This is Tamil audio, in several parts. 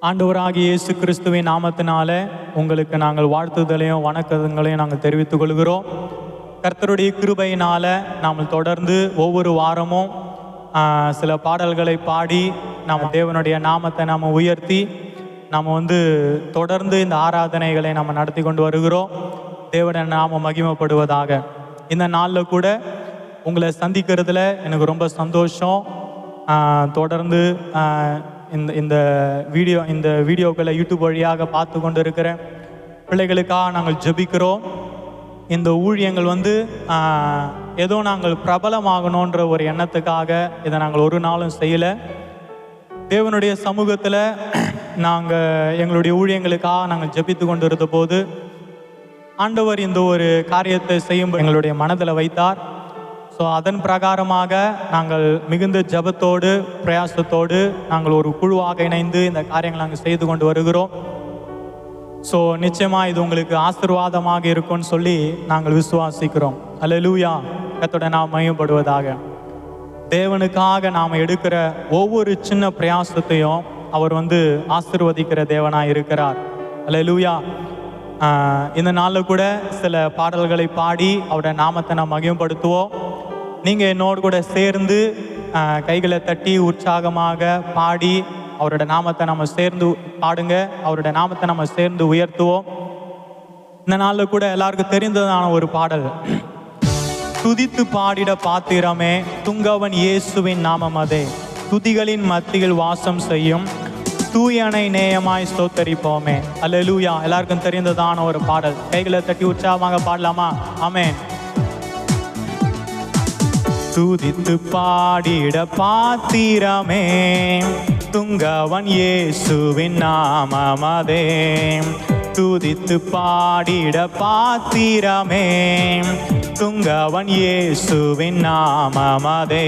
ஆண்டவராகிய இயேசு கிறிஸ்துவின் நாமத்தினால உங்களுக்கு நாங்கள் வாழ்த்துதலையும் வணக்கங்களையும் நாங்கள் தெரிவித்துக் கொள்கிறோம். கர்த்தருடைய கிருபையினால நாம் தொடர்ந்து ஒவ்வொரு வாரமும் சில பாடல்களை பாடி நாம் தேவனுடைய நாமத்தை நாம் உயர்த்தி நாம் தொடர்ந்து இந்த ஆராதனைகளை நம்ம நடத்தி கொண்டு வருகிறோம். தேவனுடைய நாமம் மகிமைப்படுவதாக. இந்த நாளில் கூட உங்களை சந்திக்கிறதுல எனக்கு ரொம்ப சந்தோஷம். தொடர்ந்து இந்த வீடியோக்களை யூடியூப் வழியாக பார்த்து கொண்டு இருக்கிற பிள்ளைகளுக்காக நாங்கள் ஜெபிக்கிறோம். இந்த ஊழியங்கள் ஏதோ நாங்கள் பிரபலமாகணுன்ற ஒரு எண்ணத்துக்காக இதை நாங்கள் ஒரு நாளும் செய்யலை. தேவனுடைய சமூகத்தில் நாங்கள் எங்களுடைய ஊழியங்களுக்காக நாங்கள் ஜெபித்து கொண்டு இருந்த போது ஆண்டவர் இந்த ஒரு காரியத்தை செய்யும் எங்களுடைய மனதில் வைத்தார். ஸோ அதன் பிரகாரமாக நாங்கள் மிகுந்த ஜெபத்தோடு பிரயாசத்தோடு நாங்கள் ஒரு குழுவாக இணைந்து இந்த காரியங்களை நாங்கள் செய்து கொண்டு வருகிறோம். ஸோ நிச்சயமாக இது உங்களுக்கு ஆசீர்வாதமாக இருக்கும்னு சொல்லி நாங்கள் விசுவாசிக்கிறோம். அல்லேலூயா, கர்த்தருடைய நாமம் மகிமைப்படுவதாக. தேவனுக்காக நாம் எடுக்கிற ஒவ்வொரு சின்ன பிரயாசத்தையும் அவர் ஆசீர்வதிக்கிற தேவனாக இருக்கிறார். அல்லேலூயா. இந்த நாளில் கூட சில பாடல்களை பாடி அவருடைய நாமத்தை நாம் மகிமைப்படுத்துவோம். நீங்கள் என்னோடு கூட சேர்ந்து கைகளை தட்டி உற்சாகமாக பாடி அவரோட நாமத்தை நம்ம சேர்ந்து பாடுங்க. அவரோட நாமத்தை நம்ம சேர்ந்து உயர்த்துவோம். இந்த நாளில் கூட எல்லாருக்கும் தெரிந்ததான ஒரு பாடல், துதித்து பாடிட பாத்திரமே துங்கவன் இயேசுவின் நாமம் அதே, துதிகளின் மத்தியில் வாசம் செய்யும் தூயனை நேயமாய் ஸ்தோத்தரிப்போமே. அல்லேலூயா. எல்லாருக்கும் தெரிந்ததான ஒரு பாடல். கைகளை தட்டி உற்சாகமாக பாடலாமா? ஆமென். துதித்து பாடிட பாத்திரமே துங்கவன் இயேசுவின் நாமம் அதே, துதித்து பாடிட பாத்திரமே துங்கவன் இயேசுவின் நாமம் அதே,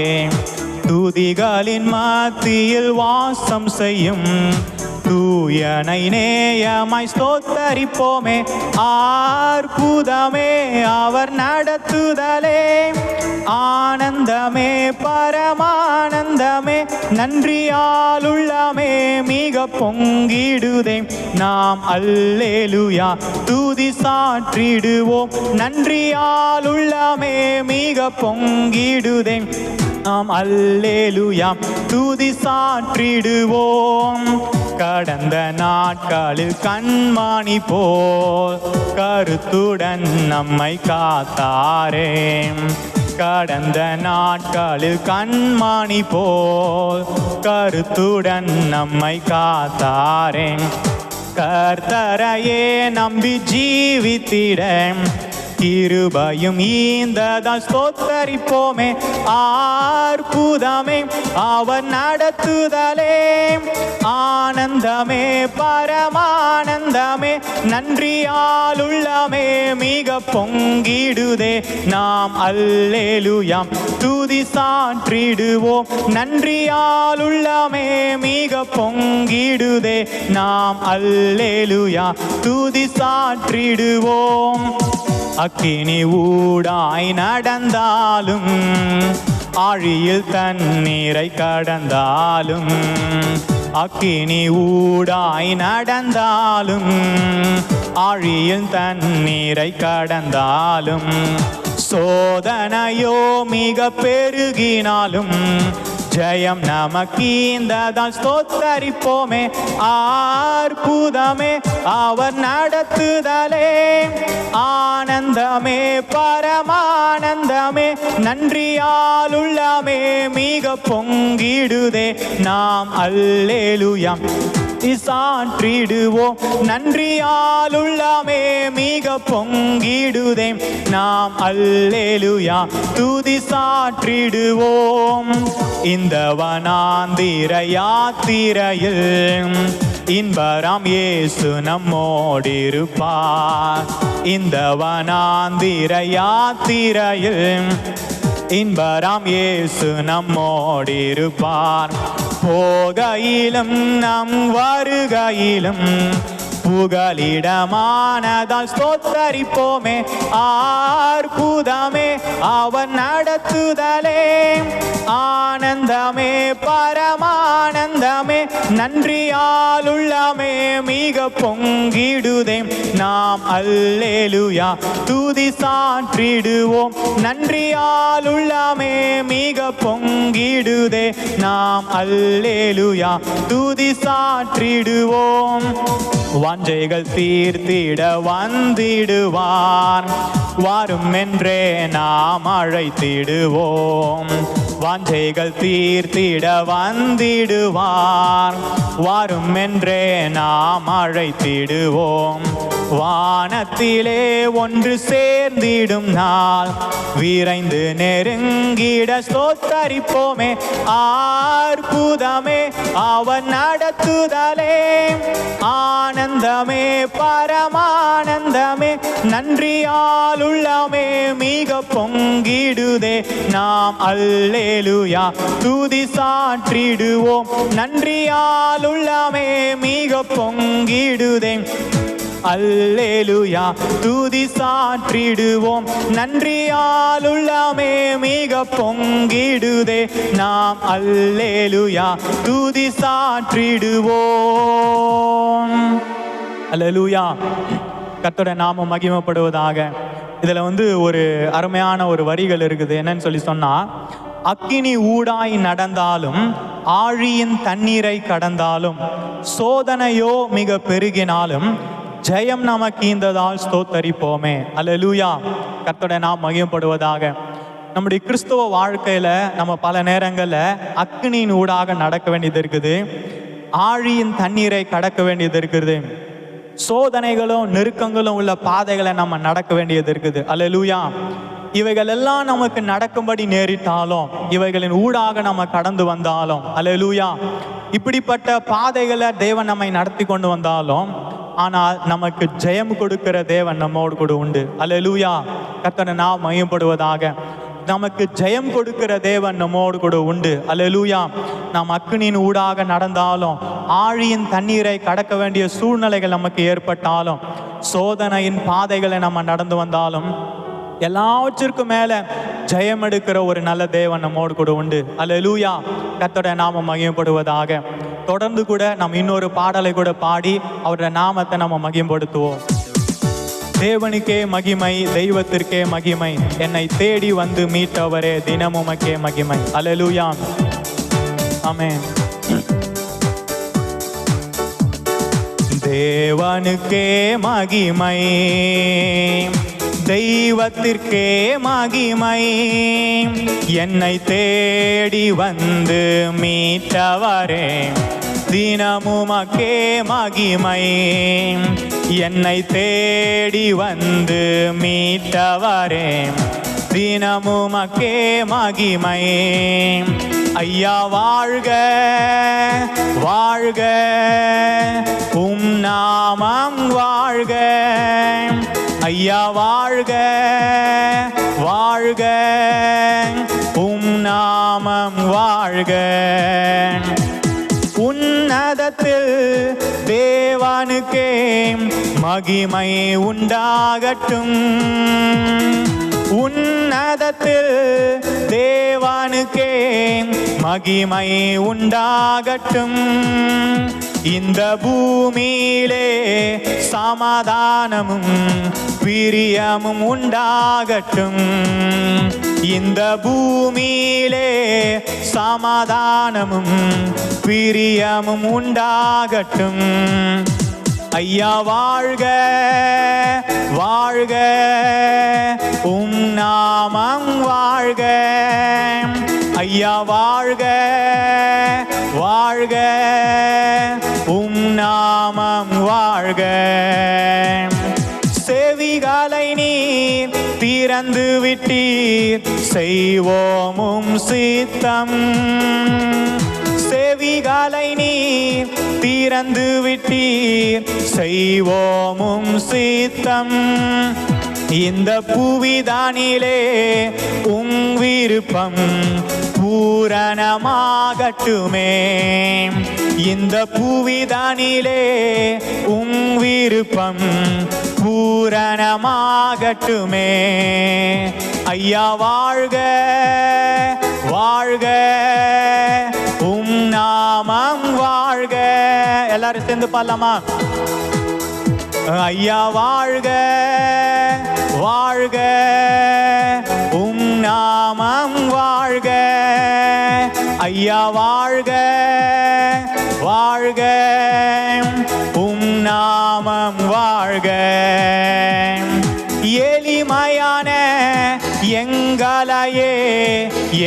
துதிகளின் மத்தியில் வாசம் செய்யும் தூயனை நேயமாய் ஸ்தோத்தரிப்போமே. அற்புதமே அவர் நடத்துதலே, ஆனந்தமே பரமானந்தமே, நன்றியால் உள்ளமே மிக பொங்கிடுதே. நாம் அல்லேலூயா துதி சாற்றிடுவோம், நன்றியால் உள்ளமே மிக பொங்கிடுதே. நாம் அல்லேலூயா துதி சாற்றிடுவோம். கடந்த நாட்களில் கண்மாணி போல் கருத்துடன் நம்மை காத்தாரே, கடந்த நாட்களில் கண்மாணி போல் கருத்துடன் நம்மை காத்தாரே, கர்த்தரையே நம்பி ஜீவித்திட கிருபையும் ஈந்ததால் ஸ்தோத்தரிப்போமே. அற்புதமே அவர் நடத்துதலே, ஆனந்தமே பரமானந்தமே, நன்றியால் உள்ளமே மிக பொங்கிடுதே. நாம் அல்லேலூயா துதி சாற்றிடுவோம், நன்றியால் உள்ளமே மிக பொங்கிடுதே. நாம் அல்லேலூயா துதி சாற்றிடுவோம். அக்கினி ஊடாய் நடந்தாலும் ஆழியில் தண்ணீரை கடந்தாலும், அக்கினி ஊடாய் நடந்தாலும் ஆழியில் தண்ணீரை கடந்தாலும், சோதனையோ மிக பெருகினாலும் ஜெயம் நமக்கீந்ததால் ஸ்தோத்தரிப்போமே. அற்புதமே அவர் நடத்துதலே, ஆனந்தமே பரமானந்தமே, நன்றியால் உள்ளமே மிக பொங்கிடுதே. நாம் அல்லேலூயா சாற்றிடுவோம், நன்றியால் உள்ளமே மிக பொங்கிடுதே. நாம் அல்லேலூயா துதி சாற்றிடுவோம். இந்த வனாந்திர யாத்திரையில் இன்பராம் இயேசு நம்மோடிருப்பார். இந்த வனாந்திர யாத்திரையில் இன்பராம் இயேசு நம்மோடிருப்பார். போகையிலும் நம் வருகையிலும் புகலிடமானதால் ஸ்தோத்தரிப்போமே. அற்புதமே அவர் நடத்துதலே, ஆனந்தமே பரமானந்தமே, நன்றியால் உள்ளமே மிக பொங்கிடுதே. நாம் அல்லேலூயா துதி சாற்றிடுவோம், நன்றியால் உள்ளமே மிக பொங்கிடுதே. நாம் அல்லேலூயா துதி சாற்றிடுவோம். வாஞ்சைகள் தீர்த்திட வந்திடுவார், வாரும் என்றே நாம் அழைத்திடுவோம். வாஞ்சைகள் தீர்த்திட வந்திடுவார், வாரும் என்றே நாம் அழைத்திடுவோம். வானத்திலே ஒன்று சேர்ந்திடும் நாள் விரைந்து நெருங்கிட ஸ்தோத்தரிப்போமே. அற்புதமே அவர் நடத்துதலே, ஆனந்தமே பரமானந்தமே, நன்றியால் உள்ளமே மிக பொங்கிடுதே. நாம் அல்லேலூயா துதி சாற்றிடுவோம், நன்றியால் உள்ளமே மிக பொங்கிடுதே. அல்லேலூயா துதி சாற்றிடுவோம், நன்றியால் உள்ளமே மிக பொங்கிடுதே. நாம் அல்லேலூயா துதி சாற்றிடுவோம். அல்லேலூயா. கர்த்தருடைய நாமம் மகிமைப்படுவதாக. இதுல ஒரு அருமையான ஒரு வரிகள் இருக்குது. என்னன்னு சொல்லி சொன்னா, அக்கினி ஊடாய் நடந்தாலும் ஆழியின் தண்ணீரை கடந்தாலும் சோதனையோ மிக பெருகினாலும் ஜெயம் நமக்கு ஈந்ததால் ஸ்தோத்தரிப்போமே. அல்லேலூயா. கர்த்தருடைய நாமம் மகிமைப்படுவதாக. நம்முடைய கிறிஸ்தவ வாழ்க்கையில நம்ம பல நேரங்கள்ல அக்கினியின் ஊடாக நடக்க வேண்டியது இருக்குது, ஆழியின் தண்ணீரை கடக்க வேண்டியது இருக்குது, சோதனைகளும் நெருக்கங்களும் உள்ள பாதைகளை நம்ம நடக்க வேண்டியது இருக்குது. அல்லேலூயா. இவைகள் எல்லாம் நமக்கு நடக்கும்படி நேரிட்டாலும், இவைகளின் ஊடாக நம்ம கடந்து வந்தாலும், அல்லேலூயா, இப்படிப்பட்ட பாதைகளை தேவன் நம்மை நடத்தி கொண்டு வந்தாலும், ஆனால் நமக்கு ஜெயம் கொடுக்கிற தேவன் நம்மோடு கூட உண்டு. அல்லேலூயா. கர்த்தருடைய நாமம் மகிமைப்படுவதாக. நமக்கு ஜெயம் கொடுக்கிற தேவன் நம்மோடு கூட உண்டு. அல்லேலூயா. நாம் அக்கினியின் ஊடாக நடந்தாலும், ஆழியின் தண்ணீரை கடக்க வேண்டிய சூழ்நிலைகள் நமக்கு ஏற்பட்டாலும், சோதனையின் பாதைகளை நம்ம நடந்து வந்தாலும், எல்லாவற்றிற்கும் மேல ஜெயம் எடுக்கிற ஒரு நல்ல தேவன் நம்மோடு கூட உண்டு. அல்லேலூயா. கர்த்தருடைய நாமம் மகிமைப்படுவதாக. தொடர்ந்து கூட நம்ம இன்னொரு பாடலை கூட பாடி அவருடைய நாமத்தை நம்ம மகிமைப்படுத்துவோம். தேவனுக்கே மகிமை, தெய்வத்திற்கே மகிமை, என்னை தேடி வந்து மீட்டவரே தினமும் உமக்கே மகிமை. அல்லேலூயா. ஆமென். தேவனுக்கே மகிமை, தெய்வத்திற்கே மகிமை, என்னை தேடி வந்து மீட்டவரே தினமும் உமக்கே மகிமை, என்னை தேடி வந்து மீட்டவரே தினமும் உமக்கே மகிமை. ஐயா வாழ்க வாழ்க, உம் நாமம் வாழ்க. ஐயா வாழ்க வாழ்க, உம் நாமம் வாழ்க. உன்னதத்தில் தேவனுக்கே மகிமை உண்டாகட்டும், உன்னதத்தில் தேவனுக்கே மகிமை உண்டாகட்டும். இந்த பூமியிலே சமாதானமும் பிரியமும் உண்டாகட்டும், இந்த பூமியிலே சமாதானமும் பிரியமும் உண்டாகட்டும். ஐயா வாழ்க வாழ்க, உம் நாமம் வாழ்க. ஐயா வாழ்க வாழ்க, உம் நாமம் வாழ்க. செவிகளை நீர் திறந்து விட்டீர், செய்வோமும் சித்தம். செவிகளை நீர் திறந்து விட்டீர், செய்வோமும் சித்தம். இந்த புவிதானிலே உம் விருப்பம் பூரணமாகட்டுமே, இந்த பூவிதானிலே உம் விருப்பம் பூரணமாகட்டுமே. ஐயா வாழ்க வாழ்க, உம் நாமம் வாழ்க. எல்லாரும் சேர்ந்து பாடலாமா? ஐயா வாழ்க வாழ்க, உம் நாமம் வாழ்க. ஐயா வாழ்க வாழ்க, உம் நாமம் வாழ்க. எளிமையான எங்களையே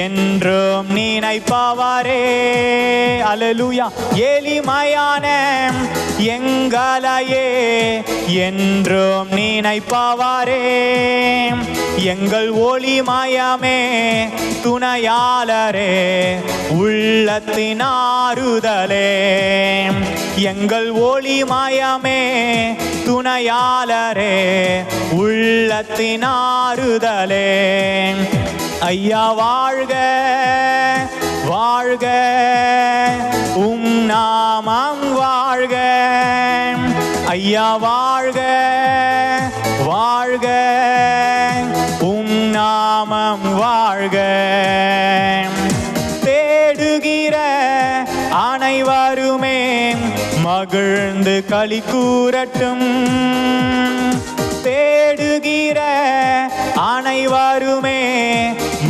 என்றும் நினைப்பவரே. அல்லேலூயா. எளிமையான எங்களையே என்றும் நினைப்பவரே. எங்கள் ஒளிமயமே துணையாளரே, உள்ளத்தின் ஆறுதலே. எங்கள் ஒளிமயமே துணையாளரே, உள்ளத்தின் ஆறுதலே. ஐயா வாழ்க வாழ்க, உம் நாமம் வாழ்க. ஐயா வாழ்க வாழ்க, உம் நாமம் வாழ்க. தேடுகிற அனைவருமே மகிழ்ந்து களி கூறட்டும். தேடுகிற அனைவருமே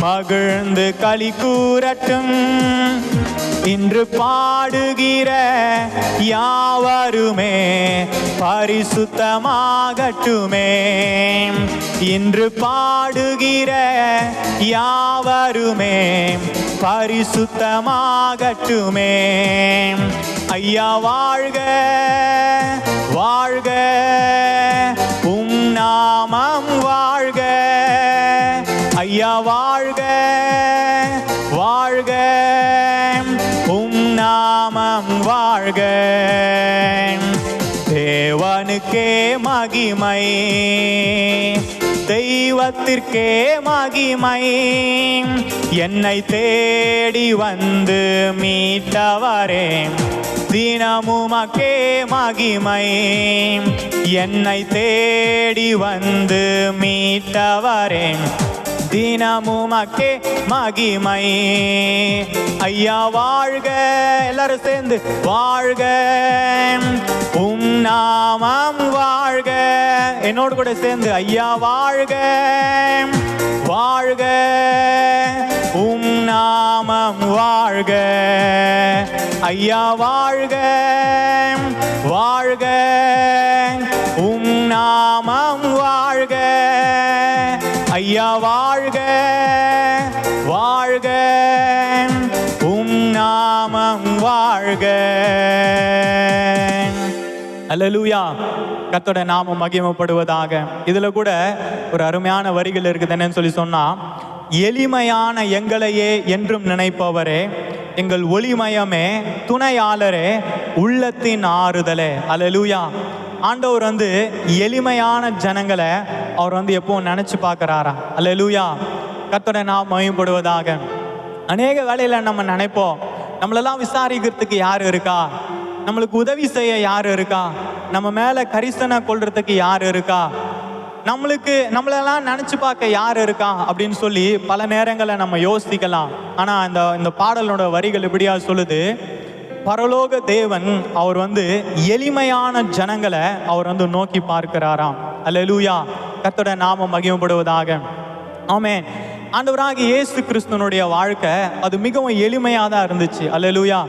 மகிழ்ந்து களி கூறட்டும். இன்று பாடுகிற யாவருமே பரிசுத்தமாகட்டுமே. இன்று பாடுகிற யாவருமே பரிசுத்தமாகட்டுமே. ஐயா வாழ்க வாழ்க, உம் நாமம் வாழ்க. ஐயா வாழ்க வாழ்க, உம் நாமம் வாழ்க. தேவனுக்கே மகிமை, தெய்வத்திற்கே மகிமை. என்னை தேடி வந்து மீட்டவரே, தினமுமக்கே மகிமை. என்னை தேடி வந்து மீட்டவரே, தினமுமக்கே மகிமை. ஐயா வாழ்க. எல்லாரும் சேர்ந்து வாழ்க, உம் நாமம் வாழ்க. என்னோடு கூட சேர்ந்து ஐயா வாழ்க வாழ்க, உம் நாமம் வாழ்க. ஐயா வாழ்க வாழ்க, உம் நாமம் வாழ்க. ஐயா வாழ்க வாழ்க, உம் நாமம் வாழ்க. அல்லேலூயா. கர்த்தருடைய நாமம் மகிமைப்படுவதாக. இதுல கூட ஒரு அருமையான வரிகள் இருக்குது. என்னன்னு சொல்லி சொன்னா, எளிமையான எங்களையே என்றும் நினைப்பவரே, எங்கள் ஒளிமயமே துணையாளரே, உள்ளத்தின் ஆறுதலே. அல்லேலூயா. ஆண்டவர் வந்து எளிமையான ஜனங்களை அவர் வந்து எப்பவும் நினைச்சு பார்க்கிறாரா? அல்லேலூயா. கர்த்தருடைய நாமம் மகிமைப்படுவதாக. அநேக வேளையில நம்ம நினைப்போம், நம்மளெல்லாம் விசாரிக்கிறதுக்கு யார் இருக்கா, நம்மளுக்கு உதவி செய்ய யார் இருக்கா, நம்ம மேல கரிசனை கொள்றதுக்கு யார் இருக்கா, நம்மளெல்லாம் நினைச்சு பார்க்க யார் இருக்கா அப்படின்னு சொல்லி பல நேரங்களை நம்ம யோசிக்கலாம். ஆனா இந்த பாடலோட வரிகள் இப்படியா சொல்லுது, பரலோக தேவன் அவர் வந்து எளிமையான ஜனங்களை அவர் வந்து நோக்கி பார்க்கிறாராம். அல்லேலூயா. கர்த்தருடைய நாமம் மகிமைப்படுவதாக. ஆமென். ஆண்டவராகிய இயேசு கிறிஸ்துனுடைய வாழ்க்கை அது மிகவும் எளிமையாக தான் இருந்துச்சு. அல்லேலூயா.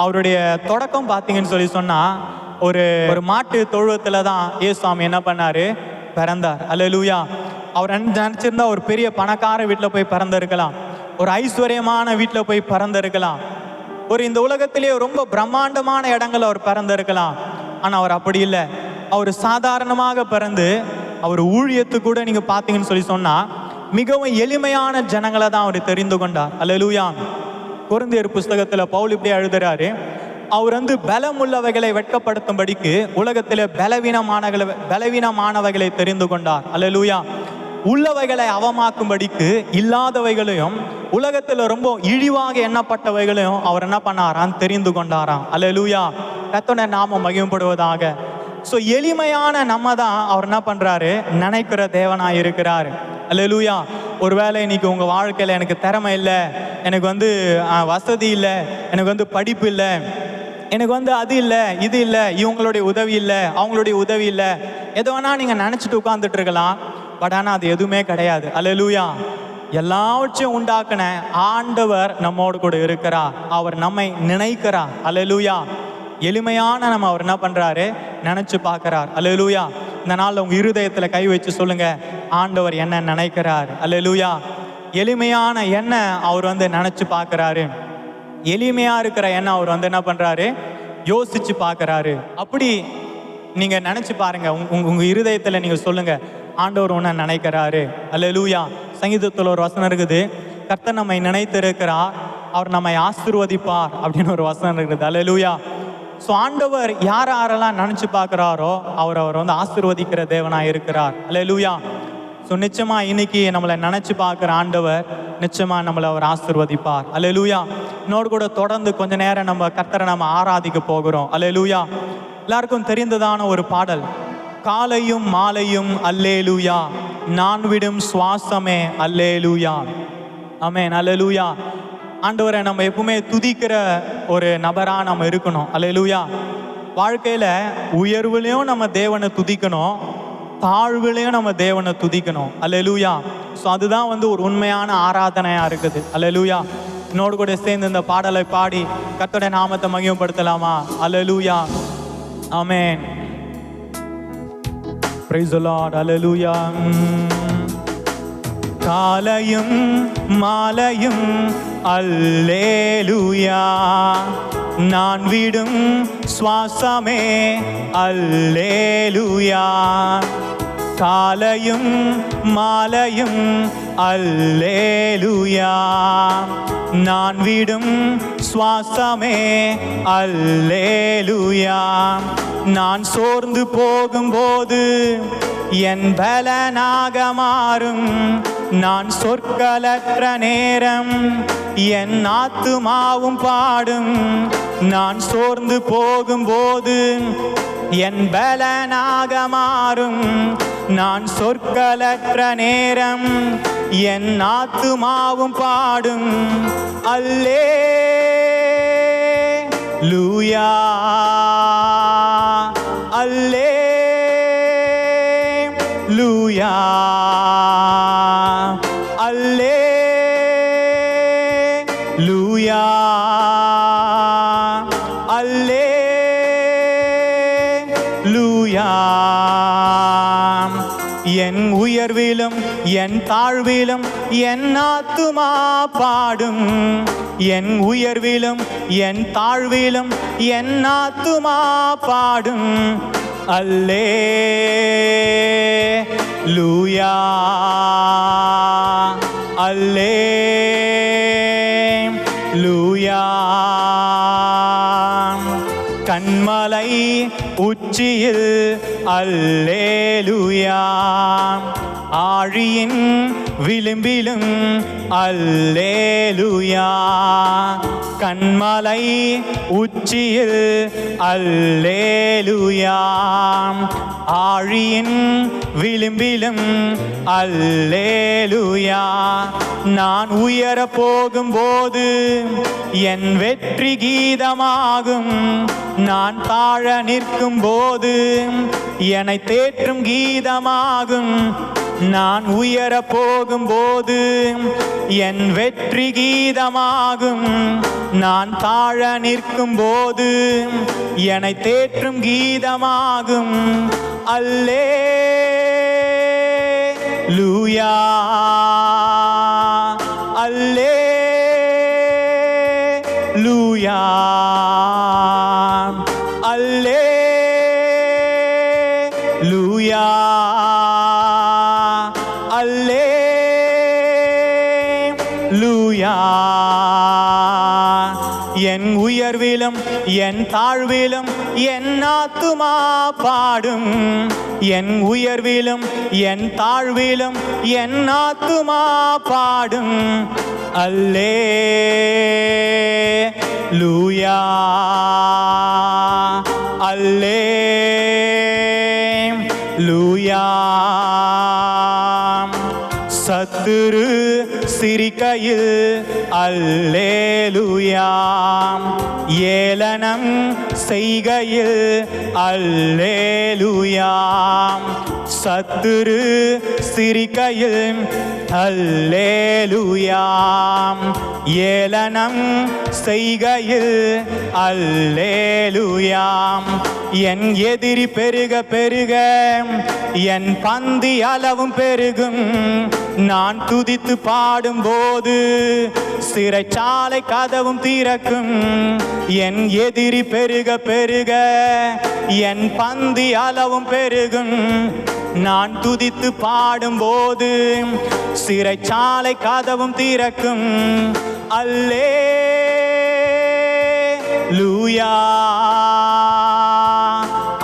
அவருடைய தொடக்கம் பார்த்தீங்கன்னு சொல்லி சொன்னா, ஒரு மாட்டு தொழுவத்துல தான் இயேசுவாமி என்ன பண்ணாரு, பிறந்தார். அல்லேலூயா. அவர் நினைச்சிருந்தா ஒரு பெரிய பணக்கார வீட்டில் போய் பிறந்திருக்கலாம், ஒரு ஐஸ்வர்யமான வீட்டில் போய் பிறந்திருக்கலாம், ஒரு இந்த உலகத்திலேயே ரொம்ப பிரம்மாண்டமான இடங்கள் அவர் பிறந்திருக்கலாம். ஆனா அவர் அப்படி இல்லை. அவர் சாதாரணமாக பிறந்து அவர் ஊழியத்து கூட நீங்க பார்த்தீங்கன்னு சொல்லி சொன்னா மிகவும் எளிமையான ஜனங்களை தான் அவர் தெரிந்து கொண்டார். அல்லேலூயா. கொரிந்தியர் புஸ்தகத்துல பவுல் இப்படி எழுதுறாரு, அவர் வந்து பலம் உள்ளவைகளை வெட்கப்படுத்தும்படிக்கு உலகத்திலே பலவீனமானவைகளை தெரிந்து கொண்டார். அல்லேலூயா. உள்ளவைகளை அவமாக்கும்படிக்கு இல்லாதவைகளையும் உலகத்தில் ரொம்ப இழிவாக எண்ணப்பட்டவைகளையும் அவர் என்ன பண்ணாராம்? தெரிந்து கொண்டாராம். அல்லேலூயா. கர்த்தருடைய நாமம் மகிமைப்படுவதாக. ஸோ எளிமையான நம்ம தான் அவர் என்ன பண்ணுறாரு? நினைக்கிற தேவனாக இருக்கிறார். அல்லேலூயா. ஒருவேளை இன்னைக்கு உங்கள் வாழ்க்கையில் எனக்கு திறமை இல்லை, எனக்கு வசதி இல்லை, எனக்கு படிப்பு இல்லை, எனக்கு அது இல்லை, இது இல்லை, இவங்களுடைய உதவி இல்லை, அவங்களுடைய உதவி இல்லை, எது வேணா நீங்கள் நினச்சிட்டு உட்காந்துட்டு இருக்கலாம். பட் ஆனால் அது எதுவுமே கிடையாது. அல்லேலூயா. எல்லாவற்றையும் உண்டாக்குன ஆண்டவர் நம்மோடு கூட இருக்கிறார். அவர் நம்மை நினைக்கிறார். அல்லேலூயா. எளிமையான நம்ம அவர் என்ன பண்ணுறாரு? நினச்சி பார்க்குறார். அல்லேலூயா. இந்த நாளில் உங்கள் இருதயத்தில் கை வச்சு சொல்லுங்க, ஆண்டவர் என்ன நினைக்கிறார். அல்லேலூயா. எளிமையான என்ன அவர் நினச்சி பார்க்குறாரு. எளிமையாக இருக்கிற என்ன அவர் என்ன பண்ணுறாரு? யோசிச்சு பார்க்குறாரு. அப்படி நீங்கள் நினச்சி பாருங்க. உங்கள் இருதயத்தில் நீங்கள் சொல்லுங்க, ஆண்டவர் ஒன்று நினைக்கிறாரு. அல்லேலூயா. சங்கீதத்தில் ஒரு வசனம் இருக்குது, கர்த்தர் நம்மை நினைத்திருக்கிறார், அவர் நம்மை ஆசீர்வதிப்பார் அப்படின்னு ஒரு வசனம் இருக்குது. அல்லேலூயா. ஸோ ஆண்டவர் யாரெல்லாம் நினச்சி பார்க்குறாரோ அவர் ஆசீர்வதிக்கிற தேவனாக இருக்கிறார். அல்லேலூயா. ஸோ நிச்சயமாக இன்னைக்கு நம்மளை நினச்சி பார்க்குற ஆண்டவர் நிச்சயமாக நம்மளை அவர் ஆசீர்வதிப்பார். அல்லேலூயா. இன்னொரு கூட தொடர்ந்து கொஞ்ச நேரம் நம்ம கர்த்தரை நம்ம ஆராதிக்க போகிறோம். அல்லேலூயா. எல்லாருக்கும் தெரிந்ததான ஒரு பாடல், காலையும் மாலையும் அல்லேலூயா, நான் விடும் சுவாசமே அல்லேலூயா. ஆமென். அல்லேலூயா. ஆண்டவரை நம்ம எப்பவுமே துதிக்கிற ஒரு நபராக நம்ம இருக்கணும். அல்லேலூயா. வாழ்க்கையில் உயர்வுலையும் நம்ம தேவனை துதிக்கணும், தாழ்வுலையும் நம்ம தேவனை துதிக்கணும். அல்லேலூயா. ஸோ அதுதான் ஒரு உண்மையான ஆராதனையாக இருக்குது. அல்லேலூயா. என்னோடு கூட சேர்ந்து இந்த பாடலை பாடி கர்த்தருடைய நாமத்தை மகிமைப்படுத்தலாமா? அல்லேலூயா. ஆமென். Praise the Lord. அல்லேலூயா. காலையும் மாலையும் அல்லேலூயா, நான் விடும் சுவாசமே அல்லேலூயா. காலையும் மாலையும் அல்லேலூயா, நான் விடும் சுவாசமே அல்லேலூயா. நான் சோர்ந்து போகும்போது என் பலனாக மாறும், நான் சொற்களற்ற நேரம் என் ஆத்துமாவும் பாடும். நான் சோர்ந்து போகும்போது என் பலனாக மாறும், நான் சொற்களற்ற நேரம் என் ஆத்துமாவும் பாடும். அல்லேலூயா, அல்லேலூயா, அல்லேலூயா, அல்லேலூயா. என் உயர்விலும் என் தாழ்விலும் என் ஆத்துமா பாடும், என் உயர்விலும் என் தாழ்விலும் என் ஆத்துமா பாடும். அல்லேலூயா, அல்லேலூயா. கண்மலை உச்சியில் அல்லேலூயா, ஆழியின் விளிம்பிலும் அல்லேலூயா. கண்மலை உச்சியில் அல்லேலூயா, ஆழியின் விளிம்பிலும் அல்லேலூயா. நான் உயர போகும்போது என் வெற்றி கீதமாகும், நான் தாழ நிற்கும் போது என்னை தேற்றும் கீதமாகும். நான் உயர போகும்போது என் வெற்றி கீதமாகும், நான் தாழ நிற்கும் போது என்னை தேற்றும் கீதமாகும். அல்லேலூயா, அல்லேலூயா, அல்லேலூயா, அல்லேலூயா. என் உயர்விலும் என் தாழ்விலும் என் ஆத்துமா பாடும். என் உயர்விலும் என் தாழ்விலும் என் ஆத்துமா பாடும். அல்லேலூயா அல்லேலூயா. சத்துரு சிரிக்கையில் அல்லேலூயா, ஏளனம் செய்கையில் அல்லேலூயா. சத்துரு சிரிக்கையில் அல்லேலூயா, ஏளனம் செய்கையில் அல்லேலூயா. என் எதிரி பெருக பெருக என் பந்தி அளவும் பெருகும். நான் துதித்து பாடும்போது சிறைச்சாலை கதவும் திறக்கும். என் எதிரி பெருக பெருக என் பந்தி அளவும் பெருகும். நான் துதித்து பாடும்போது சிறைச்சாலை கதவும் திறக்கும். அல்லேலூயா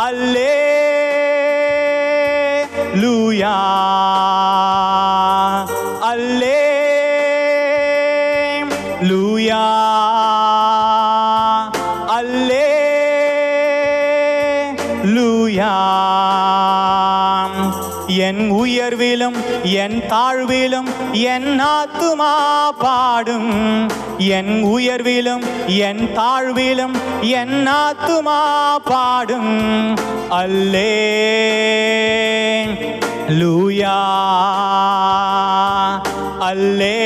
அல்லேலூயா அல்லேலூயா அல்லேலூயா. என் உயர்விலும் என் தாழ்விலும் என் ஆத்துமா பாடும். என் உயர்விலும் என் தாழ்விலும் என் ஆத்துமா பாடும். அல்லேலூயா அல்லேலூயா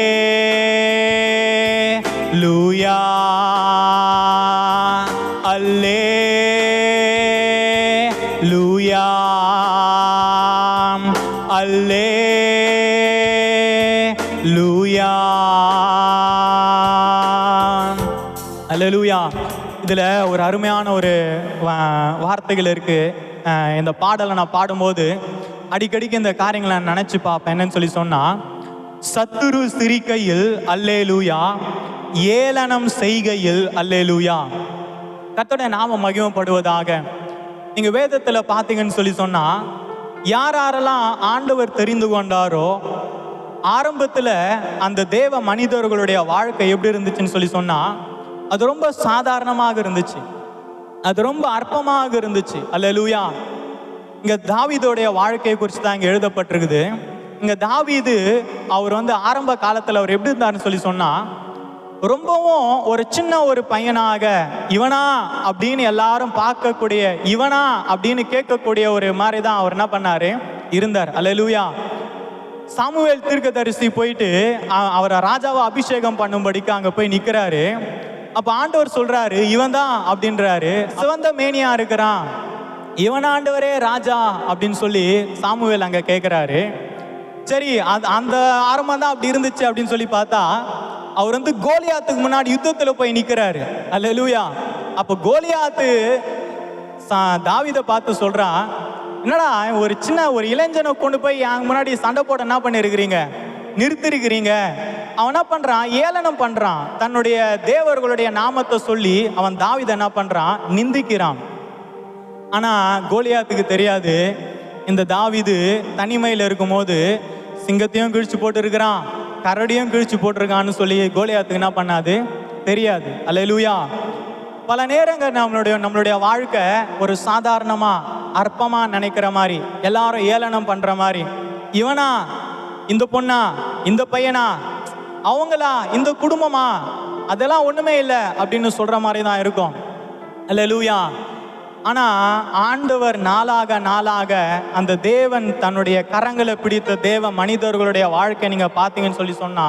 அல்லேலூயா அல்லேலூயா அல்லேலூயா. இதில் ஒரு அருமையான ஒரு வார்த்தைகள் இருக்குது. இந்த பாடலை நான் பாடும்போது அடிக்கடிக்கு இந்த காரியங்களை நான் நினச்சி பார்ப்பேன். என்னன்னு சொல்லி சொன்னால், சத்துரு சிரிக்கையில் அல்லேலூயா, ஏளனம் செய்கையில் அல்லேலூயா. கர்த்தருடைய நாமம் மகிமைப்படுவதாக. நீங்கள் வேதத்தில் பார்த்தீங்கன்னு சொல்லி சொன்னால், யாரெல்லாம் ஆண்டவர் தெரிந்து கொண்டாரோ ஆரம்பத்தில் அந்த தேவ மனிதர்களுடைய வாழ்க்கை எப்படி இருந்துச்சுன்னு சொல்லி சொன்னால், அது ரொம்ப சாதாரணமாக இருந்துச்சு, அது ரொம்ப அற்பமாக இருந்துச்சு. அல்லேலூயா. இங்கே தாவீதுடைய வாழ்க்கையை குறித்து தான் இங்கே எழுதப்பட்டிருக்குது. இங்கே தாவீது அவர் ஆரம்ப காலத்தில் அவர் எப்படி இருந்தாருன்னு சொல்லி சொன்னால், ரொம்பவும் ஒரு சின்ன ஒரு பையனாக, இவனா அப்படின்னு எல்லாரும் பார்க்கக்கூடிய, இவனா அப்படின்னு கேட்கக்கூடிய ஒரு மாதிரி தான் அவர் என்ன பண்ணாரு இருந்தார். அல்லேலூயா. சாமுவேல் தீர்க்கதரிசி போயிட்டு அவரை ராஜாவை அபிஷேகம் பண்ணும்படிக்கு அங்கே போய் நிற்கிறாரு. அப்போ ஆண்டவர் சொல்றாரு, இவன் தான் அப்படின்றாரு. சிவந்த மேனியா இருக்கிறான், இவன் ஆண்டவரே ராஜா அப்படின்னு சொல்லி சாமுவேல் அங்கே கேட்குறாரு. சரி, அந்த ஆரம்பம் தான் அப்படி இருந்துச்சு அப்படின்னு சொல்லி பார்த்தா, அவர் கோலியாத்துக்கு முன்னாடி யுத்தத்தில் போய் நிற்கிறாரு. அல்லேலூயா. அப்போ கோலியாத்து தாவீதை பார்த்து சொல்றான், என்னடா ஒரு சின்ன ஒரு இளைஞனை கொண்டு போய் என் முன்னாடி சண்டை போட என்ன பண்ணிருக்கிறீங்க, நிறுத்திருக்கிறீங்க. அவன் என்ன பண்றான், ஏளனம் பண்றான். தன்னுடைய தேவர்களுடைய நாமத்தை சொல்லி அவன் தாவீதை என்ன பண்றான், நிந்திக்கிறான். ஆனா கோலியாத்துக்கு தெரியாது, இந்த தாவீது தனிமையில் இருக்கும்போது சிங்கத்தையும் கிழிச்சு போட்டு இருக்கிறான், கரடியும் கிழிச்சு போட்டிருக்கான்னு சொல்லி கோலியாத்துக்கு என்ன பண்ணாது, தெரியாது. அல்லேலூயா. பல நேரங்கள் நம்மளுடைய வாழ்க்கை ஒரு சாதாரணமா அற்பமா நினைக்கிற மாதிரி, எல்லாரும் ஏளனம் பண்ற மாதிரி, இவனா, இந்த பொண்ணா, இந்த பையனா, அவங்களா, இந்த குடும்பமா, அதெல்லாம் ஒண்ணுமே இல்லை அப்படின்னு சொல்ற மாதிரி தான் இருக்கும். அல்லேலூயா. ஆனா ஆண்டவர் நாளாக நாளாக அந்த தேவன் தன்னுடைய கரங்களை பிடித்த தேவ மனிதர்களுடைய வாழ்க்கை நீங்க பார்த்தீங்கன்னு சொல்லி சொன்னா,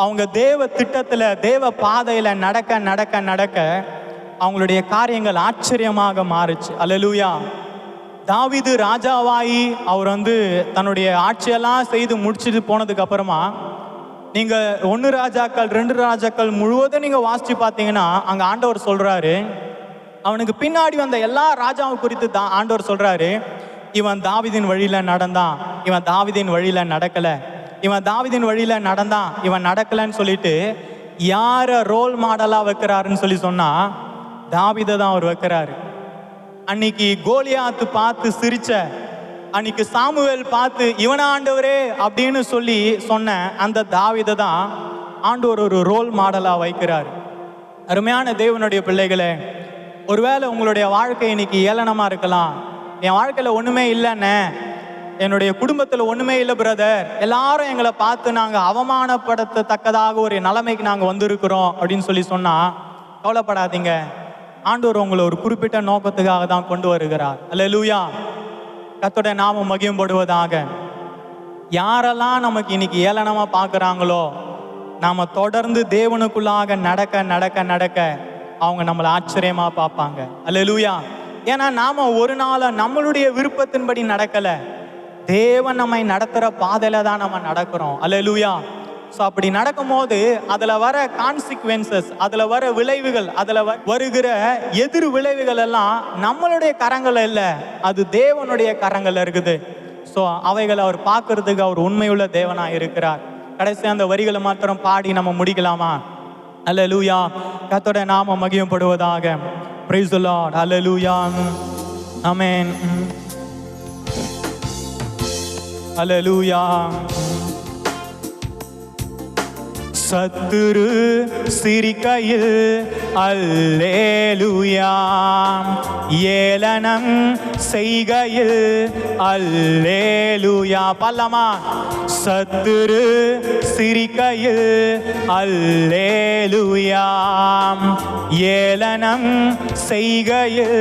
அவங்க தேவ திட்டத்துல தேவ பாதையில நடக்க நடக்க நடக்க அவங்களுடைய காரியங்கள் ஆச்சரியமாக மாறுச்சு. அல்லேலூயா. தாவீது ராஜாவாயி அவர் தன்னுடைய ஆட்சியெல்லாம் செய்து முடிச்சுட்டு போனதுக்கு அப்புறமா நீங்க 1 ராஜாக்கள் 2 ராஜாக்கள் முழுவதும் நீங்க வாசிச்சு பார்த்தீங்கன்னா, அங்க ஆண்டவர் சொல்றாரு, அவனுக்கு பின்னாடி வந்த எல்லா ராஜாவை குறித்து தான் ஆண்டவர் சொல்றாரு, இவன் தாவீதின் வழியில நடந்தான், இவன் தாவீதின் வழியில நடக்கல, இவன் தாவீதின் வழியில நடந்தான், இவன் நடக்கலன்னு சொல்லிட்டு யாரை ரோல் மாடலாக வைக்கிறாருன்னு சொல்லி சொன்னால் தாவீதை தான் அவர் வைக்கிறாரு. அன்னைக்கு கோலியாத்து பார்த்து சிரிச்ச, அன்னைக்கு சாமுவேல் பார்த்து இவன ஆண்டவரே அப்படின்னு சொல்லி சொன்ன அந்த தாவீதை தான் ஆண்டவர் ஒரு ரோல் மாடலாக வைக்கிறார். அருமையான தேவனுடைய பிள்ளைகளே, ஒருவேளை உங்களுடைய வாழ்க்கை இன்னைக்கு ஏளனமாக இருக்கலாம். என் வாழ்க்கையில் ஒன்றுமே இல்லைண்ணே, என்னுடைய குடும்பத்தில் ஒன்றுமே இல்லை பிரதர், எல்லாரும் எங்களை பார்த்து நாங்கள் அவமானப்படுத்தத்தக்கதாக ஒரு நிலைமைக்கு நாங்கள் வந்திருக்கிறோம் அப்படின்னு சொல்லி சொன்னால் கவலைப்படாதீங்க. ஆண்டவர் உங்களை ஒரு குறிப்பிட்ட நோக்கத்துக்காக தான் கொண்டு வருகிறார். அல்லேலூயா, கர்த்தருடைய நாமம் மகிமைப்படுவதாக. யாரெல்லாம் நமக்கு இன்னைக்கு ஏளனமாக பார்க்குறாங்களோ, நாம் தொடர்ந்து தேவனுக்குள்ளாக நடக்க நடக்க நடக்க அவங்க நம்மளை ஆச்சரியமாக பார்ப்பாங்க. அல்லேலூயா. ஏன்னா நாம் ஒரு நாள் நம்மளுடைய விருப்பத்தின்படி நடக்கலை, தேவன் நம்மை நடத்துகிற பாதையில தான் நம்ம நடக்கிறோம். அல்லேலூயா. ஸோ அப்படி நடக்கும்போது அதில் வர கான்சிக்வென்சஸ், அதில் வர விளைவுகள், அதில் வருகிற எதிர் விளைவுகள் எல்லாம் நம்மளுடைய கரங்கள் இல்லை, அது தேவனுடைய கரங்கள் இருக்குது. ஸோ அவைகளை அவர் பார்க்கறதுக்கு அவர் உண்மையுள்ள தேவனாக இருக்கிறார். கடைசி அந்த வரிகளை மாத்திரம் பாடி நம்ம முடிக்கலாமா? அல்லேலூயா, கர்த்தருடைய நாமம் மகிமைப்படுவதாக. Praise the Lord. அல்லேலூயா, ஆமென். அல்லேலூயா. சத்துரு சிரிக்கையில் அல்லேலூயா, ஏளனம் செய்கையில் அல்லேலூயா. பல்லமா. சத்துரு சிரிக்கையில் அல்லேலூயா, ஏளனம் செய்கையில்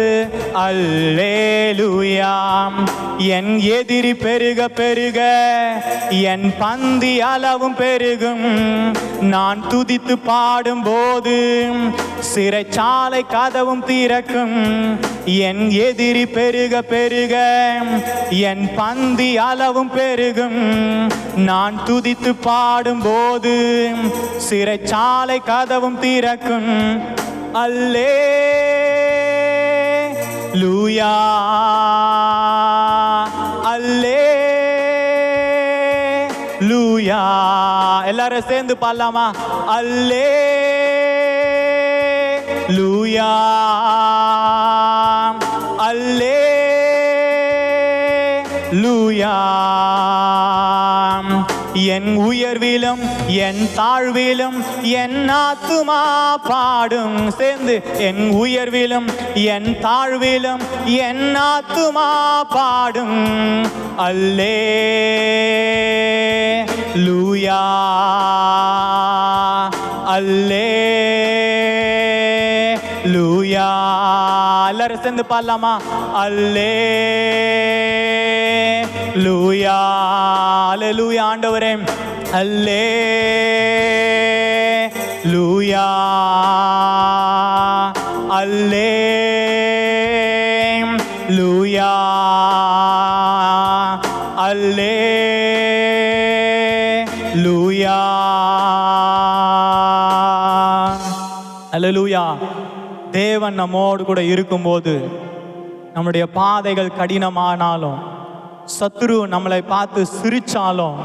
அல்லேலூயா. என் எதிரி பெருக பெருக என் பந்தி அளவும் பெருகும், நான் துதித்து பாடும்போது சிறைச்சாலை கதவும் திறக்கும். என் எதிரி பெருக பெருக என் பந்தி அளவும் பெருகும், நான் துதித்து பாடும்போது சிறைச்சாலை கதவும் திறக்கும். அல்லேலூயா, அல்லேலூயா. எல்லாரும் சேர்ந்து பாடலாமா? அல்லேலூயா, அல்லேலூயா. என் உயர்விலும் என் தாழ்விலும் என் ஆத்துமா பாடும். சேர்ந்து, என் உயர்விலும் என் தாழ்விலும் என் ஆத்துமா பாடும். அல்லேலூயா, அல்லேலூயா. எல்லாரும் சேர்ந்து பாடலாமா? அல்லேலூயா, அல்லேலூயா. ஆண்டவரே, அல்லேலூயா, அல்லேலூயா, அல்லேலூயா, அல்லேலூயா. தேவன் நம்மோடு கூட இருக்கும்போது நம்முடைய பாதைகள் கடினமானாலும், சத்துரு நம்மளை பார்த்து சிரிச்சாலும்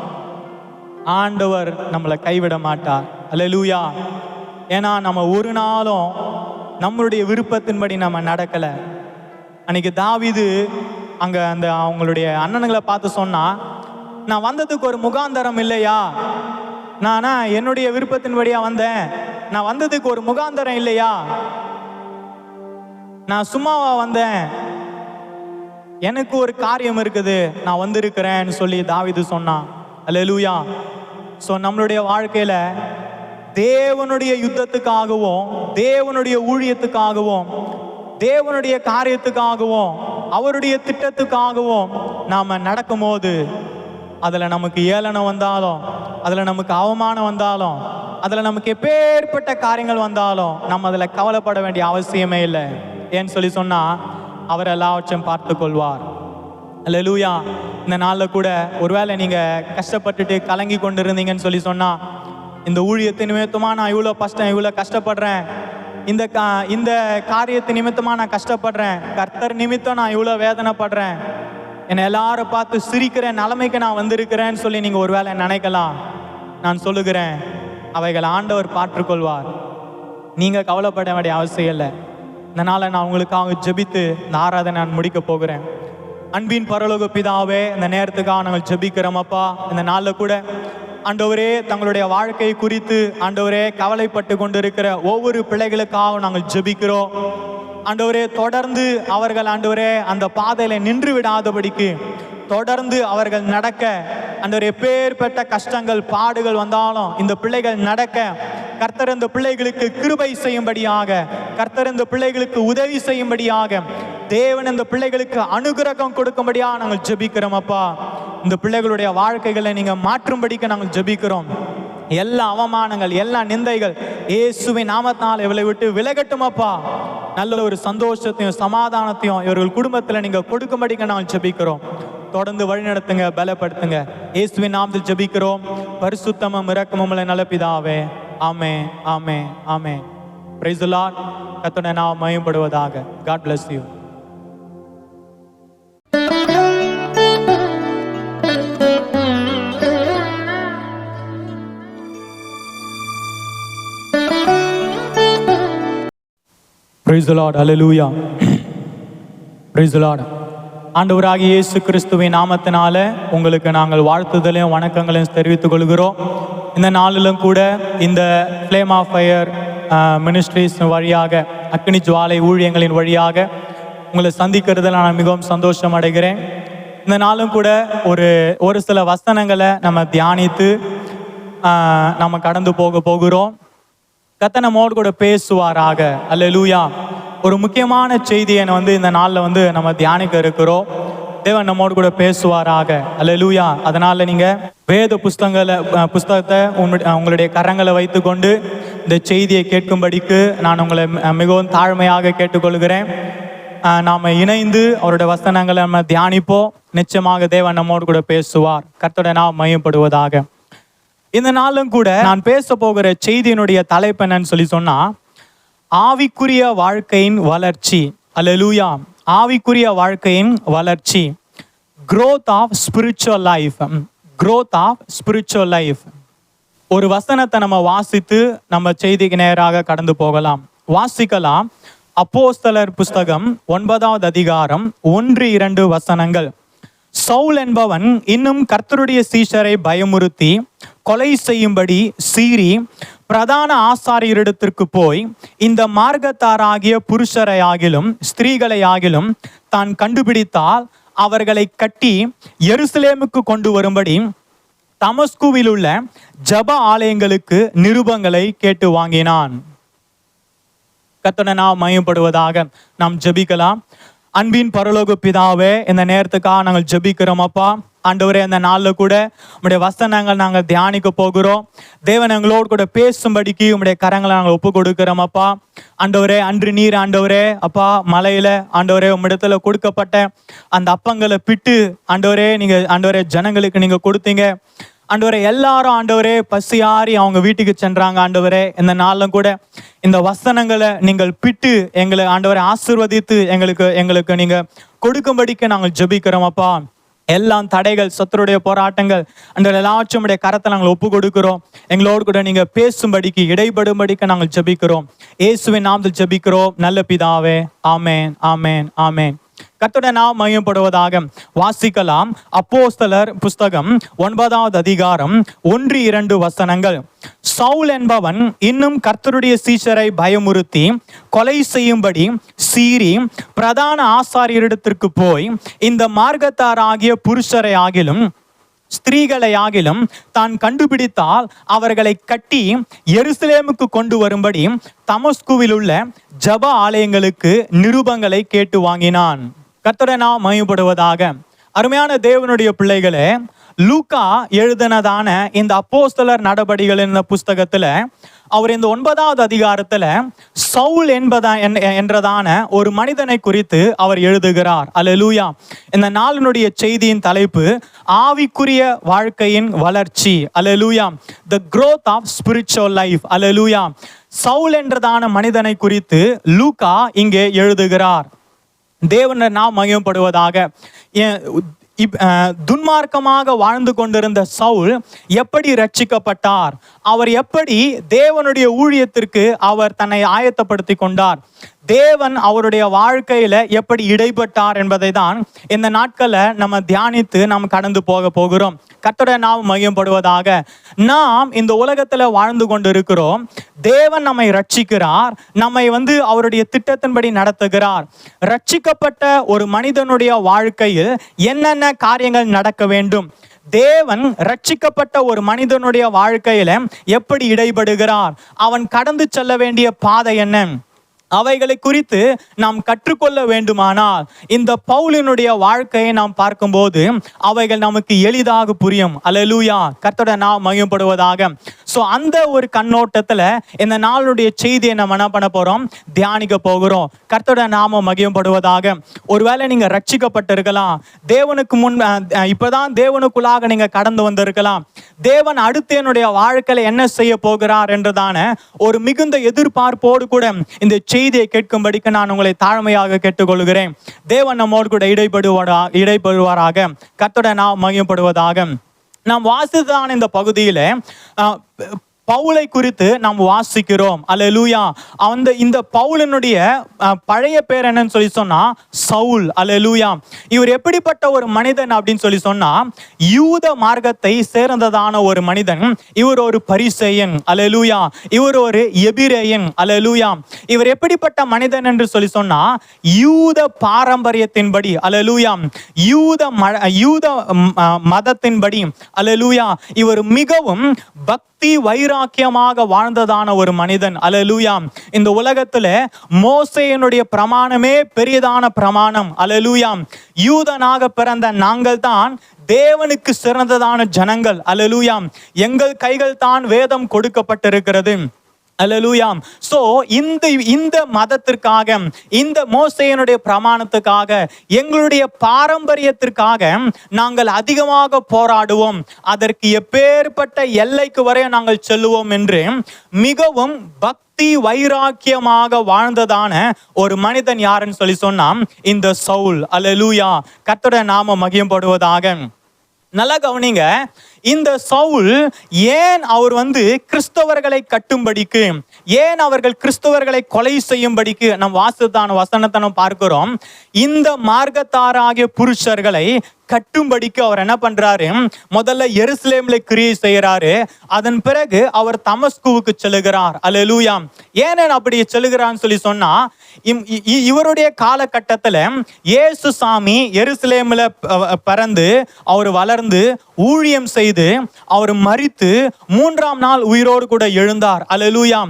ஆண்டவர் நம்மளை கைவிட மாட்டார். அல்லேலூயா. ஏன்னா நம்ம ஒரு நாளும் நம்மளுடைய விருப்பத்தின்படி நம்ம நடக்கலை. அன்னைக்கு தாவீது அங்கே அந்த அவங்களுடைய அண்ணனுங்களை பார்த்து சொன்னா, நான் வந்ததுக்கு ஒரு முகாந்தரம் இல்லையா? நானா என்னுடைய விருப்பத்தின்படியா வந்தேன்? நான் வந்ததுக்கு ஒரு முகாந்தரம் இல்லையா? நான் சும்மாவா வந்தேன்? எனக்கு ஒரு காரியம் இருக்குது, நான் வந்திருக்கிறேன்னு சொல்லி தாவீது சொன்னான். அல்லேலூயா. ஸோ நம்மளுடைய வாழ்க்கையில தேவனுடைய யுத்தத்துக்காகவும், தேவனுடைய ஊழியத்துக்காகவும், தேவனுடைய காரியத்துக்காகவும், அவருடைய திட்டத்துக்காகவும் நாம் நடக்கும்போது அதில் நமக்கு ஏளனம் வந்தாலும், அதில் நமக்கு அவமானம் வந்தாலும், அதில் நமக்கு எப்பேற்பட்ட காரியங்கள் வந்தாலும் நம்ம அதில் கவலைப்பட வேண்டிய அவசியமே இல்லை. ஏன்னு சொல்லி சொன்னால் அவர் எல்லாவற்றையும் பார்த்து கொள்வார். அல்லேலூயா. இந்த நாளில் கூட ஒருவேளை நீங்கள் கஷ்டப்பட்டுட்டு கலங்கி கொண்டு இருந்தீங்கன்னு சொல்லி சொன்னால், இந்த ஊழியத்து நிமித்தமாக நான் இவ்வளோ கஷ்டப்படுறேன், இந்த காரியத்து நிமித்தமாக நான் கஷ்டப்படுறேன், கர்த்தர் நிமித்தம் நான் இவ்வளோ வேதனைப்படுறேன், என்னை எல்லாரும் பார்த்து சிரிக்கிற நிலைமைக்கு நான் வந்திருக்கிறேன்னு சொல்லி நீங்கள் ஒருவேளை நினைக்கலாம். நான் சொல்லுகிறேன், அவைகள் ஆண்டவர் பார்த்துக்கொள்வார். நீங்கள் கவலைப்பட வேண்டிய அவசியம் இல்லை. இந்த நாளை நான் உங்களுக்காக ஜெபித்து இந்த ஆராதனை நான் முடிக்க போகிறேன். அன்பின் பரலோக பிதாவே, இந்த நேரத்துக்காக நாங்கள் ஜெபிக்கிறோம் அப்பா. இந்த நாளில் கூட ஆண்டவரே, தங்களுடைய வாழ்க்கை குறித்து ஆண்டவரே கவலைப்பட்டு கொண்டிருக்கிற ஒவ்வொரு பிள்ளைகளுக்காக நாங்கள் ஜெபிக்கிறோம். ஆண்டவரே, தொடர்ந்து அவர்கள் ஆண்டவரே அந்த பாதையில நின்று விடாதபடிக்கு தொடர்ந்து அவர்கள் நடக்க, ஆண்டவரே எப்பேற்பட்ட கஷ்டங்கள் பாடுகள் வந்தாலும் இந்த பிள்ளைகள் நடக்க கர்த்தர் இந்த பிள்ளைகளுக்கு கிருபை செய்யும்படியாக, கர்த்தர் இந்த பிள்ளைகளுக்கு உதவி செய்யும்படியாக, தேவன் இந்த பிள்ளைகளுக்கு அனுகிரகம் கொடுக்கும்படியாக நாங்கள் ஜெபிக்கிறோம் அப்பா. இந்த பிள்ளைகளுடைய வாழ்க்கைகளை நீங்க மாற்றும்படிக்கு நாங்கள் ஜெபிக்கிறோம். எல்லா அவமானங்கள், எல்லா நிந்தைகள் இயேசுவின் நாமத்தினால் இவளை விட்டு விலகட்டும் அப்பா. நல்ல ஒரு சந்தோஷத்தையும் சமாதானத்தையும் இவர்கள் குடும்பத்தில் நீங்க கொடுக்கும்படிக்கு நாங்கள் ஜெபிக்கிறோம். தொடர்ந்து வழிநடத்துங்க, பலப்படுத்துங்க. இயேசுவின் நாமத்தில் ஜெபிக்கிறோம் பரிசுத்தமும் இரக்கமும் உள்ள நல்ல பிதாவே. ஆமென், ஆமென், ஆமென். Praise the Lord. கர்த்தருடைய நாமம் மகிமைப்படுவதாக. God bless you. Praise the Lord. Hallelujah. Praise the Lord. ஆண்டவராகிய இயேசு கிறிஸ்துவின் நாமத்தினால உங்களுக்கு நாங்கள் வாழ்த்துதலையும் வணக்கங்களையும் தெரிவித்துக் கொள்கிறோம். இந்த நாளிலும் கூட இந்த ஃப்ளேம் ஆஃப் ஃபயர் மினிஸ்ட்ரிஸ் வழியாக, அக்னி ஜுவாலை ஊழியங்களின் வழியாக உங்களை சந்திக்கிறதுல நான் மிகவும் சந்தோஷம் அடைகிறேன். இந்த நாளும் கூட ஒரு சில வசனங்களை நம்ம தியானித்து நம்ம கடந்து போகிறோம். கர்த்தர் நம்மோடு கூட பேசுவாராக. அல்லேலூயா. ஒரு முக்கியமான செய்தியை இந்த நாளில் நம்ம தியானிக்க இருக்கிறோம். தேவன் நம்மோடு கூட பேசுவாராக. அல்லேலூயா. அதனால நீங்க வேத புஸ்தகத்தை உங்களுடைய கரங்களை வைத்துக்கொண்டு இந்த செய்தியை கேட்கும்படிக்கு நான் உங்களை மிகவும் தாழ்மையாக கேட்டுக்கொள்கிறேன். நாம இணைந்து அவருடைய வசனங்களை நம்ம தியானிப்போம். நிச்சயமாக தேவன் நம்மோடு கூட பேசுவார். கர்த்தருடைய நாமம் மகிமைப்படுவதாக. இந்த நாளும் கூட நான் பேச போகிற செய்தியினுடைய தலைப்பு என்னன்னு சொன்னா, ஆவிக்குரிய வாழ்க்கையின் வளர்ச்சி. அல்லேலூயா. ஆவிக்குரிய வாழ்க்கையின் வளர்ச்சி. growth of spiritual life. growth of spiritual life. ஒரு வசனத்தை நம்ம வாசித்து நம்ம செய்திக்கு நேராக கடந்து போகலாம். வாசிக்கலாம். அப்போஸ்தலர் புஸ்தகம் 9வது அதிகாரம் 1-2 வசனங்கள். சவுல் என்பவன் இன்னும் கர்த்தருடைய சீஷரை பயமுறுத்தி கொலை செய்யும்படி சீறி பிரதான ஆசாரியரிடத்திற்கு போய், இந்த மார்க்கத்தாராகிய புருஷரையாகிலும் ஸ்திரீகளையாகிலும் தான் கண்டுபிடித்தால் அவர்களை கட்டி எருசலேமுக்கு கொண்டு வரும்படி தமஸ்குவில் உள்ள ஜப ஆலயங்களுக்கு நிருபங்களை கேட்டு வாங்கினான். கர்த்தருடைய நாமம் மகிமைப்படுவதாக. நாம் ஜெபிக்கலாம். அன்பின் பரலோக பிதாவே, இந்த நேரத்துக்காக நாங்கள் ஜெபிக்கிறோம் அப்பா. ஆண்டவரே, இந்த நாளில் கூட உம்முடைய வசனங்கள் நாங்கள் தியானிக்க போகிறோம். தேவன் எங்களோடு கூட பேசும்படிக்கு உம்முடைய கரங்களை நாங்கள் ஒப்பு கொடுக்கிறோம் அப்பா. ஆண்டவரே, அன்று நீர் ஆண்டவரே அப்பா மலையில ஆண்டவரே உம்மிடத்துல கொடுக்கப்பட்ட அந்த அப்பங்களை பிட்டு ஆண்டவரே நீங்க ஆண்டவரே ஜனங்களுக்கு நீங்க கொடுத்தீங்க. ஆண்டவரே, எல்லாரும் ஆண்டவரே பசியாரி அவங்க வீட்டுக்கு சென்றாங்க. ஆண்டவரே, இந்த நாளும் கூட இந்த வசனங்களை நீங்கள் பிட்டு எங்களை ஆண்டவரை ஆசீர்வதித்து எங்களுக்கு நீங்க கொடுக்கும்படிக்கு நாங்கள் ஜெபிக்கிறோம் அப்பா. எல்லாம் தடைகள், சத்துருடைய போராட்டங்கள் அந்த எல்லாச்சும் கரத்தை நாங்கள் ஒப்பு கொடுக்கிறோம். எங்களோடு கூட நீங்க பேசும்படிக்கு, இடைபடும்படிக்கு நாங்கள் ஜெபிக்கிறோம். இயேசுவின் நாமத்தில் ஜெபிக்கிறோம் நல்ல பிதாவே. ஆமென், ஆமென், ஆமென். கர்த்தருடைய நாமம் மகிமைப்படுவதாக. வாசிக்கலாம். அப்போஸ்தலர் புஸ்தகம் 9வது அதிகாரம் 1-2 வசனங்கள். சவுல் என்பவன் இன்னும் கர்த்தருடைய சீஷரை பயமுறுத்தி கொலை செய்யும்படி சீறி பிரதான ஆசாரியரிடத்திற்கு போய், இந்த மார்க்கத்தாராகிய புருஷரை ஆகிலும் ஸ்திரீகளை ஆகிலும் தான் கண்டுபிடித்தால் அவர்களை கட்டி எருசலேமுக்கு கொண்டு வரும்படி தமஸ்குவில் உள்ள ஜப ஆலயங்களுக்கு நிருபங்களை கேட்டு வாங்கினான். கர்த்தருடைய நாமம் மகிமைப்படுவதாக. அருமையான தேவனுடைய பிள்ளைகளே, லூக்கா எழுதினதான இந்த அப்போஸ்தலர் நடபடிகள் என்ற புஸ்தகத்துல அவர் இந்த 9வது அதிகாரத்துல சவுல் என்றதான ஒரு மனிதனை குறித்து அவர் எழுதுகிறார். அல்லேலூயா. இந்த நாளினுடைய செய்தியின் தலைப்பு ஆவிக்குரிய வாழ்க்கையின் வளர்ச்சி. அல்லேலூயா. The growth of spiritual life. அல்லேலூயா. சவுல் என்றதான மனிதனை குறித்து லூக்கா இங்கே எழுதுகிறார். தேவனுடைய நாமம் மகிமைப்படுவதாக. துன்மார்க்கமாக வாழ்ந்து கொண்டிருந்த சவுல் எப்படி ரட்சிக்கப்பட்டார், அவர் எப்படி தேவனுடைய ஊழியத்திற்கு அவர் தன்னை ஆயத்தப்படுத்தி கொண்டார், தேவன் அவருடைய வாழ்க்கையில எப்படி இடைப்பட்டார் என்பதை தான் இந்த நாட்களை நம்ம தியானித்து நாம் கடந்து போகிறோம். கர்த்தருடைய நாமம் மகிமைப்படுவதாக. நாம் இந்த உலகத்துல வாழ்ந்து கொண்டு இருக்கிறோம். தேவன் நம்மை ரட்சிக்கிறார், நம்மை அவருடைய திட்டத்தின்படி நடத்துகிறார். ரட்சிக்கப்பட்ட ஒரு மனிதனுடைய வாழ்க்கையில் என்னென்ன காரியங்கள் நடக்க வேண்டும், தேவன் ரட்சிக்கப்பட்ட ஒரு மனிதனுடைய வாழ்க்கையில எப்படி இடைபடுகிறார், அவன் கடந்து செல்ல வேண்டிய பாதை என்ன, அவைகளை குறித்து நாம் கற்றுக்கொள்ள வேண்டுமானால் இந்த பவுலினுடைய வாழ்க்கையை நாம் பார்க்கும்போது அவைகள் நமக்கு எளிதாக புரியும். அல்லேலூயா, கர்த்தருடைய நாமம் மகிமைப்படுவதாக. ஸோ அந்த ஒரு கண்ணோட்டத்தில் இந்த நாளுடைய செய்தியை நம்ம என்ன பண்ண போகிறோம், தியானிக்க போகிறோம். கர்த்தருடைய நாமம் மகிமைப்படுவதாக. ஒருவேளை நீங்கள் ரட்சிக்கப்பட்டிருக்கலாம், தேவனுக்கு முன் இப்போதான் தேவனுக்குள்ளாக நீங்கள் கடந்து வந்திருக்கலாம். தேவன் அடுத்து என்னுடைய வாழ்க்கையில் என்ன செய்ய போகிறார் என்றதான ஒரு மிகுந்த எதிர்பார்ப்போடு கூட இந்த செய்தியை கேட்கும்படிக்கு நான் உங்களை தாழ்மையாக கேட்டுக்கொள்கிறேன். தேவன் நம்மோடு கூட இடைபடுவாராக. கர்த்தருடைய நாமம் மகிமைப்படுவதாக. நாம் வாசித்ததான இந்த பகுதியில பவுலை குறித்து நாம் வாசிக்கிறோம். அல்லேலூயா. இந்த பவுலினுடைய பழைய பேர் என்னன்னு சொல்லி சொன்னா சவுல். அல்லேலூயா. இவர் எப்படிப்பட்ட ஒரு மனிதன் அப்படின்னு சொல்லி சொன்னா, யூத மார்க்கத்தை சேர்ந்ததான ஒரு மனிதன். இவர் ஒரு பரிசேயன். அல்லேலூயா. இவர் ஒரு எபிரேயன். அல்லேலூயா. இவர் எப்படிப்பட்ட மனிதன் என்று சொல்லி சொன்னா, யூத பாரம்பரியத்தின்படி, அல்லேலூயா, யூத மதத்தின்படி, அல்லேலூயா, இவர் மிகவும் பக்தி வைராக்கியமாக வாழ்ந்ததான ஒரு மனிதன். அல்லேலூயா. இந்த உலகத்துல மோசேயினுடைய பிரமாணமே பெரியதான பிரமாணம். அல்லேலூயா. யூதனாக பிறந்த நாங்கள் தான் தேவனுக்கு சிறந்ததான ஜனங்கள். அல்லேலூயா. எங்கள் கைகள் தான் வேதம் கொடுக்கப்பட்டிருக்கிறது. அல்லேலூயா. சோ இந்த மதத்திற்காக, இந்த மோசேயினுடைய பிரமாணத்துக்காக, எங்களுடைய பாரம்பரியத்திற்காக நாங்கள் அதிகமாக போராடுவோம். அதற்கு எப்பேற்பட்ட எல்லைக்கு வரை நாங்கள் செல்லுவோம் என்று மிகவும் பக்தி வைராக்கியமாக வாழ்ந்ததான ஒரு மனிதன் யாருன்னு சொல்லி சொன்னா இந்த சவுல். அல்லேலூயா. கர்த்தருடைய நாமம் மகிமைப்படுவதாக. நல்லா கவனிங்க. இந்த சவுல் ஏன் அவர் கிறிஸ்தவர்களை கட்டும்படிக்கு, ஏன் அவர்கள் கிறிஸ்தவர்களை கொலை செய்யும்படிக்கு நம் வாசித்தான வசனத்தை நாம் பார்க்கிறோம். இந்த மார்க்கத்தாராகிய புருஷர்களை கட்டும்படிக்கு அவர் என்ன பண்றாரு, முதல்ல எருசலேம்ல கிரியை செய்யறாரு. அதன் பிறகு அவர் தமஸ்குவுக்கு செல்லுகிறார். அல்லேலூயா. ஏன் அப்படி செல்லுகிறான்னு சொல்லி சொன்னா, இவருடைய காலகட்டத்துல இயேசு சாமி எருசலேம்ல பிறந்து அவர் வளர்ந்து ஊழியம் செய்து அவர் மரித்து 3ஆம் நாள் உயிரோடு கூட எழுந்தார். அல்லேலூயா.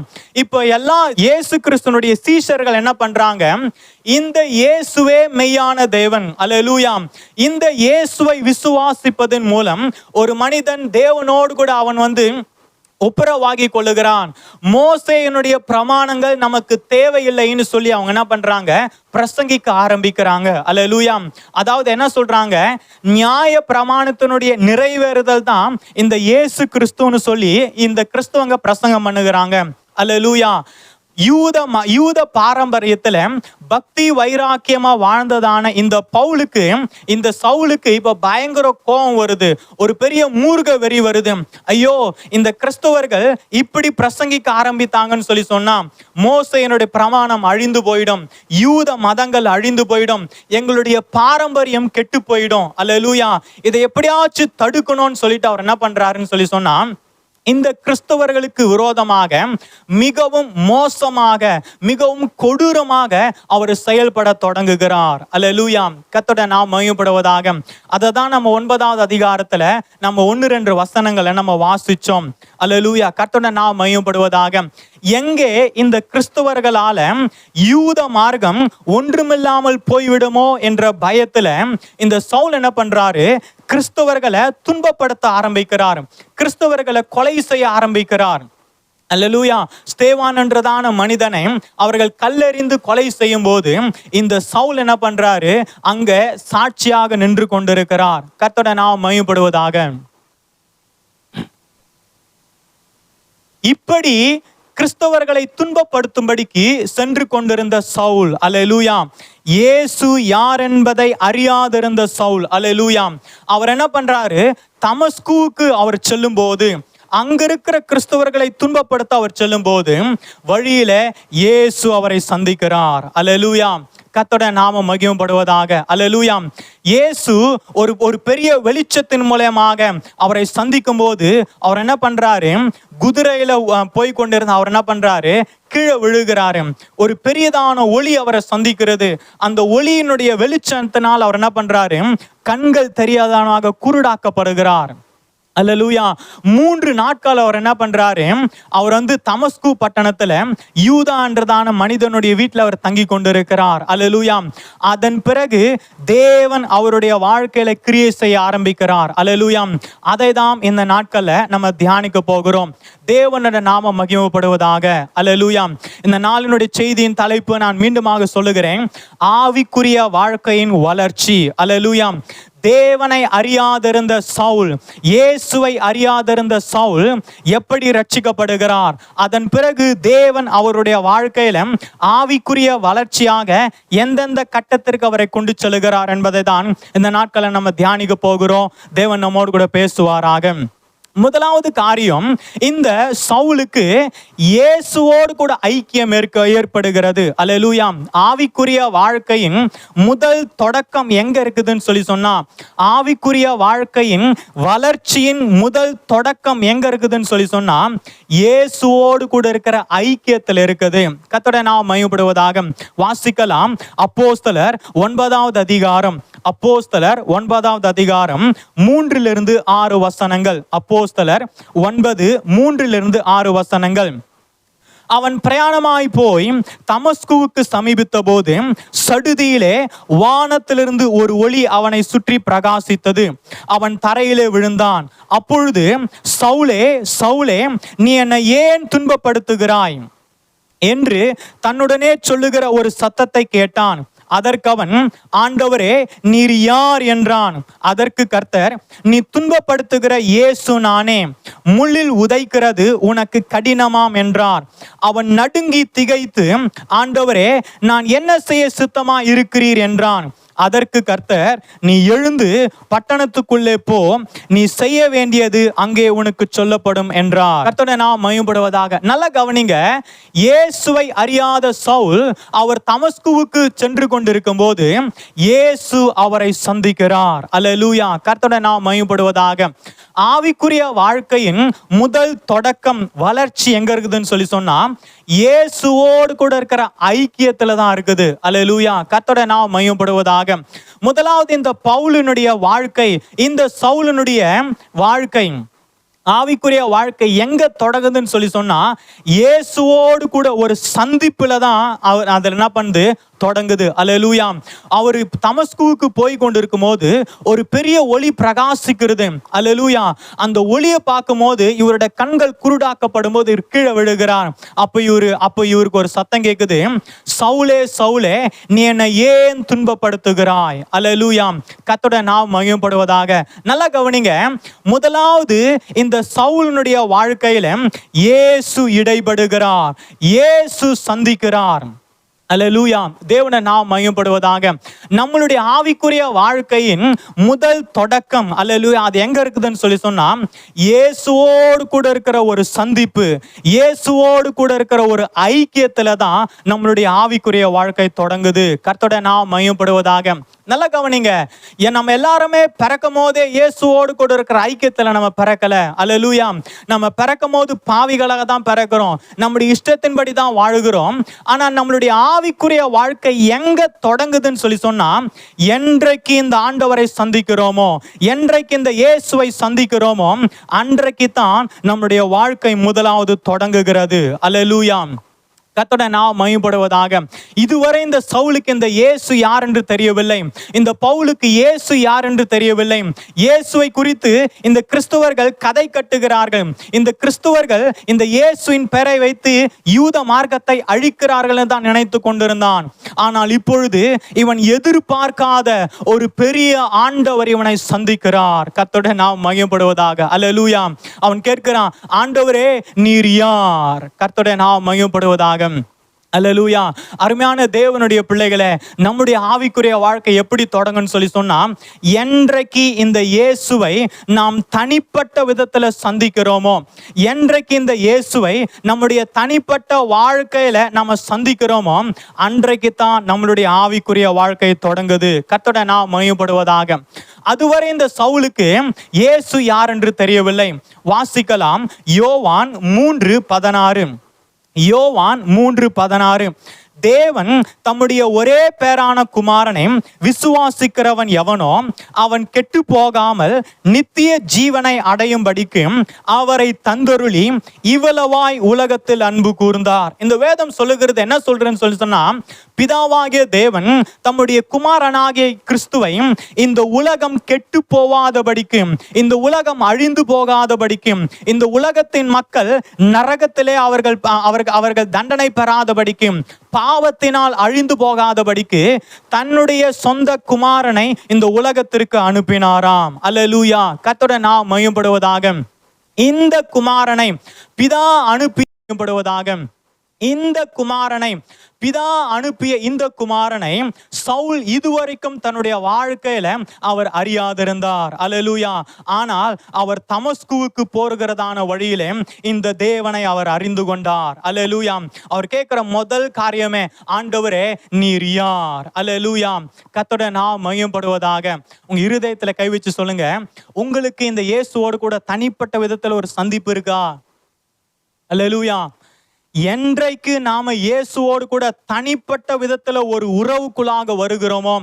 இப்போ எல்லாம் இயேசு கிறிஸ்துனுடைய சீஷர்கள் என்ன பண்றாங்க, இந்த இயேசுவே மெய்யான தேவன். அல்லேலூயா. இந்த இயேசுவை விசுவாசிப்பதன் மூலம் ஒரு மனிதன் தேவனோடு கூட அவன் ஒப்புரவாகி கொள்ளுகிறான். மோசேயினுடைய பிரமாணங்கள் நமக்கு தேவையில்லைன்னு சொல்லி அவங்க என்ன பண்றாங்க, பிரசங்கிக்க ஆரம்பிக்கிறாங்க. அல்லேலூயா. அதாவது என்ன சொல்றாங்க, நியாய பிரமாணத்தினுடைய நிறைவேறுதல் தான் இந்த இயேசு கிறிஸ்துன்னு சொல்லி இந்த கிறிஸ்துவங்க பிரசங்கம் பண்ணுகிறாங்க. அல்லேலூயா. யூத பாரம்பரியத்துல பக்தி வைராக்கியமா வாழ்ந்ததான இந்த பவுலுக்கு, இந்த சவுலுக்கு இப்ப பயங்கர கோபம் வருது, ஒரு பெரிய மூர்க்க வெறி வருது. ஐயோ, இந்த கிறிஸ்தவர்கள் இப்படி பிரசங்கிக்க ஆரம்பித்தாங்கன்னு சொல்லி சொன்னா மோசேயினுடைய பிரமாணம் அழிந்து போயிடும், யூத மதங்கள் அழிந்து போயிடும், எங்களுடைய பாரம்பரியம் கெட்டு போயிடும். அல்லேலூயா. இதை எப்படியாச்சும் தடுக்கணும்னு சொல்லிட்டு அவர் என்ன பண்றாருன்னு சொல்லி சொன்னா, இந்த கிறிஸ்தவர்களுக்கு விரோதமாக மிகவும் மோசமாக, மிகவும் கொடூரமாக அவர் செயல்பட தொடங்குகிறார். அல்லேலூயா. கர்த்தருடைய நாமம் மகிமைப்படுவதாக. அதை தான் நம்ம 9வது அதிகாரத்துல நம்ம 1-2 வசனங்களை நம்ம வாசிச்சோம். அல்லேலூயா. கர்த்தருடைய நாமம் மகிமைப்படுவதாக. எங்கே இந்த கிறிஸ்தவர்களால யூத மார்க்கம் ஒன்றுமில்லாமல் போய்விடுமோ என்ற பயத்துல இந்த சவுல் என்ன பண்றாரு, கிறிஸ்தவர்களை துன்பப்படுத்த ஆரம்பிக்கிறார், கிறிஸ்தவர்களை கொலை செய்ய ஆரம்பிக்கிறார். அல்லேலூயா. ஸ்தேவான் என்றதான மனிதனை அவர்கள் கல்லெறிந்து கொலை செய்யும் போது இந்த சவுல் என்ன பண்றாரு, அங்க சாட்சியாக நின்று கொண்டிருக்கிறார். கர்த்தருடைய நாமம் மகிமைப்படுவதாக. இப்படி கிறிஸ்தவர்களை துன்பப்படுத்தும்படிக்கு சென்று கொண்டிருந்த சவுல். அல்லேலூயா. இயேசு யார் என்பதை அறியாதிருந்த சவுல். அல்லேலூயா. அவர் என்ன பண்றாரு, தமஸ்குவுக்கு அவர் செல்லும் போது அங்க இருக்கிற கிறிஸ்தவர்களை துன்பப்படுத்த அவர் செல்லும் போது வழியில இயேசு அவரை சந்திக்கிறார். அல்லேலூயா. கர்த்தருடைய நாமம் மகிமைப்படுவதாக. அல்லேலூயா. இயேசு ஒரு பெரிய வெளிச்சத்தின் மூலமாக அவரை சந்திக்கும் போது அவர் என்ன பண்றாரு, குதிரையில போய் கொண்டிருந்த அவர் என்ன பண்றாரு, கீழே விழுகிறாரு. ஒரு பெரியதான ஒளி அவரை சந்திக்கிறது. அந்த ஒளியினுடைய வெளிச்சத்தினால் அவர் என்ன பண்றாரு, கண்கள் தெரியாதவனாக குருடாக்கப்படுகிறார். அல்லேலூயா. 3 நாட்கள் அவர் என்ன பண்றாரு, அவர் தமஸ்கு பட்டணத்துல யூதா என்றதான மனிதனுடைய வீட்டில் அவர் தங்கி கொண்டிருக்கிறார். அல்லேலூயா. அதன் பிறகு தேவன் அவருடைய வாழ்க்கையில கிரியை செய்ய ஆரம்பிக்கிறார். அல்லேலூயா. அதை தான் இந்த நாட்கள்ல நம்ம தியானிக்க போகிறோம். தேவனுடைய நாமம் மகிமைப்படுவதாக. அல்லேலூயா. இந்த நாளினுடைய செய்தியின் தலைப்பு நான் மீண்டுமாக சொல்லுகிறேன், ஆவிக்குரிய வாழ்க்கையின் வளர்ச்சி. அல்லேலூயா. தேவனை அறியாதிருந்த சவுல், இயேசுவை அறியாதிருந்த சவுல் எப்படி ரட்சிக்கப்படுகிறார், அதன் பிறகு தேவன் அவருடைய வாழ்க்கையில ஆவிக்குரிய வளர்ச்சியாக எந்தெந்த கட்டத்திற்கு அவரை கொண்டு செல்கிறார் என்பதை தான் இந்த நாட்களை நம்ம தியானிக்க போகிறோம். தேவன் நம்மோடு கூட பேசுவாராக. முதலாவது காரியம், இந்த சவுலுக்கு இயேசுவோடு கூட ஐக்கியம் ஏற்படுகிறது. அல்லேலூயா. ஆவிக்குரிய வாழ்க்கையின் முதல் தொடக்கம் எங்க இருக்குதுன்னு சொல்லி சொன்னா, ஆவிக்குரிய வாழ்க்கையின் வளர்ச்சியின் முதல் தொடக்கம் எங்க இருக்குதுன்னு சொல்லி சொன்னா, இயேசுவோடு கூட இருக்கிற ஐக்கியத்தில் இருக்குது. கர்த்தருடைய நாமம் மகிமைப்படுவதாக. வாசிக்கலாம். அப்போஸ்தலர் 9வது அதிகாரம். அப்போஸ்தலர் 9வது அதிகாரம் 3-6 வசனங்கள். அப்போஸ்தலர் 9:3-6 வசனங்கள். அவன் பிரயாணமாய் போய் தமஸ்குவுக்கு சமீபித்த போது சடுதியிலே வானத்திலிருந்து ஒரு ஒளி அவனை சுற்றி பிரகாசித்தது. அவன் தரையிலே விழுந்தான். அப்பொழுது, சவுலே, சவுலே, நீ என்னை ஏன் துன்பப்படுத்துகிறாய் என்று தன்னுடனே சொல்லுகிற ஒரு சத்தத்தை கேட்டான். அதற்கவன், ஆண்டவரே, நீர் யார் என்றான். அதற்கு கர்த்தர், நீ துன்பப்படுத்துகிற இயேசு நானே. முள்ளில் உதைக்கிறது உனக்கு கடினமாம் என்றார். அவன் நடுங்கி திகைத்து, ஆண்டவரே, நான் என்ன செய்ய சித்தமா இருக்கிறீர் என்றான். அதற்கு கர்த்தர், நீ எழுந்து பட்டணத்துக்குள்ளே போ, நீ செய்ய வேண்டியது அங்கே உனக்கு சொல்லப்படும் என்றார். கர்த்தருடைய நாமம் மகிமைப்படுவதாக. நல்ல கவனிங்க. இயேசுவை அறியாத சவுல் அவர் தமஸ்குவுக்கு சென்று கொண்டிருக்கும் போது இயேசு அவரை சந்திக்கிறார். அல்லேலூயா. கர்த்தருடைய நாமம் மகிமைப்படுவதாக. ஆவிக்குரிய வாழ்க்கையின் முதல் தொடக்கம், வளர்ச்சி எங்க இருக்குதுன்னு சொல்லி சொன்னா, இயேசுவோடு கூட இருக்கிற ஐக்கியத்துல தான் இருக்குது. அல்லேலூயா. கர்த்தருடைய நாமம் மகிமைப்படுவதாக. முதலாவது, இந்த பவுலினுடைய வாழ்க்கை, இந்த சவுலினுடைய வாழ்க்கை, ஆவிக்குரிய வாழ்க்கை எங்க தொடங்குதுன்னு சொல்லி சொன்னா, இயேசுவோடு கூட ஒரு சந்திப்புல தான் அவர் அதில் என்ன பண்ணுது, தொடங்குது. அல்லேலூயா. அவர் தமஸ்குவுக்கு போய் கொண்டிருக்கும் போது ஒரு பெரிய ஒளி பிரகாசிக்கிறது. அல்லேலூயா. அந்த ஒளியை பார்க்கும் போது இவருடைய கண்கள் குருடாக்கப்படும் போது கீழே விழுகிறார். அப்ப இவருக்கு ஒரு சத்தம் கேட்குது, சவுலே, சவுலே, நீ என்னை ஏன் துன்பப்படுத்துகிறாய். அல்லேலூயா. கர்த்தருடைய நாமம் மகிமைப்படுவதாக. நல்லா கவனிங்க. முதலாவது, இந்த சவுலினுடைய வாழ்க்கையில இயேசு இடைபடுகிறார், இயேசு சந்திக்கிறார். அல்லேலூயா. தேவனுடைய நாமம் மகிமைப்படுவதாக. நம்மளுடைய ஆவிக்குரிய வாழ்க்கையின் முதல் தொடக்கம், அல்லேலூயா, அது எங்க இருக்குதுன்னு சொல்லி சொன்னா, இயேசுவோடு கூட இருக்கிற ஒரு சந்திப்பு, இயேசுவோடு கூட இருக்கிற ஒரு ஐக்கியத்துல தான் நம்மளுடைய ஆவிக்குரிய வாழ்க்கை தொடங்குது. கர்த்தருடைய நாமம் மகிமைப்படுவதாக. நல்லா கவனிங்க. நம்ம எல்லாருமே பிறக்கும் போதே இயேசுவோடு கூட இருக்கிற ஐக்கியத்துல நம்ம பிறக்கல. அல்லேலூயா. நம்ம பிறக்கும் போது பாவிகளாக தான் பிறக்கிறோம், நம்முடைய இஷ்டத்தின்படி தான் வாழுகிறோம். ஆனா நம்மளுடைய ஆவிக்குரிய வாழ்க்கை எங்க தொடங்குதுன்னு சொல்லி சொன்னா, என்றைக்கு இந்த ஆண்டவரை சந்திக்கிறோமோ, என்றைக்கு இந்த இயேசுவை சந்திக்கிறோமோ, அன்றைக்கு தான் நம்முடைய வாழ்க்கை முதலாவது தொடங்குகிறது. அல்லேலூயா. கர்த்தருடைய நாமம் மகிமைப்படுவதாக. இதுவரை இந்த சவுலுக்கு இந்த இயேசு யார் என்று தெரியவில்லை, இந்த பவுலுக்கு இயேசு யார் என்று தெரியவில்லை. இயேசுவை குறித்து இந்த கிறிஸ்துவர்கள் கதை கட்டுகிறார்கள். இந்த கிறிஸ்துவர்கள் இந்த இயேசுவின் பெயரை வைத்து யூத மார்க்கத்தை அழிக்கிறார்கள் தான் நினைத்து கொண்டிருந்தான். ஆனால் இப்பொழுது இவன் எதிர்பார்க்காத ஒரு பெரிய ஆண்டவர் இவனை சந்திக்கிறார். கர்த்தருடைய நாமம் மகிமைப்படுவதாக. அல்லேலூயா. அவன் கேட்கிறான், ஆண்டவரே, நீர் யார். கர்த்தருடைய நாமம் மகிமைப்படுவதாக. அல்லேலூயா. அருமையான தேவனுடைய பிள்ளைகளே, நம்முடைய ஆவிக்குரிய வாழ்க்கை எப்படி தொடங்கும்னு சொல்லி சொன்னா, என்றைக்கு இந்த இயேசுவை நாம் தனிப்பட்ட விதத்துல சந்திக்கிறோமோ, என்றைக்கு இந்த இயேசுவை நம்முடைய தனிப்பட்ட வாழ்க்கையில நம்ம சந்திக்கிறோமோ, அன்றைக்கு தான் நம்மளுடைய ஆவிக்குரிய வாழ்க்கை தொடங்குது. கர்த்தருடைய நாமம் மகிமைப்படுவதாக. அதுவரை இந்த சவுலுக்கு இயேசு யார் என்று தெரியவில்லை. வாசிக்கலாம் யோவான் 3:16. யோவான் 3:16. தேவன் தம்முடைய ஒரே பேரான குமாரனை விசுவாசிக்கிறவன் எவனோ அவன் கெட்டு போகாமல் நித்திய ஜீவனை அடையும்படிக்கு அவரை தந்தருளி இவ்வளவாய் உலகத்தில் அன்பு கூர்ந்தார். இந்த வேதம் சொல்லுகிறது என்ன சொல்றேன்னு சொல்லி சொன்னா, பிதாவாகிய தேவன் தம்முடைய குமாரனாகிய கிறிஸ்துவை இந்த உலகம் கெட்டு போகாதபடிக்கு, இந்த உலகம் அழிந்து போகாதபடிக்கு, இந்த உலகத்தின் மக்கள் நரகத்திலே அவர்கள் தண்டனை பெறாதபடிக்கு, பாவத்தினால் அழிந்து போகாதபடிக்கு தன்னுடைய சொந்த குமாரனை இந்த உலகத்திற்கு அனுப்பினாராம். அல்லேலூயா. கர்த்தருடைய நாமம் மகிமைப்படுவதாக. இந்த குமாரனை பிதா அனுப்பிப்படுவதாக. இந்த குமாரனை பிதா அனுப்பிய இந்த குமாரனை சவுல் இதுவரைக்கும் தன்னுடைய வாழ்க்கையில அவர் அறியாதிருந்தார். அல்லேலூயா. ஆனால் அவர் தமஸ்குவுக்கு போகிறதான வழியிலே இந்த தேவனை அவர் அறிந்து கொண்டார். அல்லேலூயா. அவர் கேட்கிற முதல் காரியமே, ஆண்டவரே நீர் யார்? அல்லேலூயா. கர்த்தருடைய நாமம் மகிமைப்படுவதாக. உங்க இருதயத்துல கை வச்சு சொல்லுங்க, உங்களுக்கு இந்த இயேசுவோடு கூட தனிப்பட்ட விதத்துல ஒரு சந்திப்பு இருக்கா? அல்லேலூயா. என்றைக்கு நாம இயேசுவோடு கூட தனிப்பட்ட விதத்துல ஒரு உறவுக்குள்ளாக வருகிறோமோ,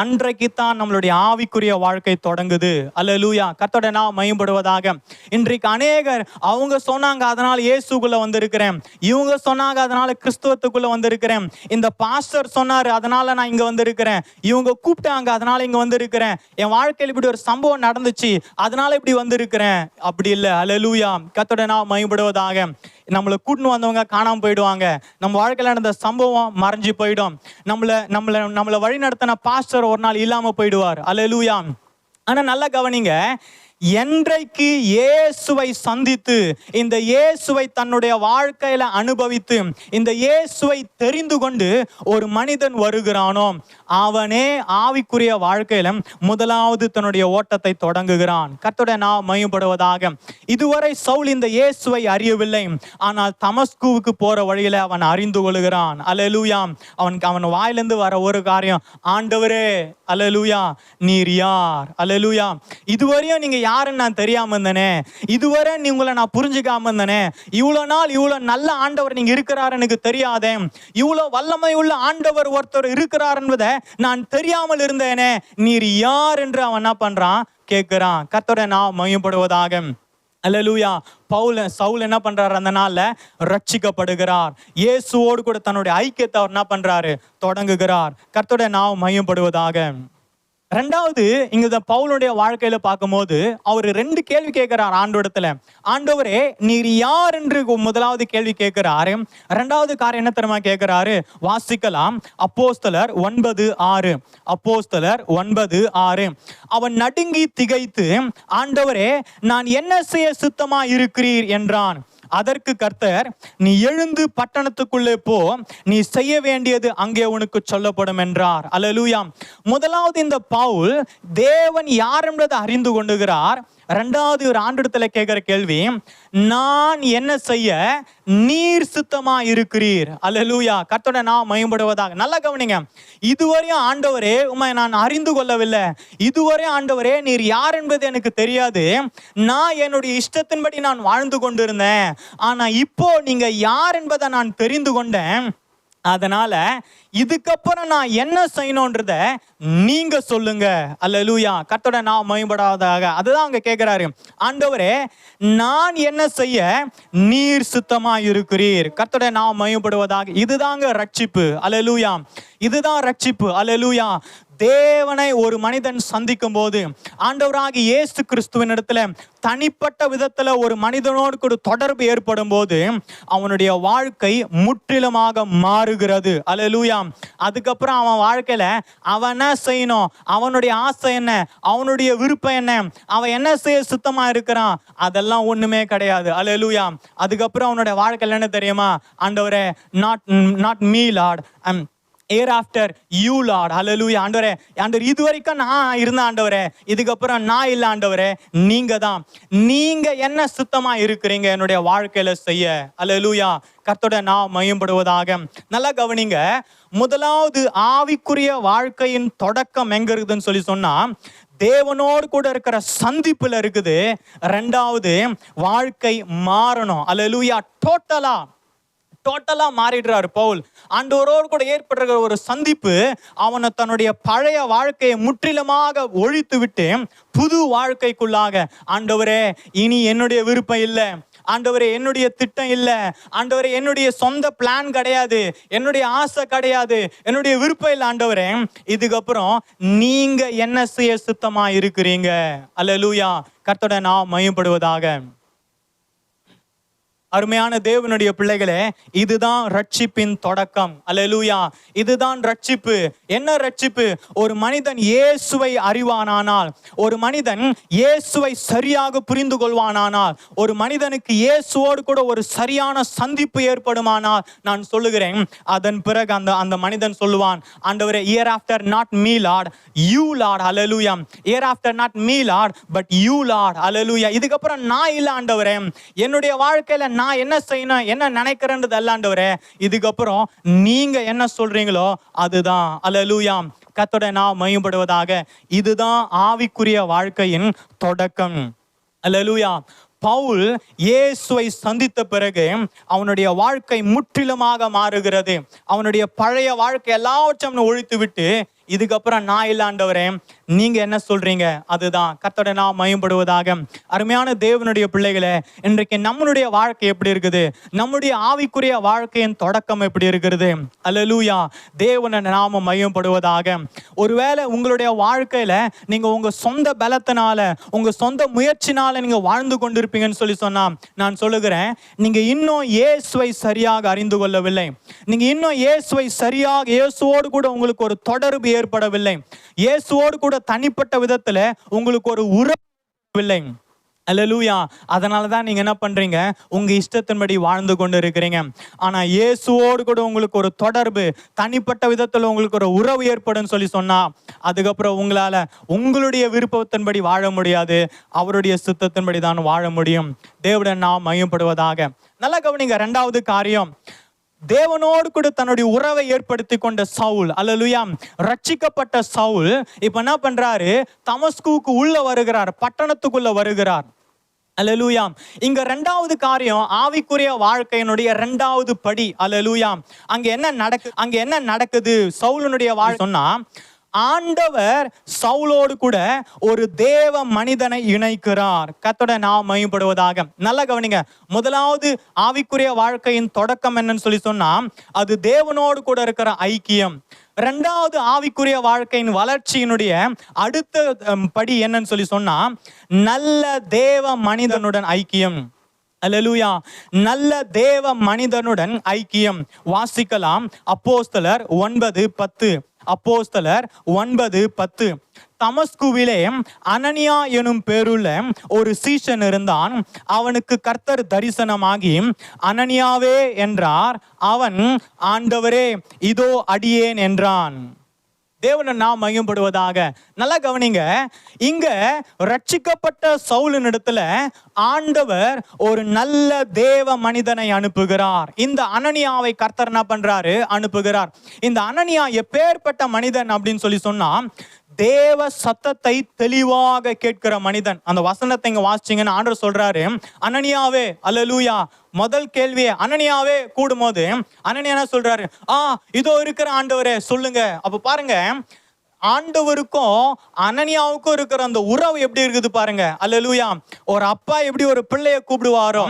அன்றைக்கு தான் நம்மளுடைய ஆவிக்குரிய வாழ்க்கை தொடங்குது. அல்லேலூயா. கர்த்தருடைய நாமம் மகிமைப்படுவதாக. இன்றைக்கு அநேகர் அவங்க சொன்னாங்க அதனால இயேசுக்குள்ள வந்திருக்கிறேன், இவங்க சொன்னாங்க அதனால கிறிஸ்துவத்துக்குள்ள வந்திருக்கிறேன், இந்த பாஸ்டர் சொன்னாரு அதனால நான் இங்க வந்திருக்கிறேன், இவங்க கூப்பிட்டாங்க அதனால இங்க வந்திருக்கிறேன், என் வாழ்க்கையில் இப்படி ஒரு சம்பவம் நடந்துச்சு அதனால இப்படி வந்திருக்கிறேன். அப்படி இல்லை. அல்லேலூயா. கர்த்தருடைய நாமம் மகிமைப்படுவதாக. நம்மளை கூட்டின்னு வந்தவங்க காணாம போயிடுவாங்க, நம்ம வாழ்க்கையில் நடந்த சம்பவம் மறைஞ்சு போயிடும், நம்மளை வழி நடத்தின பாஸ்டர் ஒரு நாள் இல்லாம போயிடுவார். அல்லேலூயா. ஆனா நல்லா கவனிங்க, என்றைக்கு இயேசுவை சந்தித்து இந்த இயேசுவை தன்னுடைய வாழ்க்கையில அனுபவித்து இந்த இயேசுவை தெரிந்து கொண்டு ஒரு மனிதன் வருகிறானோ, அவனே ஆவிக்குரிய வாழ்க்கையில முதலாவது தன்னுடைய ஓட்டத்தை தொடங்குகிறான். கர்த்தருடைய நாமம் மகிமைப்படுவதாக. இதுவரை சவுல் இந்த இயேசுவை அறியவில்லை, ஆனால் தமஸ்குவுக்கு போற வழியில அவன் அறிந்து கொள்கிறான். அல்லேலூயா. அவன் வாயிலிருந்து வர ஒரு காரியம், ஆண்டவரே அல்லேலூயா நீர் யார்? அல்லேலூயா. இதுவரையும் நீங்க யாருன்னு நான் தெரியாம இருந்தனே, இதுவரை உங்களை நான் புரிஞ்சுக்காம இருந்தனே, இவ்வளவு நாள் இவ்வளவு நல்ல ஆண்டவர் நீங்க இருக்கிறார் எனக்கு தெரியாதே, இவ்வளவு வல்லமை உள்ள ஆண்டவர் ஒருத்தர் இருக்கிறார் என்பதை நான் தெரியாமல் இருந்தேனே, நீர் யார் என்று அவன் என்ன பண்றான்? கேட்கிறான். கர்த்தருடைய நாமம் மகிமைப்படுவதாக. அல்லேலூயா. சவுல் என்ன பண்றாரு? அந்த நாள்ல ரட்சிக்கப்படுகிறார். இயேசுவோடு கூட தன்னுடைய ஐக்கியத்தை அவர் என்ன பண்றாரு? தொடங்குகிறார். கர்த்தருடைய நாமம் மகிமைப்படுவதாக. ரெண்டாவது, இங்க பவுலுடைய வாழ்க்கையில பார்க்கும்போது அவர் 2 கேள்வி கேட்கிறார் ஆண்டவரிடத்துல. ஆண்டவரே நீர் யார் என்று முதலாவது கேள்வி கேட்கிறாரு. ரெண்டாவது காரியம் என்ன தெரியுமா கேட்கிறாரு? வாசிக்கலாம் அப்போஸ்தலர் 9:6. அப்போஸ்தலர் 9:6. அவன் நடுங்கி திகைத்து, ஆண்டவரே நான் என்ன செய்ய சித்தமா இருக்கிறீர் என்றான். அதற்கு கர்த்தர், நீ எழுந்து பட்டணத்துக்குள்ளே போ, நீ செய்ய வேண்டியது அங்கே உனக்கு சொல்லப்படும் என்றார். அல்லேலூயா. முதலாவது இந்த பவுல் தேவன் யார் என்பதை அறிந்து கொண்டுகிறார். ரெண்டாவது ஒரு ஆண்டவரிடத்துல கேட்கிற கேள்வி, நான் என்ன செய்ய நீர் சித்தமா இருக்கிறீர்? அல்லேலூயா. கர்த்தருடைய நாமம் மகிமைப்படுவதாக. நல்லா கவனிங்க, இதுவரையும் ஆண்டவரே உம்மை நான் அறிந்து கொள்ளவில்லை, இதுவரை ஆண்டவரே நீர் யார் என்பது எனக்கு தெரியாது, நான் என்னுடைய இஷ்டத்தின்படி நான் வாழ்ந்து கொண்டிருந்தேன், ஆனா இப்போ நீங்க யார் என்பதை நான் தெரிந்து கொண்டேன், அதனால இதுக்கப்புறம் நான் என்ன செய்யணும்ன்றத நீங்க சொல்லுங்க. அல்லேலூயா. கர்த்தருடைய நாமம் மகிமைப்படாதாக. அதுதான் அங்க கேட்கிறாரு. ஆண்டவரே நான் என்ன செய்ய நீர் சித்தமா இருக்கிறீர்? கர்த்தருடைய நாமம் மகிமைப்படுவதாக. இதுதாங்க ரட்சிப்பு. அல்லேலூயா. இதுதான் ரட்சிப்பு. அல்லேலூயா. தேவனை ஒரு மனிதன் சந்திக்கும் போது, ஆண்டவராகிய இயேசு கிறிஸ்துவின் இடத்துல தனிப்பட்ட விதத்துல ஒரு மனிதனோடு கூட தொடர்பு ஏற்படும் போது அவனுடைய வாழ்க்கை முற்றிலுமாக மாறுகிறது. அல்லேலூயா. அதுக்கப்புறம் அவன் வாழ்க்கையில அவன் என்ன செய்யணும், அவனுடைய ஆசை என்ன, அவனுடைய விருப்பம் என்ன, அவன் என்ன செய்ய சுத்தமா இருக்கிறான், அதெல்லாம் ஒண்ணுமே கிடையாது. அல்லேலூயா. அதுக்கப்புறம் அவனுடைய வாழ்க்கையில என்ன தெரியுமா, ஆண்டவரே, not me Lord, hereafter you Lord. Hallelujah. ஆண்டவரே, ஆண்டவர் இதுவரைக்கும் நான் இருந்த ஆண்டவரே, இதுக்கப்புறம் நான் இல்ல ஆண்டவரே, நீங்க தான். நீங்க என்ன சுத்தமா இருக்கிறீங்க என்னுடைய வாழ்க்கையில செய்ய. அல்லேலூயா. கர்த்தருடைய நாமம் மகிமைப்படுவதாக. நல்லா கவனிங்க. முதலாவது ஆவிக்குரிய வாழ்க்கையின் தொடக்கம் எங்க இருக்குதுன்னு சொல்லி சொன்னா, தேவனோடு கூட இருக்கிற சந்திப்புல இருக்குது. ரெண்டாவது, வாழ்க்கை மாறணும். அல்லேலூயா. டோட்டலா மாறிடுறாரு பவுல். ஆண்டவரோடு கூட ஏற்படுற ஒரு சந்திப்பு அவனை தன்னுடைய பழைய வாழ்க்கையை முற்றிலுமாக ஒழித்து விட்டு புது வாழ்க்கைக்குள்ளாக, ஆண்டவரே, இனி என்னுடைய விருப்பம் இல்லை, ஆண்டவரே என்னுடைய திட்டம் இல்லை, ஆண்டவரே என்னுடைய சொந்த பிளான் கிடையாது, என்னுடைய ஆசை கிடையாது, என்னுடைய விருப்பம் இல்லை ஆண்டவரே, இதுக்கப்புறம் நீங்க என்ன செய்ய சுத்தமா இருக்கிறீங்க. அல்லேலூயா. கர்த்தருடைய நாமம் மகிமைப்படுவதாக. அருமையான தேவனுடைய பிள்ளைகளே, இதுதான் ரட்சிப்பின் தொடக்கம். அல்லேலூயா. இதுதான் ரட்சிப்பு. என்ன ரட்சிப்பு? ஒரு மனிதன் இயேசுவை அறிவானானால், ஒரு மனிதன் இயேசுவை சரியாக புரிந்து கொள்வானானால், ஒரு மனிதனுக்கு இயேசுவோடு கூட ஒரு சரியான சந்திப்பு ஏற்படுமானால், நான் சொல்லுகிறேன், அதன் பிறகு அந்த மனிதன் சொல்லுவான், ஆண்டவரே, hereafter not me Lord, you Lord. Hallelujah. hereafter not me Lord, but you Lord. Hallelujah. இதுக்கப்புறம் நான் இல்ல ஆண்டவரே, என்னுடைய வாழ்க்கையில நான் என்ன செய்யணும், என்ன நினைக்கிறேன்றது அல்ல ஆண்டவரே, இதுக்கப்புறம் நீங்க என்ன சொல்றீங்களோ அதுதான். அல்லேலூயா. கர்த்தருடைய நாமம் மகிமைப்படுவதாக. இதுதான் ஆவிக்குரிய வாழ்க்கையின் தொடக்கம். அல்லேலூயா. பவுல் இயேசுவை சந்தித்த பிறகு அவனுடைய வாழ்க்கை முற்றிலுமாக மாறுகிறது. அவனுடைய பழைய வாழ்க்கை எல்லாவற்றையும் ஒழித்து விட்டு, இதுக்கப்புறம் நான் இல்ல ஆண்டவரே, நீங்க என்ன சொல்றீங்க அதுதான். கர்த்தருடைய நாமம் மகிமைப்படுவதாக. அருமையான தேவனுடைய பிள்ளைகளே, இன்றைக்கு நம்மளுடைய வாழ்க்கை எப்படி இருக்குது, நம்முடைய ஆவிக்குரிய வாழ்க்கையின் தொடக்கம் எப்படி இருக்கிறது. அல்லேலூயா. தேவனுடைய நாமம் மகிமைப்படுவதாக. ஒருவேளை உங்களுடைய வாழ்க்கையில நீங்க உங்க சொந்த பலத்தினால, உங்க சொந்த முயற்சினால நீங்க வாழ்ந்து கொண்டிருப்பீங்கன்னு சொல்லி சொன்னா, நான் சொல்லுகிறேன், நீங்க இன்னும் இயேசுவை சரியாக அறிந்து கொள்ளவில்லை. நீங்க இன்னும் இயேசுவை சரியாக, இயேசுவோடு கூட உங்களுக்கு ஒரு தொடர்பு ஏற்படவில்லை. இயேசுவோடு கூட தனிப்பட்ட விதத்துல உங்களுக்கு ஒரு உறவு இல்லை. அல்லேலூயா. அதனால தான் நீங்க என்ன பண்றீங்க, உங்க இஷ்டத்தின்படி வாழ்ந்து கொண்டு இருக்கிறீங்க. ஆனா இயேசுவோடு கூட உங்களுக்கு ஒரு தொடர்பு, தனிப்பட்ட விதத்துல உங்களுக்கு ஒரு உறவு ஏற்படும் சொல்லி சொன்னா, அதுக்கப்புறம் உங்களால உங்களுடைய விருப்பத்தின்படி வாழ முடியாது, அவருடைய சித்தத்தின்படி தான் வாழ முடியும். தேவனுடைய நாமம் மகிமைப்படுவதாக. நல்லா கவனிங்க. இரண்டாவது காரியம், தேவனோடு கூட தன்னுடைய உறவை ஏற்படுத்தி கொண்ட சவுல். அல்லேலூயா. ரட்சிக்கப்பட்ட சவுல் இப்ப என்ன பண்றாரு, தமஸ்குவுக்கு உள்ள வருகிறார், பட்டணத்துக்குள்ள வருகிறார். அல்லேலூயா. இங்க இரண்டாவது காரியம், ஆவிக்குரிய வாழ்க்கையினுடைய இரண்டாவது படி. அல்லேலூயா. அங்க என்ன நடக்குது சவுலுடைய வாழ்க்கை சொன்னா, ஆண்டவர் சவுலோடு கூட ஒரு தேவ மனிதனை இணைக்கிறார். கர்த்தருடைய நாமம் மகிமைப்படுவதாக. நல்லா கவனிங்க. முதலாவது ஆவிக்குரிய வாழ்க்கையின் தொடக்கம் என்னன்னு சொல்லி சொன்னா, அது தேவனோடு கூட இருக்கிற ஐக்கியம். இரண்டாவது ஆவிக்குரிய வாழ்க்கையின் வளர்ச்சியினுடைய அடுத்த படி என்னன்னு சொல்லி சொன்னா, நல்ல தேவ மனிதனுடன் ஐக்கியம். அல்லேலூயா. நல்ல தேவ மனிதனுடன் ஐக்கியம். வாசிக்கலாம். அப்போஸ்தலர் 9:10. அப்போஸ்தலர் 9:10. தமஸ்குவிலே அனனியா எனும் பேருள்ள ஒரு சீஷன் இருந்தான். அவனுக்கு கர்த்தர் தரிசனமாகி, அனனியாவே என்றார். அவன், ஆண்டவரே, இதோ அடியேன் என்றான். தேவனுடைய நாமம் மகிமைப்படுவதாக. நல்லா கவனிங்க. இங்க ரட்சிக்கப்பட்ட சவுலின் இடத்துல ஆண்டவர் ஒரு நல்ல தேவ மனிதனை அனுப்புகிறார். இந்த அனனியாவை கர்த்தர் என்ன பண்றாரு, அனுப்புகிறார். இந்த அனனியா எப்பேற்பட்ட மனிதன் அப்படின்னு சொல்லி சொன்னா, தேவ சத்தத்தை தெளிவாக கேட்கிற மனிதன். அந்த வசனத்தை இங்க வாசிச்சீங்கன்னு ஆண்டவர் சொல்றாரு, அனனியாவே. அல்லேலூயா. முதல் கேள்வியே அனனியாவே கூடும்போது அனனியா என்ன சொல்றாரு, இதோ இருக்கிற ஆண்டவரே சொல்லுங்க. அப்ப பாருங்க, ஆண்டவருக்கும் அனனியாவுக்கும் இருக்கிற அந்த உறவு எப்படி இருக்குது பாருங்க. அல்லேலூயா. ஒரு அப்பா எப்படி ஒரு பிள்ளைய கூப்பிடுவாரோ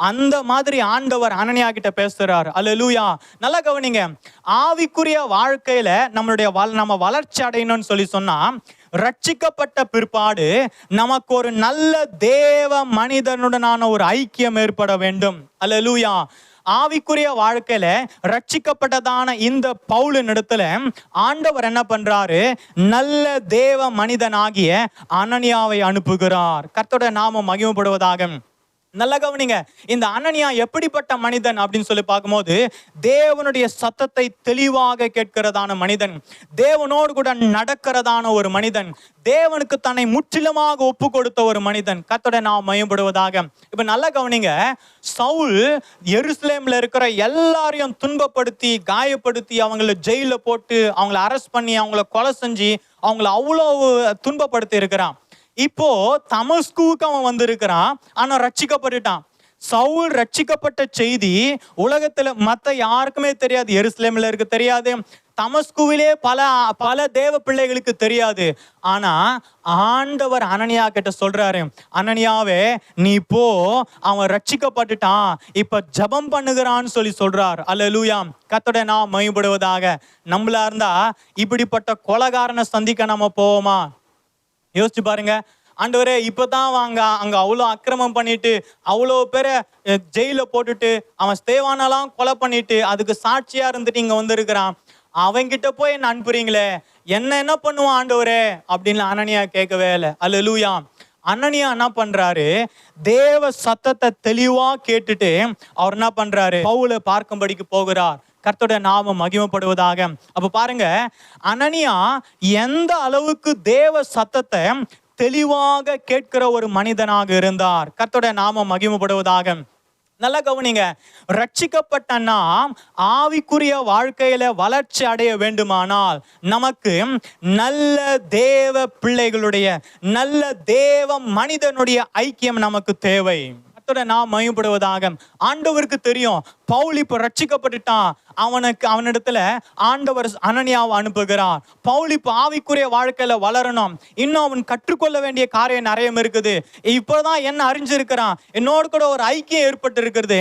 அந்த மாதிரி ஆண்டவர் அனனியா கிட்ட பேசுறார். அல்லேலூயா. நல்லா கவனிங்க. ஆவிக்குரிய வாழ்க்கையில நம்ம வளர்ச்சி அடையணும்னு சொல்லி சொன்னா, ரட்சிக்கப்பட்ட பிற்பாடு நமக்கு ஒரு நல்ல தேவ மனிதனுடனான ஒரு ஐக்கியம் ஏற்பட வேண்டும். அல்லேலூயா. ஆவிக்குரிய வாழ்க்கையில ரட்சிக்கப்பட்டதான இந்த பவுலின் இடத்துல ஆண்டவர் என்ன பண்றாரு? நல்ல தேவ மனிதனாகிய அனனியாவை அனுப்புகிறார். கர்த்தருடைய நாமம் மகிமைப்படுவதாக. நல்ல கவனிங்க. இந்த அனனியா எப்படிப்பட்ட மனிதன் அப்படின்னு சொல்லி பார்க்கும்போது, தேவனுடைய சத்தத்தை தெளிவாக கேட்கிறதான மனிதன், தேவனோடு கூட நடக்கிறதான ஒரு மனிதன், தேவனுக்கு தன்னை முற்றிலுமாக ஒப்பு கொடுத்த ஒரு மனிதன். கர்த்தருடைய நாமம் மகிமைப்படுவதாக. இப்ப நல்ல கவனிங்க. சவுல் எருசலேம்ல இருக்கிற எல்லாரையும் துன்பப்படுத்தி, காயப்படுத்தி, அவங்கள ஜெயில போட்டு, அவங்கள அரெஸ்ட் பண்ணி, அவங்கள கொலை செஞ்சு, அவங்கள அவ்வளவு துன்பப்படுத்தி இருக்கிறான். இப்போ தமஸ்குவுக்கு அவன் வந்திருக்கிறான், ஆனா ரட்சிக்கப்பட்டுட்டான். சவுல் ரட்சிக்கப்பட்ட செய்தி உலகத்துல மத்த யாருக்குமே தெரியாது. எருசலேம்ல இருக்கு தெரியாது, தமஸ்குவிலே பல தேவ பிள்ளைகளுக்கு தெரியாது. ஆனா ஆண்டவர் அனனியா கிட்ட சொல்றாரு, அனனியாவே நீ போ, அவன் ரட்சிக்கப்பட்டுட்டான், இப்ப ஜெபம் பண்ணுகிறான்னு சொல்லி சொல்றார். அல்லேலூயா. கர்த்தருடைய நாமம் மகிமைப்படுவதாக. நம்மளா இருந்தா இப்படிப்பட்ட கொலைகாரனை சந்திக்க நம்ம போவோமா? யோசிச்சு பாருங்க. ஆண்டவரே, இப்பதான் அங்க அவ்வளோ அக்கிரமம் பண்ணிட்டு, அவ்வளோ பேரை ஜெயில போட்டுட்டு, அவன் ஸ்தேவானெல்லாம் கொலை பண்ணிட்டு, அதுக்கு சாட்சியா இருந்துட்டு இங்க வந்திருக்கிறான், அவன்கிட்ட போய் என்ன அனுப்புறீங்களே, என்ன பண்ணுவான் ஆண்டவரே அப்படின்னு அனனியா கேட்கவே இல்லை. அல்லேலூயா. அனனியா என்ன பண்றாரு? தேவ சத்தத்தை தெளிவா கேட்டுட்டு அவர் என்ன பண்றாரு? பவுலை பார்க்கும்படிக்கு போகிறார். கர்த்தருடைய நாமம் மகிமைப்படுவதாக. அப்ப பாருங்க, அனனியா எந்த அளவுக்கு தேவ சத்தத்தை தெளிவாக கேட்கிற ஒரு மனிதனாக இருந்தார். கர்த்தருடைய நாமம் மகிமைப்படுவதாக. நல்லா கவனிங்க. ரட்சிக்கப்பட்ட நாம் ஆவிக்குரிய வாழ்க்கையில வளர்ச்சி அடைய வேண்டுமானால் நமக்கு நல்ல தேவ பிள்ளைகளுடைய, நல்ல தேவ மனிதனுடைய ஐக்கியம் நமக்கு தேவை. நாம் மகிமைப்படுவதாக. ஆண்டவருக்கு தெரியும் பவுல் இப்ப ரட்சிக்கப்பட்டுட்டான், அவனிடத்துல ஆண்டவர் அனனியாவை அனுப்புகிறார். பவுல் இப்ப ஆவிக்குரிய வாழ்க்கையில வளரணும், இன்னும் அவன் கற்றுக்கொள்ள வேண்டிய காரியம் நிறைய இருக்குது. இப்பதான் என்ன அறிஞ்சிருக்கிறான், என்னோடு கூட ஒரு ஐக்கியம் ஏற்பட்டு இருக்கிறது,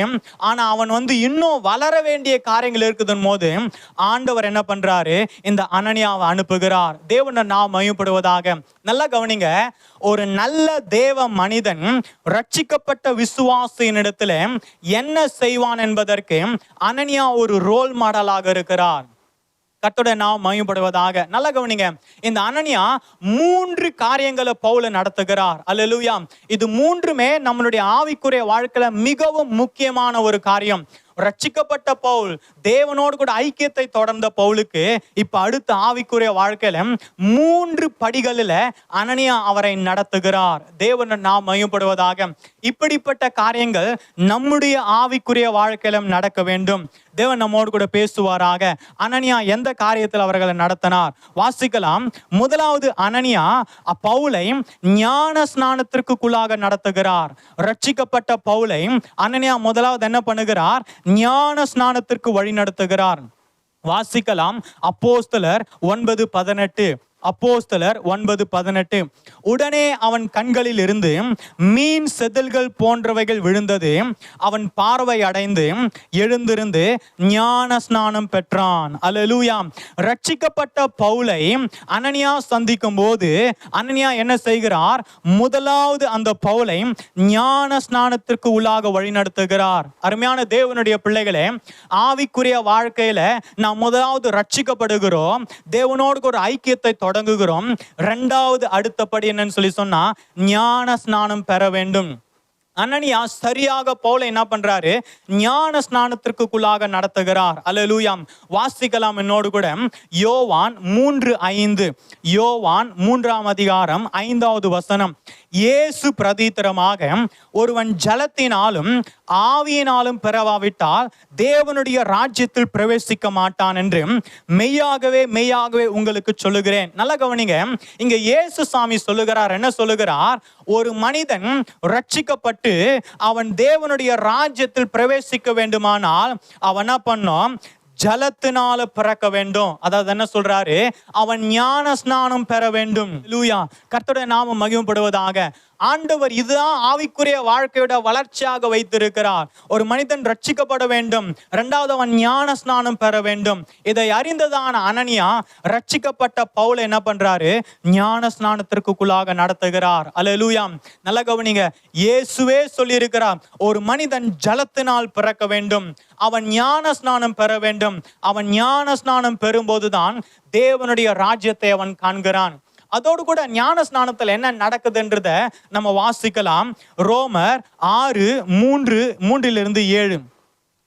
ஆனா அவன் இன்னும் வளர வேண்டிய காரியங்கள் இருக்குதுன்னு போது ஆண்டவர் என்ன பண்றாரு? இந்த அனனியாவை அனுப்புகிறார். தேவனை நாம் மகிமைப்படுவதாக. நல்லா கவனிங்க. ஒரு நல்ல தேவ மனிதன் ரட்சிக்கப்பட்ட விசுவாசியின் இடத்துல என்ன செய்வான் என்பதற்கு அனனியா ஒரு ரோல் மாடலாக இருக்கிறார். கர்த்தருடைய நாமம் மகிமைப்படுவதாக. நல்லா கவனிங்க. இந்த அனனியா 3 காரியங்களை பவுல் நடத்துகிறார். அல்லேலூயா. இது 3மே நம்மளுடைய ஆவிக்குரிய வாழ்க்கையில மிகவும் முக்கியமான ஒரு காரியம். ரட்சிக்கப்பட்ட பவுல், தேவனோடு கூட ஐக்கியத்தை தொடர்ந்த பவுலுக்கு இப்ப அடுத்த ஆவிக்குரிய வாழ்க்கையில 3 படிகளில் அனனியா அவரை நடத்துகிறார். தேவனை நாம் மகிமைப்படுவதாக. இப்படிப்பட்ட காரியங்கள் நம்முடைய ஆவிக்குரிய வாழ்க்கையிலும் நடக்க வேண்டும். தேவன் நம்மோடு கூட பேசுவாராக. அனனியா எந்த காரியத்தில் அவர்களை நடத்தினார் வாசிக்கலாம். முதலாவது, அனனியா பவுலை ஞான ஸ்நானத்திற்குள்ளாக நடத்துகிறார். ரட்சிக்கப்பட்ட பவுலை அனனியா முதலாவது என்ன பண்ணுகிறார்? ஞான ஸ்நானத்திற்கு வழி நடத்துகிறார். வாசிக்கலாம். அப்போஸ்தலர் 9:18. அப்போஸ்தலர் 9:18. உடனே அவன் கண்களில் இருந்து மீன் செதில்கள் போன்றவைகள் விழுந்தது, அவன் பார்வை அடைந்து எழுந்திருந்து ஞான ஸ்நானம் பெற்றான். அல்லேலூயா. ரட்சிக்கப்பட்ட பவுலை அனனியா சந்திக்கும் போது அனனியா என்ன செய்கிறார்? முதலாவது அந்த பவுலை ஞான ஸ்நானத்திற்கு உள்ளாக வழிநடத்துகிறார். அருமையான தேவனுடைய பிள்ளைகளே, ஆவிக்குரிய வாழ்க்கையில நாம் முதலாவது ரட்சிக்கப்படுகிறோம், தேவனோடு ஒரு ஐக்கியத்தை தொடங்குகிறோம். 2வது அடுத்தபடி என்னன்னு சொல்லி சொன்னா ஞான ஸ்நானம் பெற வேண்டும். அனனியா சரியாக பவுலை என்ன பண்றாரு? ஞான ஸ்நானத்திற்குள்ளாக நடத்துகிறார். அல்லேலூயா. வாசிக்கலாம் என்னோடு கூட. யோவான் 3:5. யோவான் 3ஆம் அதிகாரம் 5வது வசனம். இயேசு பிரதித்திரமாக, ஒருவன் ஜலத்தினாலும் ஆவியினாலும் பெறவாவிட்டால் தேவனுடைய ராஜ்யத்தில் பிரவேசிக்க மாட்டான் என்று மெய்யாகவே மெய்யாகவே உங்களுக்கு சொல்லுகிறேன். நல்ல கவனிங்க. இங்க இயேசு சாமி சொல்லுகிறார். என்ன சொல்லுகிறார்? ஒரு மனிதன் ரட்சிக்கப்பட்டு அவன் தேவனுடைய ராஜ்யத்தில் பிரவேசிக்க வேண்டுமானால் அவன் என்ன பண்ணும்? ஜலத்தினால பிறக்க வேண்டும். அதாவது என்ன சொல்றாரு, அவன் ஞான ஸ்நானம் பெற வேண்டும். லூயா, கர்த்தருடைய நாமம் மகிமைப்படுவதாக. ஆண்டவர் இதுதான் ஆவிக்குரிய வாழ்க்கையோட வளர்ச்சியாக வைத்திருக்கிறார். ஒரு மனிதன் ரட்சிக்கப்பட வேண்டும், இரண்டாவது அவன் ஞான ஸ்நானம் பெற வேண்டும். இதை அறிந்ததான அனனியா ரட்சிக்கப்பட்ட பவுலை என்ன பண்றாரு, ஞான ஸ்நானத்திற்குள்ளாக நடத்துகிறார். அல்லேலூயா. நல்ல கவனிங்க, இயேசுவே சொல்லி இருக்கிறார், ஒரு மனிதன் ஜலத்தினால் பிறக்க வேண்டும், அவன் ஞான ஸ்நானம் பெற வேண்டும். அவன் ஞான ஸ்நானம் பெறும்போதுதான் தேவனுடைய ராஜ்யத்தை அவன் காண்கிறான். அதோடு கூட ஞான ஸ்நானத்தில் என்ன நடக்குதுன்றத நம்ம வாசிக்கலாம். ரோமர் 6:3-7.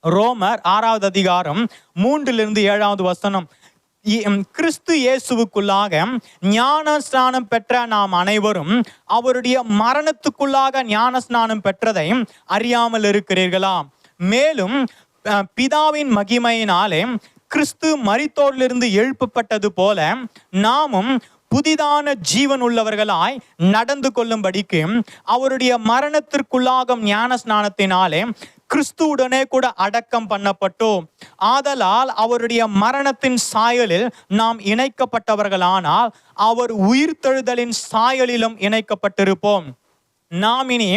ரோமர் 6வது அதிகாரம் 3-7 வசனம். கிறிஸ்து இயேசுவுக்குள்ளாக ஞான ஸ்நானம் பெற்ற நாம் அனைவரும் அவருடைய மரணத்துக்குள்ளாக ஞான ஸ்நானம் பெற்றதை அறியாமல் இருக்கிறீர்களா? மேலும் பிதாவின் மகிமையினாலே கிறிஸ்து மரித்தோரிலிருந்து எழுப்பப்பட்டது போல நாமும் புதிதான ஜீவன் உள்ளவர்களாய் நடந்து கொள்ளும்படிக்கு அவருடைய மரணத்திற்குள்ளாகும் ஞான ஸ்நானத்தினாலே கிறிஸ்துவுடனே கூட அடக்கம் பண்ணப்பட்டோம். ஆதலால் அவருடைய மரணத்தின் சாயலில் நாம் இணைக்கப்பட்டவர்களானால் அவர் உயிர்த்தெழுதலின் சாயலிலும் இணைக்கப்பட்டிருப்போம். நாம் இனி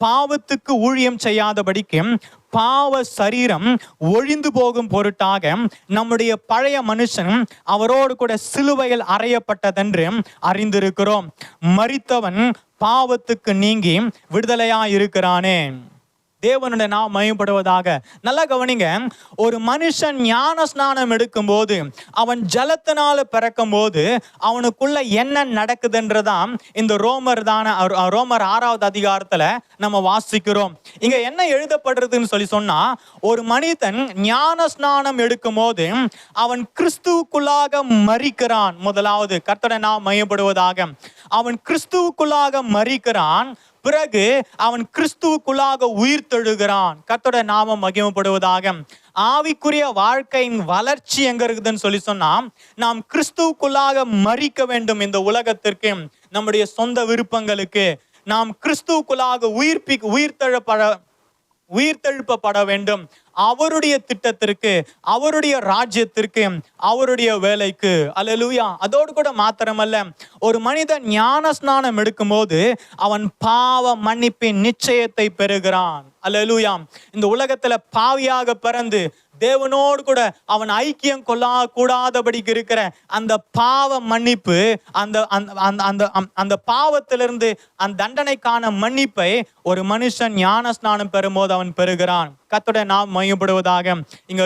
பாவத்துக்கு ஊழியம் செய்யாதபடிக்கு பாவ சரீரம் ஒழிந்து போகும் பொருட்டாக நம்முடைய பழைய மனுஷன் அவரோடு கூட சிலுவையில் அறையப்பட்டதென்று அறிந்திருக்கிறோம். மரித்தவன் பாவத்துக்கு நீங்கி விடுதலையாயிருக்கிறானே. தேவனுடைய நாம் மகிமைப்படுவதாக. நல்லா கவனிங்க, ஒரு மனுஷன் ஞான ஸ்நானம் எடுக்கும் போது, அவன் ஜலத்தினால பிறக்கும் போது அவனுக்குள்ள என்ன நடக்குதுன்றதான் இந்த ரோமர் 6வது அதிகாரத்துல நம்ம வாசிக்கிறோம். இங்க என்ன எழுதப்படுறதுன்னு சொல்லி சொன்னா, ஒரு மனிதன் ஞான ஸ்நானம் எடுக்கும் போது அவன் கிறிஸ்துவுக்குள்ளாக மரிக்கிறான். முதலாவது கர்த்தருடைய நாம் மகிமைப்படுவதாக. அவன் கிறிஸ்துவுக்குள்ளாக மரிக்கிறான். பிறகு அவன் கிறிஸ்துவுக்குள்ளாக உயிர்த்தெழுகிறான். கர்த்தருடைய நாமம் மகிமைப்படுவதாக. ஆவிக்குரிய வாழ்க்கையின் வளர்ச்சி எங்க இருக்குதுன்னு சொல்லி சொன்னா, நாம் கிறிஸ்துவுக்குள்ளாக மரிக்க வேண்டும். இந்த உலகத்திற்கு, நம்முடைய சொந்த விருப்பங்களுக்கு நாம் கிறிஸ்துவுக்குள்ளாக உயிர்த்தெழுப்பப்பட வேண்டும். அவருடைய திட்டத்திற்கு, அவருடைய ராஜ்யத்திற்கு, அவருடைய வேலைக்கு. அல்லேலூயா. அதோடு கூட மாத்திரமல்ல, ஒரு மனிதன் ஞான ஸ்நானம் எடுக்கும் போது அவன் பாவ மன்னிப்பின் நிச்சயத்தை பெறுகிறான். அல்லேலூயா. இந்த உலகத்துல பாவியாக பிறந்து தேவனோடு கூட அவன் ஐக்கியம் கொள்ளக்கூடாதபடிக்கு இருக்கிற அந்த பாவ மன்னிப்பு, அந்த பாவத்திலிருந்து அந்த தண்டனைக்கான மன்னிப்பை ஒரு மனுஷன் ஞான ஸ்நானம் பெறும்போது அவன் பெறுகிறான். கர்த்தருடைய நாம் மகிமைப்படுவதாக. இங்க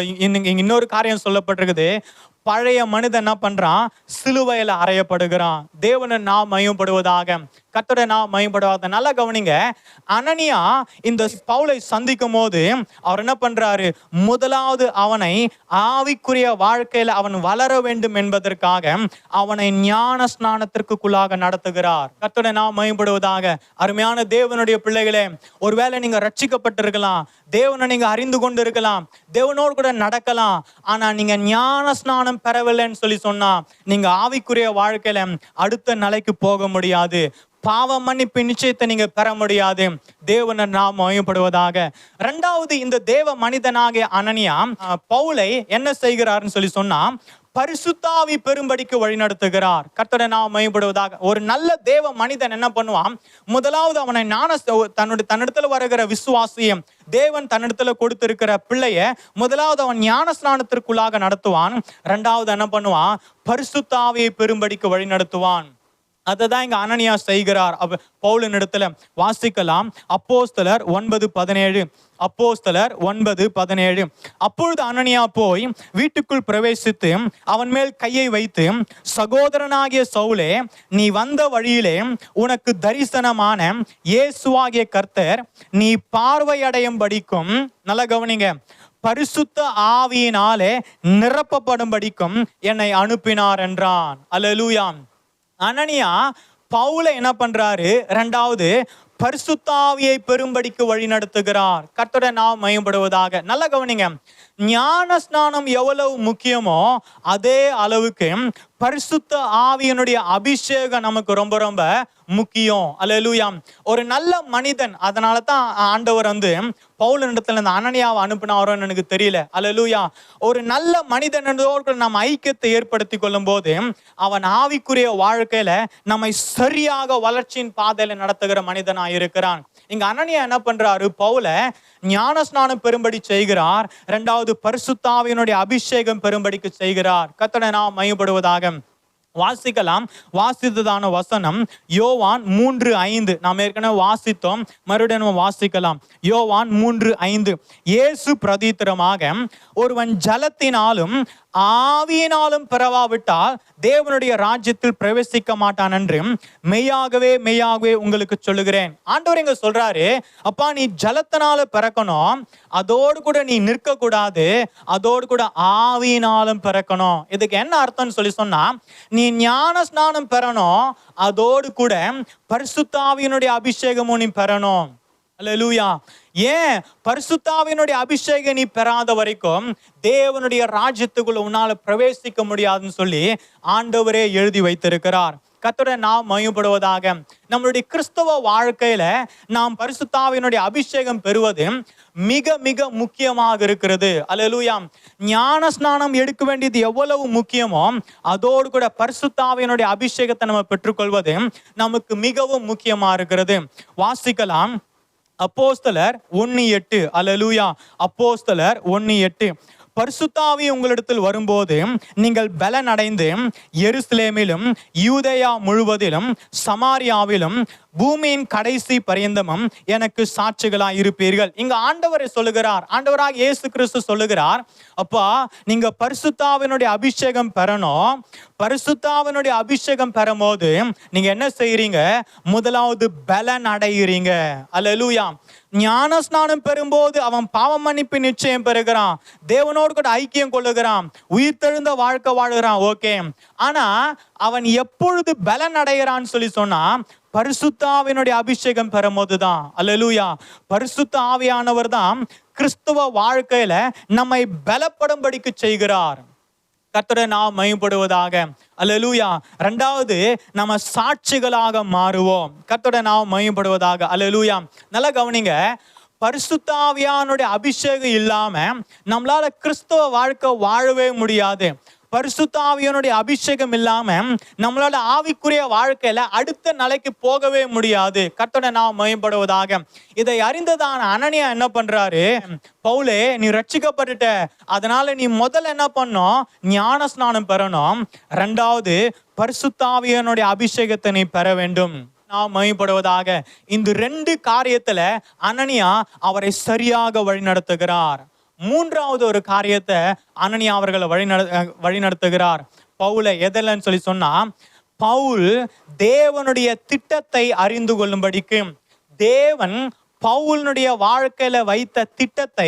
இன்னொரு காரியம் சொல்லப்பட்டிருக்குது. பழைய மனிதன் என்ன பண்றான், சிலுவையில அறையப்படுகிறான். தேவனை நாம் மகிமைப்படுவதாக. கர்த்தருடைய நாம் மகிமைப்படுவதாக. நல்லா கவனிங்க, அனனியா இந்த பவுலை சந்திக்கும் போது அவர் என்ன பண்றாரு, முதலாவது அவனை ஆவிக்குரிய வாழ்க்கையில அவன் வளர வேண்டும் என்பதற்காக அவனை ஞான ஸ்நானத்திற்குள்ளாக நடத்துகிறார். கர்த்தருடைய நாம் மகிமைப்படுவதாக. அருமையான தேவனுடைய பிள்ளைகளே, ஒருவேளை நீங்க ரட்சிக்கப்பட்டிருக்கலாம், தேவனை நீங்க அறிந்து கொண்டு இருக்கலாம், தேவனோடு கூட நடக்கலாம். ஆனா நீங்க ஞான ஸ்நானம் பெறவில்லைன்னு சொல்லி சொன்னா நீங்க ஆவிக்குரிய வாழ்க்கையில அடுத்த நிலைக்கு போக முடியாது. பாவ மன்னிப்பு நிச்சயத்தை நீங்க பெற முடியாது. தேவனை நாம் மகிமைப்படுவதாக. இரண்டாவது, இந்த தேவ மனிதனாகிய அனனியா பவுலை என்ன செய்கிறார்னு சொல்லி சொன்னா, பரிசுத்தாவி பெரும்படிக்கு வழி நடத்துகிறார். கர்த்தரை நாம் மகிமைப்படுவதாக. ஒரு நல்ல தேவ மனிதன் என்ன பண்ணுவான், முதலாவது அவனை தன்னிடத்துல வருகிற விசுவாசியம், தேவன் தன்னிடத்துல கொடுத்திருக்கிற பிள்ளைய முதலாவது அவன் ஞான ஸ்நானத்திற்குள்ளாக நடத்துவான். இரண்டாவது என்ன பண்ணுவான், பரிசுத்தாவியை பெரும்படிக்கு வழி நடத்துவான். அததான் இங்க அனனியா செய்கிறார். பவுலின் இடத்துல வாசிக்கலாம். அப்போஸ்தலர் 9:17. அப்போஸ்தலர் 9:17. அப்பொழுது அனனியா போய் வீட்டுக்குள் பிரவேசித்து அவன் மேல் கையை வைத்து, சகோதரனாகிய சவுலே, நீ வந்த வழியிலே உனக்கு தரிசனமான இயேசுவாகிய கர்த்தர் நீ பார்வையடையும் படிக்கும், நல்ல கவனிங்க, பரிசுத்த ஆவியினாலே நிரப்பப்படும்படிக்கும் என்னை அனுப்பினார் என்றான். அல்லேலூயா. அனனியா பவுலை என்ன பண்றாரு, இரண்டாவது பரிசுத்த ஆவியை பெரும்படிக்கு வழி நடத்துகிறார். கர்த்தருடைய நாமம் மகிமைப்படுவதாக. நல்ல கவனிங்க, ஞான ஸ்நானம் எவ்வளவு முக்கியமோ அதே அளவுக்கு பரிசுத்த ஆவியினுடைய அபிஷேகம் நமக்கு ரொம்ப ரொம்ப முக்கியம். அல்லேலூயா. ஒரு நல்ல மனிதன், அதனால தான் ஆண்டவர் பவுலினிடத்துல இந்த அனனியாவை அனுப்பினாரோன்னு எனக்கு தெரியல. அல்லேலூயா. ஒரு நல்ல மனிதனோடு நம்ம ஐக்கியத்தை ஏற்படுத்தி கொள்ளும் போது அவன் ஆவிக்குரிய வாழ்க்கையில நம்மை சரியாக வளர்ச்சியின் பாதையில நடத்துகிற மனிதனா இருக்கிறான். இங்க அனனியா என்ன பண்றாரு? பவுல ஞானஸ்நானம் பெறும்படி செய்கிறார். இரண்டாவது பரிசுத்த ஆவியினுடைய அபிஷேகம் பெறும்படிக்கு செய்கிறார். கர்த்தரை நாம் மகிமைப்படுவதாக. வாசிக்கலாம். வாசித்ததான வசனம் யோவான் 3:5. நாம் ஏற்கனவே வாசித்தோம், மறுபடியும் வாசிக்கலாம். யோவான் 3:5. இயேசு பிரதித்திரமாக, ஒருவன் ஜலத்தினாலும் ஆவியினாலும் பிறவாவிட்டால் தேவனுடைய ராஜ்யத்தில் பிரவேசிக்க மாட்டான் என்று மெய்யாகவே மெய்யாகவே உங்களுக்கு சொல்லுகிறேன். ஆண்டவர் இங்க சொல்றாரு, அப்பா நீ ஜலத்தினால பிறக்கணும், அதோடு கூட நீ நிற்க கூடாது, அதோடு கூட ஆவியினாலும் பிறக்கணும். இதுக்கு என்ன அர்த்தம்னு சொல்லி சொன்னா, நீ ஞான ஸ்நானம் பெறணும், அதோடு கூட பரிசுத்த ஆவியினுடைய அபிஷேகமும் நீ பெறணும். அல்லேலூயா. ஏன்? பரிசுத்த ஆவியினுடைய அபிஷேகம் நீ பெறாத வரைக்கும் தேவனுடைய ராஜ்யத்துக்குள்ள உன்னால பிரவேசிக்க முடியாதுன்னு சொல்லி ஆண்டவரே எழுதி வைத்திருக்கிறார். கர்த்தரை நாம் மகிமைப்படுவதாக. நம்மளுடைய கிறிஸ்தவ வாழ்க்கையில நாம் பரிசுத்த ஆவியினுடைய அபிஷேகம் பெறுவது மிக மிக முக்கியமாக இருக்கிறது. அல்லேலூயா. ஞான ஸ்நானம் எடுக்க வேண்டியது எவ்வளவு முக்கியமோ அதோடு கூட பரிசுத்த ஆவியினுடைய அபிஷேகத்தை நம்ம பெற்றுக்கொள்வது நமக்கு மிகவும் முக்கியமா இருக்கிறது. வாசிக்கலாம். அப்போஸ்தலர் 1:8. அல்லேலூயா. அப்போஸ்தலர் 1:8. பரிசுத்த ஆவி உங்களிடத்தில் வரும்போது நீங்கள் பலன் அடைந்து எருசலேமிலும் யூதேயா முழுவதிலும் சமாரியாவிலும் பூமியின் கடைசி பரியந்தமும் எனக்கு சாட்சிகளாய் இருப்பீர்கள். இங்க ஆண்டவரை சொல்லுகிறார், ஆண்டவராக இயேசு கிறிஸ்து சொல்லுகிறார், அப்பா நீங்க பரிசுத்த ஆவியினுடைய அபிஷேகம் பெறணும். பரிசுத்த ஆவியினுடைய அபிஷேகம் பெறும் போது நீங்க என்ன செய்யறீங்க? முதலாவது பலன் அடைகிறீங்க. அல்லேலூயா. ஞான ஸ்நானம் பெறும்போது அவன் பாவ மன்னிப்பு நிச்சயம் பெறுகிறான், தேவனோடு கூட ஐக்கியம் கொள்ளுகிறான், உயிர்த்தெழுந்த வாழ்க்கை வாழுகிறான். ஓகே. ஆனா அவன் எப்பொழுது பலன் அடைகிறான்னு சொல்லி சொன்னா, பரிசுத்த ஆவியினுடைய அபிஷேகம் பெறும் போதுதான். அல்லேலூயா. பரிசுத்த ஆவியானவர் தான் கிறிஸ்துவ வாழ்க்கையில நம்மை பலப்படும்படிக்கு செய்கிறார். கர்த்தரை நாம் மகிமைப்படுவதாக. அல்லேலூயா. இரண்டாவது நம்ம சாட்சிகளாக மாறுவோம். கர்த்தரை நாம் மகிமைப்படுவதாக. அல்லேலூயா. நல்லா கவனிங்க. பரிசுத்த ஆவியானுடைய அபிஷேகம் இல்லாம நம்மளால கிறிஸ்தவ வாழ்க்கை வாழவே முடியாது. பரிசுத்த ஆவியானுடைய அபிஷேகம் இல்லாம நம்மளால ஆவிக்குரிய வாழ்க்கையில அடுத்த நிலைக்கு போகவே முடியாது. கர்த்தரை நாம் மகிமைப்படுவதாக. இதை அறிந்ததான அனனியா என்ன பண்றாரு? பவுலே நீ ரட்சிக்கப்பட்டுட்ட, அதனால நீ முதல்ல என்ன பண்ணும்? ஞான ஸ்நானம் பெறணும். இரண்டாவது பரிசுத்த ஆவியானுடைய அபிஷேகத்தை நீ பெற வேண்டும். நாம் மகிமைப்படுவதாக. இந்த 2 காரியத்துல அனனியா அவரை சரியாக வழிநடத்துகிறார். மூன்றாவது ஒரு காரியத்தை அனனியா அவர்களை வழிநடத்துகிறார். பவுலை எதெல்லாம் சொல்லி சொன்னா, பவுல் தேவனுடைய திட்டத்தை அறிந்து கொள்ளும்படிக்கு, தேவன் பவுலுடைய வாழ்க்கையில வைத்த திட்டத்தை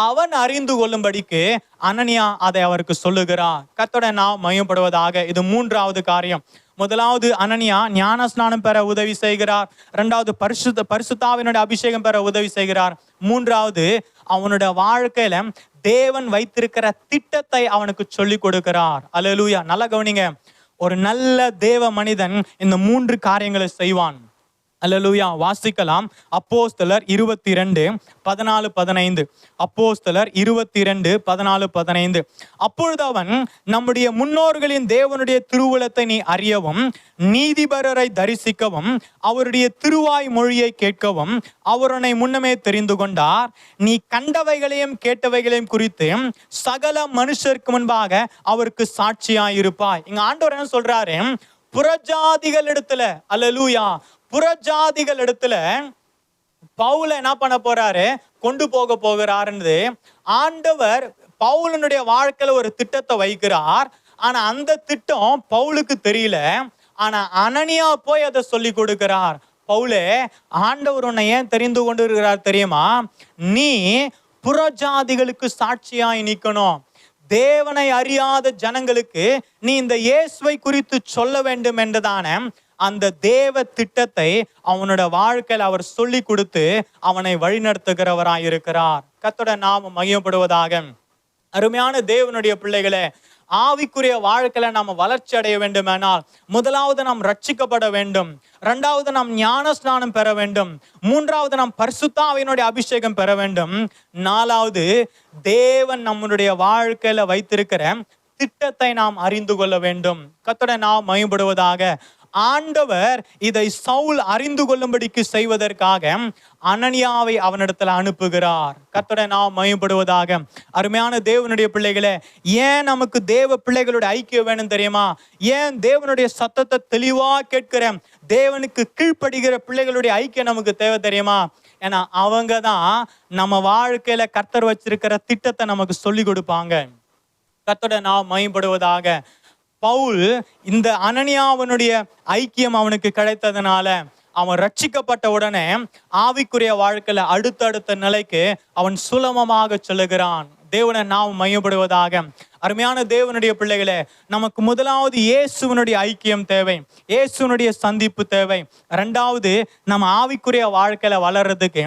அவன் அறிந்து கொள்ளும்படிக்கு அனனியா அதை அவருக்கு சொல்லுகிறார். கர்த்தரை நாம் மகிமைப்படுவதாக. இது மூன்றாவது காரியம். முதலாவது அனனியா ஞான ஸ்நானம் பெற உதவி செய்கிறார். இரண்டாவது பரிசுத்தாவினுடைய அபிஷேகம் பெற உதவி செய்கிறார். மூன்றாவது அவனுடைய வாழ்க்கையில தேவன் வைத்திருக்கிற திட்டத்தை அவனுக்கு சொல்லி கொடுக்கிறார். அல்லேலூயா. நல்ல கவனிங்க. ஒரு நல்ல தேவ மனிதன் இந்த 3 காரியங்களை செய்வான். அல்லேலூயா. வாசிக்கலாம். அப்போஸ்தலர் 22:14-15. அப்போஸ்தலர் 22:14-15. அப்பொழுது அவன், நம்முடைய முன்னோர்களின் தேவனுடைய திருவுளத்தை நீ அறியவும், நீதிபரரை தரிசிக்கவும், அவருடைய திருவாய் மொழியை கேட்கவும் அவருனை முன்னமே தெரிந்து கொண்டார். நீ கண்டவைகளையும் கேட்டவைகளையும் குறித்து சகல மனுஷருக்கு முன்பாக அவருக்கு சாட்சியாயிருப்பாய். இங்க ஆண்டவர் என்ன சொல்றாரு? புறஜாதிகள் இடத்துல, அல்லேலூயா, புறஜாதிகள் இடத்துல பவுல என்ன பண்ண போறாரு? கொண்டு போக போகிறாருன்னு ஆண்டவர் பவுலனுடைய வாழ்க்கையில ஒரு திட்டத்தை வைக்கிறார். ஆனா அந்த திட்டம் பவுலுக்கு தெரியல. ஆனா அனனியா போய் அதை சொல்லி கொடுக்கிறார். பவுலே, ஆண்டவர் உன்னை ஏன் தெரிந்து கொண்டு இருக்கிறார் தெரியுமா? நீ புறஜாதிகளுக்கு சாட்சியாய் நிக்கணும். தேவனை அறியாத ஜனங்களுக்கு நீ இந்த இயேசுவை குறித்து சொல்ல வேண்டும் என்றதான அந்த தேவ திட்டத்தை அவனோட வாழ்க்கையில் அவர் சொல்லி கொடுத்து அவனை வழிநடத்துகிறவராய் இருக்கிறார். கர்த்தருடைய நாமம் மகிமைப்படுவதாக. அருமையான தேவனுடைய பிள்ளைகளே, ஆவிக்குரிய வாழ்க்கையில நாம வளர்ச்சி அடைய வேண்டுமானால் முதலாவது நாம் ரட்சிக்கப்பட வேண்டும், இரண்டாவது நாம் ஞான ஸ்நானம் பெற வேண்டும், மூன்றாவது நாம் பரிசுத்த ஆவியினுடைய அபிஷேகம் பெற வேண்டும், நாலாவது தேவன் நம்முடைய வாழ்க்கையில வைத்திருக்கிற திட்டத்தை நாம் அறிந்து கொள்ள வேண்டும். கர்த்தருடைய நாம் மகிமைப்படுவதாக. ஆண்டவர் இதை சவுல் அறிந்து கொள்ளும்படிக்கு செய்வதற்காக அனனியாவை அவனிடத்துல அனுப்புகிறார். கர்த்தருடைய நாம் மகிமைப்படுவதாக. அருமையான தேவனுடைய பிள்ளைகளே, ஏன் நமக்கு தேவ பிள்ளைகளுடைய ஐக்கியம் வேணும் தெரியுமா? ஏன் தேவனுடைய சத்தத்தை தெளிவா கேட்கிற தேவனுக்கு கீழ்ப்படுகிற பிள்ளைகளுடைய ஐக்கியம் நமக்கு தேவை தெரியுமா? ஏன்னா அவங்க தான் நம்ம வாழ்க்கையில கர்த்தர் வச்சிருக்கிற திட்டத்தை நமக்கு சொல்லி கொடுப்பாங்க. கர்த்தருடைய நாம் மகிமைப்படுவதாக. பவுல் இந்த அனனியாவனுடைய ஐக்கியம் அவனுக்கு கிடைத்ததுனால அவன் ரட்சிக்கப்பட்ட உடனே ஆவிக்குரிய வாழ்க்கையில அடுத்தடுத்த நிலைக்கு அவன் சுலபமாக செல்லுகிறான். தேவனை நாம் மையப்படுவதாக. அருமையான தேவனுடைய பிள்ளைகளே, நமக்கு முதலாவது இயேசுவனுடைய ஐக்கியம் தேவை, இயேசுவனுடைய சந்திப்பு தேவை. இரண்டாவது, நம்ம ஆவிக்குரிய வாழ்க்கையில வளர்றதுக்கு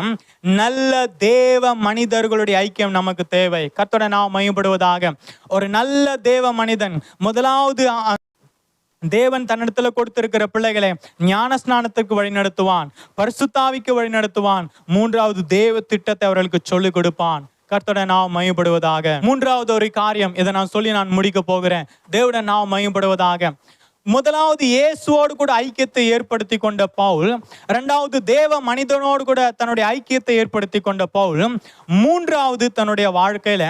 நல்ல தேவ மனிதர்களுடைய ஐக்கியம் நமக்கு தேவை. கர்த்தரை நாம் மையப்படுவதாக. ஒரு நல்ல தேவ மனிதன் முதலாவது தேவன் தன்னிடத்துல கொடுத்திருக்கிற பிள்ளைகளை ஞான ஸ்நானத்துக்கு வழி நடத்துவான், பரிசுத்தாவிக்கு வழி நடத்துவான், மூன்றாவது தேவ திட்டத்தை அவர்களுக்கு சொல்லிக் கொடுப்பான். கர்த்தருடைய நாம் மகிமைப்படுவதாக. மூன்றாவது ஒரு காரியம், இதை நான் சொல்லி நான் முடிக்க போகிறேன். தேவனுடைய நாம் மகிமைப்படுவதாக. முதலாவது இயேசுவோடு கூட ஐக்கியத்தை ஏற்படுத்தி கொண்ட பவுல், இரண்டாவது தேவ மனிதனோடு கூட தன்னுடைய ஐக்கியத்தை ஏற்படுத்தி கொண்ட பவுல், மூன்றாவது தன்னுடைய வாழ்க்கையில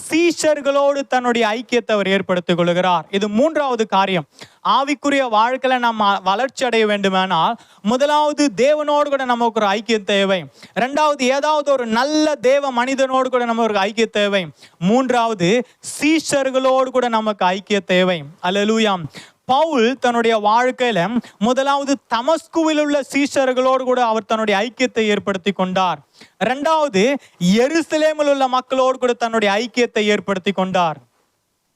சீஷர்களோடு தன்னுடைய ஐக்கியத்தை அவர் ஏற்படுத்திக் கொள்கிறார். இது மூன்றாவது காரியம். ஆவிக்குரிய வாழ்க்கையில நம்ம வளர்ச்சி அடைய வேண்டுமானால் முதலாவது தேவனோடு கூட நமக்கு ஒரு ஐக்கியம் தேவை, இரண்டாவது ஏதாவது ஒரு நல்ல தேவ மனிதனோடு கூட நம்ம ஒரு ஐக்கிய தேவை, மூன்றாவது சீஷர்களோடு கூட நமக்கு ஐக்கிய தேவை. அல்லேலூயா. பவுல் தன்னுடைய வாழ்க்கையில முதலாவது தமஸ்குவில் உள்ள சீஷர்களோடு கூட அவர் தன்னுடைய ஐக்கியத்தை ஏற்படுத்தி கொண்டார். இரண்டாவது எருசலேமில் உள்ள மக்களோடு கூட தன்னுடைய ஐக்கியத்தை ஏற்படுத்தி கொண்டார்.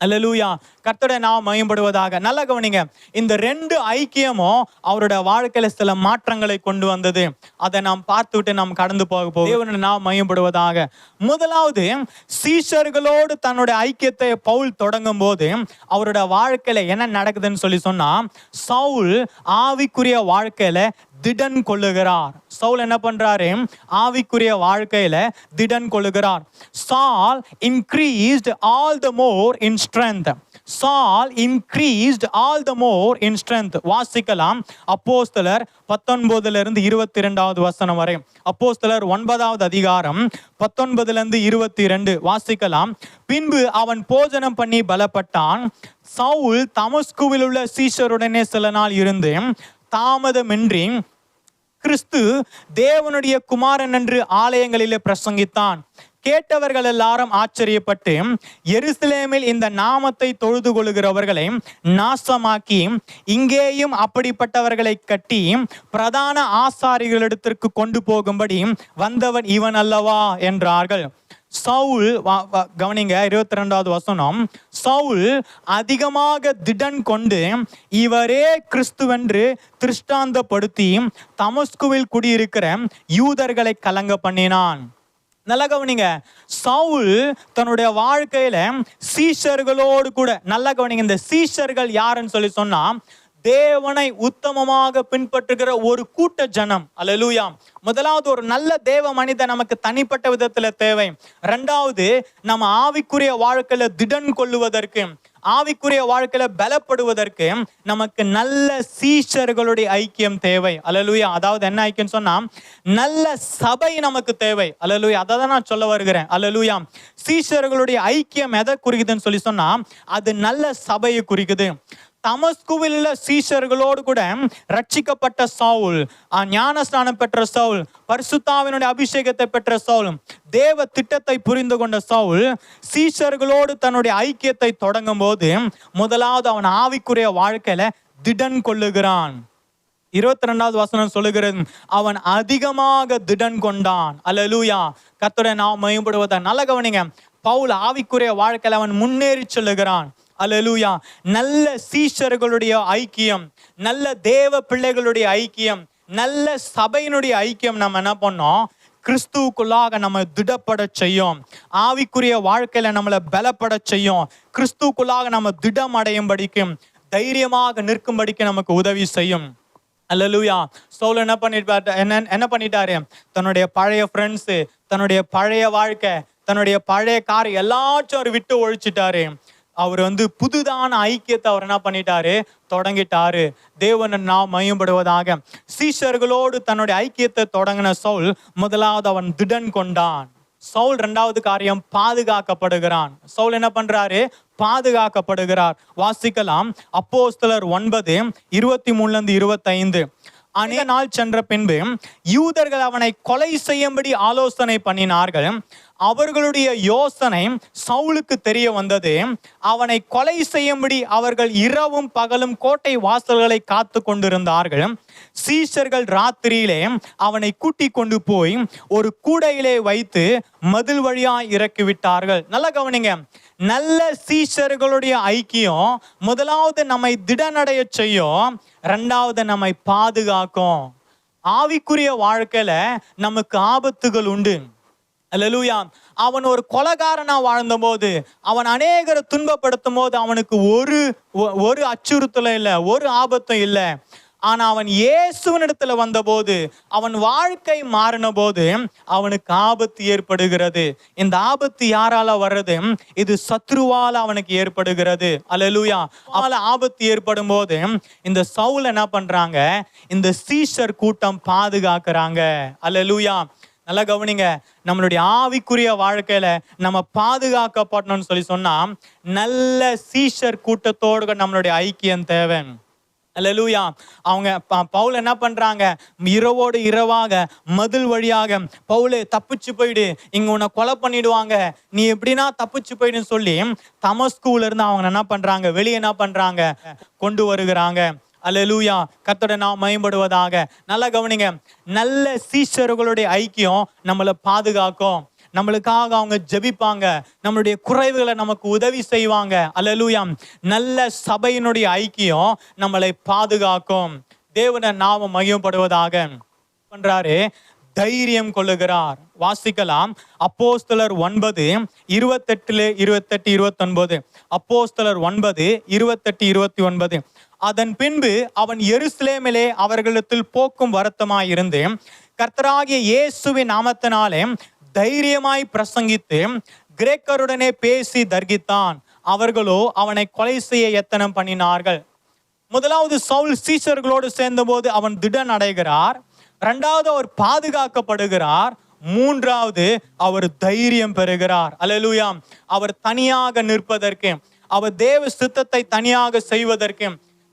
அல்லேலூயா. கர்த்தருடைய நாம் மகிமைப்படுவதாக. நல்லா கவனிங்க, இந்த ரெண்டு ஐக்கியமும் அவருடைய வாழ்க்கையில சில மாற்றங்களை கொண்டு வந்தது. அதை நாம் பார்த்துவிட்டு நாம் கடந்து போக தேவனுடைய நாம் மகிமைப்படுவதாக. முதலாவது, சீஷர்களோடு தன்னுடைய ஐக்கியத்தை பவுல் தொடங்கும் போது அவருடைய வாழ்க்கையில என்ன நடக்குதுன்னு சொல்லி சொன்னா, சவுல் ஆவிக்குரிய வாழ்க்கையில திடன் கொள்ளுகிறார். சவுல் என்ன பண்றாரு? ஆவிக்குரிய வாழ்க்கையில திடன் கொள்ளுகிறார். சால் increased all the more in strength. Saul increased all the more in strength. வாசிக்கலாம் அப்போஸ்தலர் 19 22 வசனம் வரை. அப்போஸ்தலர் 9வது அதிகாரம் 19 22 வாசிக்கலாம். பின்பு அவன் போஜனம் பண்ணி பலப்பட்டான். சவுல் தமஸ்குவில் உள்ள சீஷருடனே சில நாள் இருந்து தாமதமின்றி கிறிஸ்து தேவனுடைய குமாரன் என்று ஆலயங்களிலே பிரசங்கித்தான். கேட்டவர்கள் எல்லாரும் ஆச்சரியப்பட்டு எருசலேமில் இந்த நாமத்தை தொழுது கொள்கிறவர்களை நாசமாக்கி இங்கேயும் அப்படிப்பட்டவர்களை கட்டி பிரதான ஆசாரிகளிடத்திற்கு கொண்டு போகும்படி வந்தவன் இவன் அல்லவா என்றார்கள். சவுல், கவனிங்க 22வது வசனம், சவுல் அதிகமாக திடன் கொண்டு இவரே கிறிஸ்துவென்று திருஷ்டாந்தப்படுத்தி தமஸ்குவில் குடியிருக்கிற யூதர்களை கலங்க பண்ணினான். நல்லா கவனிங்க, சவுல் தன்னுடைய வாழ்க்கையில சீஷர்களோடு கூட, நல்லா கவனிங்க, இந்த சீஷர்கள் யாருன்னு சொல்லி சொன்னா தேவனை உத்தமமாக பின்பற்றுகிற ஒரு கூட்ட ஜனம். அல்லேலூயா. முதலாவது ஒரு நல்ல தேவ மனிதன் நமக்கு தனிப்பட்ட விதத்துல தேவை. இரண்டாவது, நம்ம ஆவிக்குரிய வாழ்க்கையில திடன் கொள்ளுவதற்கு, ஆவிக்குரிய வாழ்க்கையில பலப்படுவதற்கு நமக்கு நல்ல சீஷர்களுடைய ஐக்கியம் தேவை. அல்லேலூயா. அதாவது என்ன ஐக்கியம் சொன்னா, நல்ல சபை நமக்கு தேவை. அல்லேலூயா. அதை தான் நான் சொல்ல வருகிறேன். அல்லேலூயா. சீஷர்களுடைய ஐக்கியம் எதை குறிக்குதுன்னு சொல்லி சொன்னா, அது நல்ல சபையை குறிக்குது. தமஸ்குவில் உள்ள சீஷர்களோடு கூட ரட்சிக்கப்பட்ட சவுல், ஞானஸ்நானம் பெற்ற சவுல், பரிசுத்தாவினுடைய அபிஷேகத்தை பெற்ற சவுல், தேவ திட்டத்தை புரிந்து கொண்ட சவுல் சீஷர்களோடு தன்னுடைய ஐக்கியத்தை தொடங்கும் போது முதலாவது அவன் ஆவிக்குரிய வாழ்க்கையில திடன் கொள்ளுகிறான். 22வது வசனம் சொல்லுகிறது, அவன் அதிகமாக திடன் கொண்டான். அல்லேலூயா. கர்த்தரை நாம் மகிமைப்படுவதாக. நல்ல கவனிங்க, பவுல் ஆவிக்குரிய வாழ்க்கையில அவன் முன்னேறி செல்லுகிறான். அல்லேலூயா. நல்ல சீஷர்களுடைய ஐக்கியம், நல்ல தேவ பிள்ளைகளுடைய ஐக்கியம், நல்ல சபையினுடைய ஐக்கியம் நம்ம என்ன பண்ணோம்? கிறிஸ்துவுக்குள்ளாக நம்ம திடப்பட செய்யும். ஆவிக்குரிய வாழ்க்கையில நம்மளை பலப்பட செய்யும். கிறிஸ்துவுக்குள்ளாக நம்ம திடம் அடையும்படிக்கும் தைரியமாக நிற்கும்படிக்கு நமக்கு உதவி செய்யும். அல்லேலூயா. சவுல் என்ன பண்ணிட்டாரு? தன்னுடைய பழைய ஃப்ரெண்ட்ஸு, தன்னுடைய பழைய வாழ்க்கை, தன்னுடைய பழைய கார் எல்லாச்சும் அவர் விட்டு ஒழிச்சிட்டாரு. அவர் புதுதான ஐக்கியத்தை அவர் என்ன பண்ணிட்டாரு? தொடங்கிட்டாரு. தேவன் நாம் மையப்படுவதாக. சீஷர்களோடு தன்னுடைய ஐக்கியத்தை தொடங்கின சவுல் முதலாவது அவன் திடன் கொண்டான். சவுல் இரண்டாவது காரியம் பாதுகாக்கப்படுகிறான். சவுல் என்ன பண்றாரு? பாதுகாக்கப்படுகிறார். வாசிக்கலாம் அப்போஸ்தலர் 9:23-25. அநேக நாள் சென்ற பின்பு யூதர்கள் அவனை கொலை செய்யும்படி ஆலோசனை பண்ணினார்கள். அவர்களுடைய யோசனை சவுலுக்கு தெரிய வந்தது. அவனை கொலை செய்யும்படி அவர்கள் இரவும் பகலும் கோட்டை வாசல்களை காத்து கொண்டிருந்தார்கள். சீஷர்கள் ராத்திரியிலே அவனை கூட்டி கொண்டு போய் ஒரு கூடையிலே வைத்து மதில் வழியா இறக்கி விட்டார்கள். நல்லா கவனிங்க. நல்ல சீஷர்களுடைய ஐக்கியம் முதலாவது நம்மை திடனடைய செய்யும், இரண்டாவது நம்மை பாதுகாக்கும். ஆவிக்குரிய வாழ்க்கையில நமக்கு ஆபத்துகள் உண்டு. அல்லேலூயா. அவன் ஒரு கொலைகாரனா வாழ்ந்த போது, அவன் அநேகரை துன்பப்படுத்தும் போது அவனுக்கு ஒரு அச்சுறுத்தலும் இல்லை, ஒரு ஆபத்தும் இல்லை. ஆனா அவன் இயேசுவினிடத்துல வந்தபோது, அவன் வாழ்க்கை மாறின போது அவனுக்கு ஆபத்து ஏற்படுகிறது. இந்த ஆபத்து யாரால வர்றது? இது சத்ருவால அவனுக்கு ஏற்படுகிறது. அல்லேலூயா. ஆபத்து ஏற்படும் போது இந்த சவுல் என்ன பண்றாங்க? இந்த சீஷர் கூட்டம் பாதுகாக்கிறாங்க. அல்லேலூயா. நல்லா கவனிங்க. நம்மளுடைய ஆவிக்குரிய வாழ்க்கையில நம்ம பாதுகாக்கப்படணும்னு சொன்னா நல்ல சீஷர் கூட்டத்தோடு நம்மளுடைய ஐக்கியம் தேவை. அல்லேலூயா. அவங்க பவுல் என்ன பண்றாங்க? இரவோடு இரவாக மதில் வழியாக, பவுலே தப்பிச்சு போயிடு, இங்க உன்னை கொலை பண்ணிடுவாங்க, நீ எப்படின்னா தப்பிச்சு போயிடுன்னு சொல்லி தமஸ்குல இருந்து அவங்க என்ன பண்றாங்க? வெளியே என்ன பண்றாங்க? கொண்டு வருகிறாங்க. அல்லேலூயா. கர்த்தருடைய நாமம் மகிமைப்படுவதாக. நல்லா கவனிங்க. நல்ல சீஷர்களுடைய ஐக்கியம் நம்மளை பாதுகாக்கும். நம்மளுக்காக அவங்க ஜெபிப்பாங்க, நம்மளுடைய குறைவுகளை நமக்கு உதவி செய்வாங்க. அல்லேலூயா. நல்ல சபையினுடைய ஐக்கியம் நம்மளை பாதுகாக்கும். தேவனுடைய நாமம் மகிமைப்படுவதாக. பண்றாரு? தைரியம் கொள்ளுகிறார். வாசிக்கலாம் அப்போஸ்தலர் 9:28-29. அப்போஸ்தலர் 9:28-29. அதன் பின்பு அவன் எருசலேமிலே அவர்களிடத்தில் போக்கும் வருத்தமாயிருந்து கர்த்தராகிய இயேசுவின் நாமத்தினாலே தைரியமாய் பிரசங்கித்து கிரேக்கருடனே பேசி தர்கித்தான். அவர்களோ அவனை கொலை செய்ய எத்தனம் பண்ணினார்கள். முதலாவது சவுல் சீஷர்களோடு சேர்ந்த போது அவன் திடன் அடைகிறார். இரண்டாவது அவர் பாதுகாக்கப்படுகிறார். மூன்றாவது அவர் தைரியம் பெறுகிறார். அல்லேலூயா. அவர் தனியாக நிற்பதற்கு, அவர் தேவ சித்தத்தை தனியாக செய்வதற்கு,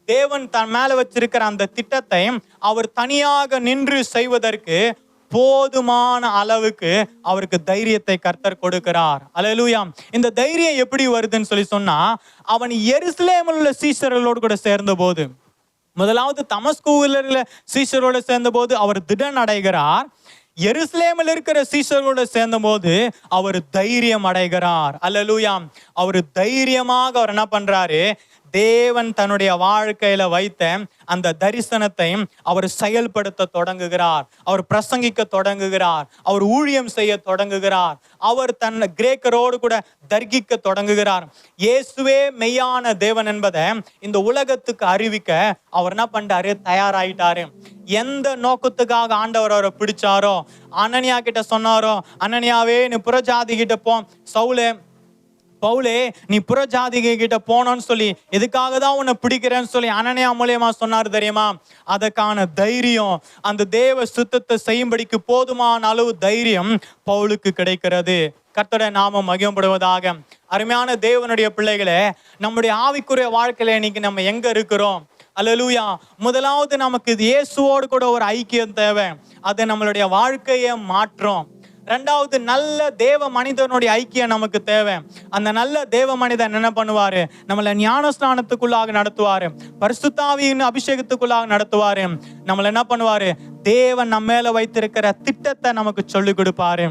தேவன் தன் மேல வச்சிருக்கிற அந்த திட்டத்தை அவர் தனியாக நின்று செய்வதற்கு போதுமான அளவுக்கு அவருக்கு தைரியத்தை கர்த்தர் கொடுக்கிறார். அல்லேலூயா. இந்த தைரியம் எப்படி வருதுன்னு சொன்னா, அவன் எருசலேமில் உள்ள சீஷர்களோடு கூட சேர்ந்த போது, முதலாவது தமஸ்குவில் சீஷரோடு சேர்ந்த போது அவர் திடன் அடைகிறார். எருசலேமில் இருக்கிற சீஷர்களோடு சேர்ந்த போது அவர் தைரியம் அடைகிறார். அல்லேலூயா. அவர் தைரியமாக அவர் என்ன பண்றாரு? தேவன் தன்னுடைய வாழ்க்கையில வைத்த அந்த தரிசனத்தை அவர் செயல்படுத்த தொடங்குகிறார். அவர் பிரசங்கிக்க தொடங்குகிறார். அவர் ஊழியம் செய்ய தொடங்குகிறார். அவர் தன் கிரேக்கரோடு கூட தர்கிக்க தொடங்குகிறார். இயேசுவே மெய்யான தேவன் என்பதை இந்த உலகத்துக்கு அறிவிக்க அவர் என்ன பண்றாரு? தயாராயிட்டாரு. எந்த நோக்கத்துக்காக ஆண்டவர் அவரை பிடிச்சாரோ, அனனியா கிட்ட சொன்னாரோ, அனனியாவே நீ புறஜாதி கிட்ட போ, பவுலே நீ புறஜாதிக கிட்ட போனோன்னு சொல்லி, எதுக்காக தான் உன்னை பிடிக்கிறேன்னு சொல்லி அனனியா மூலியமா சொன்னார் தெரியுமா? அதற்கான தைரியம், அந்த தேவ சுத்தத்தை செய்யும்படிக்கு போதுமான அளவு தைரியம் பவுலுக்கு கிடைக்கிறது. கர்த்தருடைய நாமம் மகிமைப்படுவதாக. அருமையான தேவனுடைய பிள்ளைகளே, நம்முடைய ஆவிக்குரிய வாழ்க்கையில இன்னைக்கு நம்ம எங்க இருக்கிறோம்? அல்லேலூயா. முதலாவது நமக்கு இயேசுவோடு கூட ஒரு ஐக்கியம் தேவை. அது நம்மளுடைய வாழ்க்கையை மாற்றும். ரெண்டாவது நல்ல தேவ மனிதனுடைய ஐக்கியம் நமக்கு தேவை. அந்த நல்ல தேவ மனிதன் என்ன பண்ணுவாரு? நம்மளை ஞானஸ்நானத்துக்குள்ளாக நடத்துவாரு, பரிசுத்த ஆவியின் அபிஷேகத்துக்குள்ளாக நடத்துவாரு. நம்மளை என்ன பண்ணுவாரு? தேவன் நம்ம மேல வைத்திருக்கிற திட்டத்தை நமக்கு சொல்லிக் கொடுப்பாரு.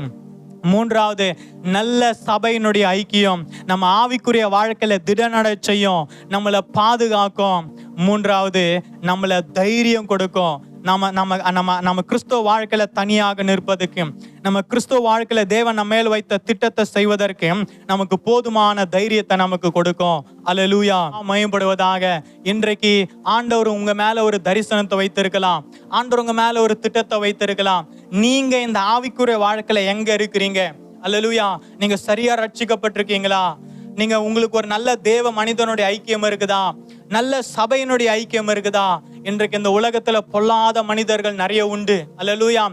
மூன்றாவது நல்ல சபையினுடைய ஐக்கியம் நம்ம ஆவிக்குரிய வாழ்க்கையில திடநடை செய்யும், நம்மளை பாதுகாக்கும். மூன்றாவது நம்மளை தைரியம் கொடுக்கும். நம்ம நம்ம நம்ம நம்ம கிறிஸ்துவ வாழ்க்கையில தனியாக நிற்பதுக்கு, நம்ம கிறிஸ்துவ வாழ்க்கையில தேவன் நம்ம மேல் வைத்த திட்டத்தை செய்வதற்கு நமக்கு போதுமான தைரியத்தை நமக்கு கொடுக்கும். அல்லேலூயா, மகிமைப்படுவதாக. இன்றைக்கு ஆண்டவர் உங்க மேல ஒரு தரிசனத்தை வைத்திருக்கலாம், ஆண்டவர் உங்க மேல ஒரு திட்டத்தை வைத்திருக்கலாம். நீங்க இந்த ஆவிக்குரிய வாழ்க்கையில எங்க இருக்கிறீங்க? அல்லேலூயா, நீங்க சரியா ரட்சிக்கப்பட்டிருக்கீங்களா? நீங்க உங்களுக்கு ஒரு நல்ல தேவ மனிதனுடைய ஐக்கியம் இருக்குதா? நல்ல சபையினுடைய ஐக்கியம் இருக்குதா? இன்றைக்கு இந்த உலகத்துல பொல்லாத மனிதர்கள் நிறைய உண்டு. அல்லேலூயா,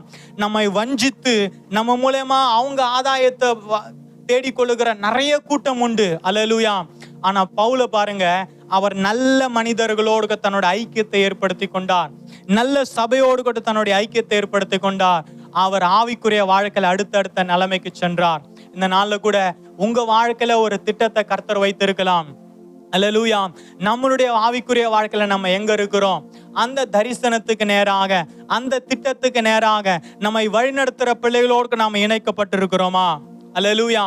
நம்மை வஞ்சித்து நம்ம மூலமா அவங்க ஆதாயத்தை தேடிக்கொள்ளுகிற நிறைய கூட்டம் உண்டு. அல்லேலூயா. ஆனா பவுல பாருங்க, அவர் நல்ல மனிதர்களோடு தன்னோட ஐக்கியத்தை ஏற்படுத்தி கொண்டார், நல்ல சபையோடு கூட தன்னுடைய ஐக்கியத்தை ஏற்படுத்தி கொண்டார். அவர் ஆவிக்குரிய வாழ்க்கையில அடுத்தடுத்த நிலைமைக்கு சென்றார். இந்த நாள்ல கூட உங்க வாழ்க்கையில ஒரு திட்டத்தை கர்த்தர் வைத்திருக்கலாம். அல்லேலூயா. நம்மளுடைய ஆவிக்குரிய வாழ்க்கையில நம்ம எங்க இருக்கிறோம்? அந்த தரிசனத்துக்கு நேராக, அந்த திட்டத்துக்கு நேராக நம்மை வழிநடத்துற பிள்ளைகளோடு நாம இணைக்கப்பட்டிருக்கிறோமா? அல்லேலூயா.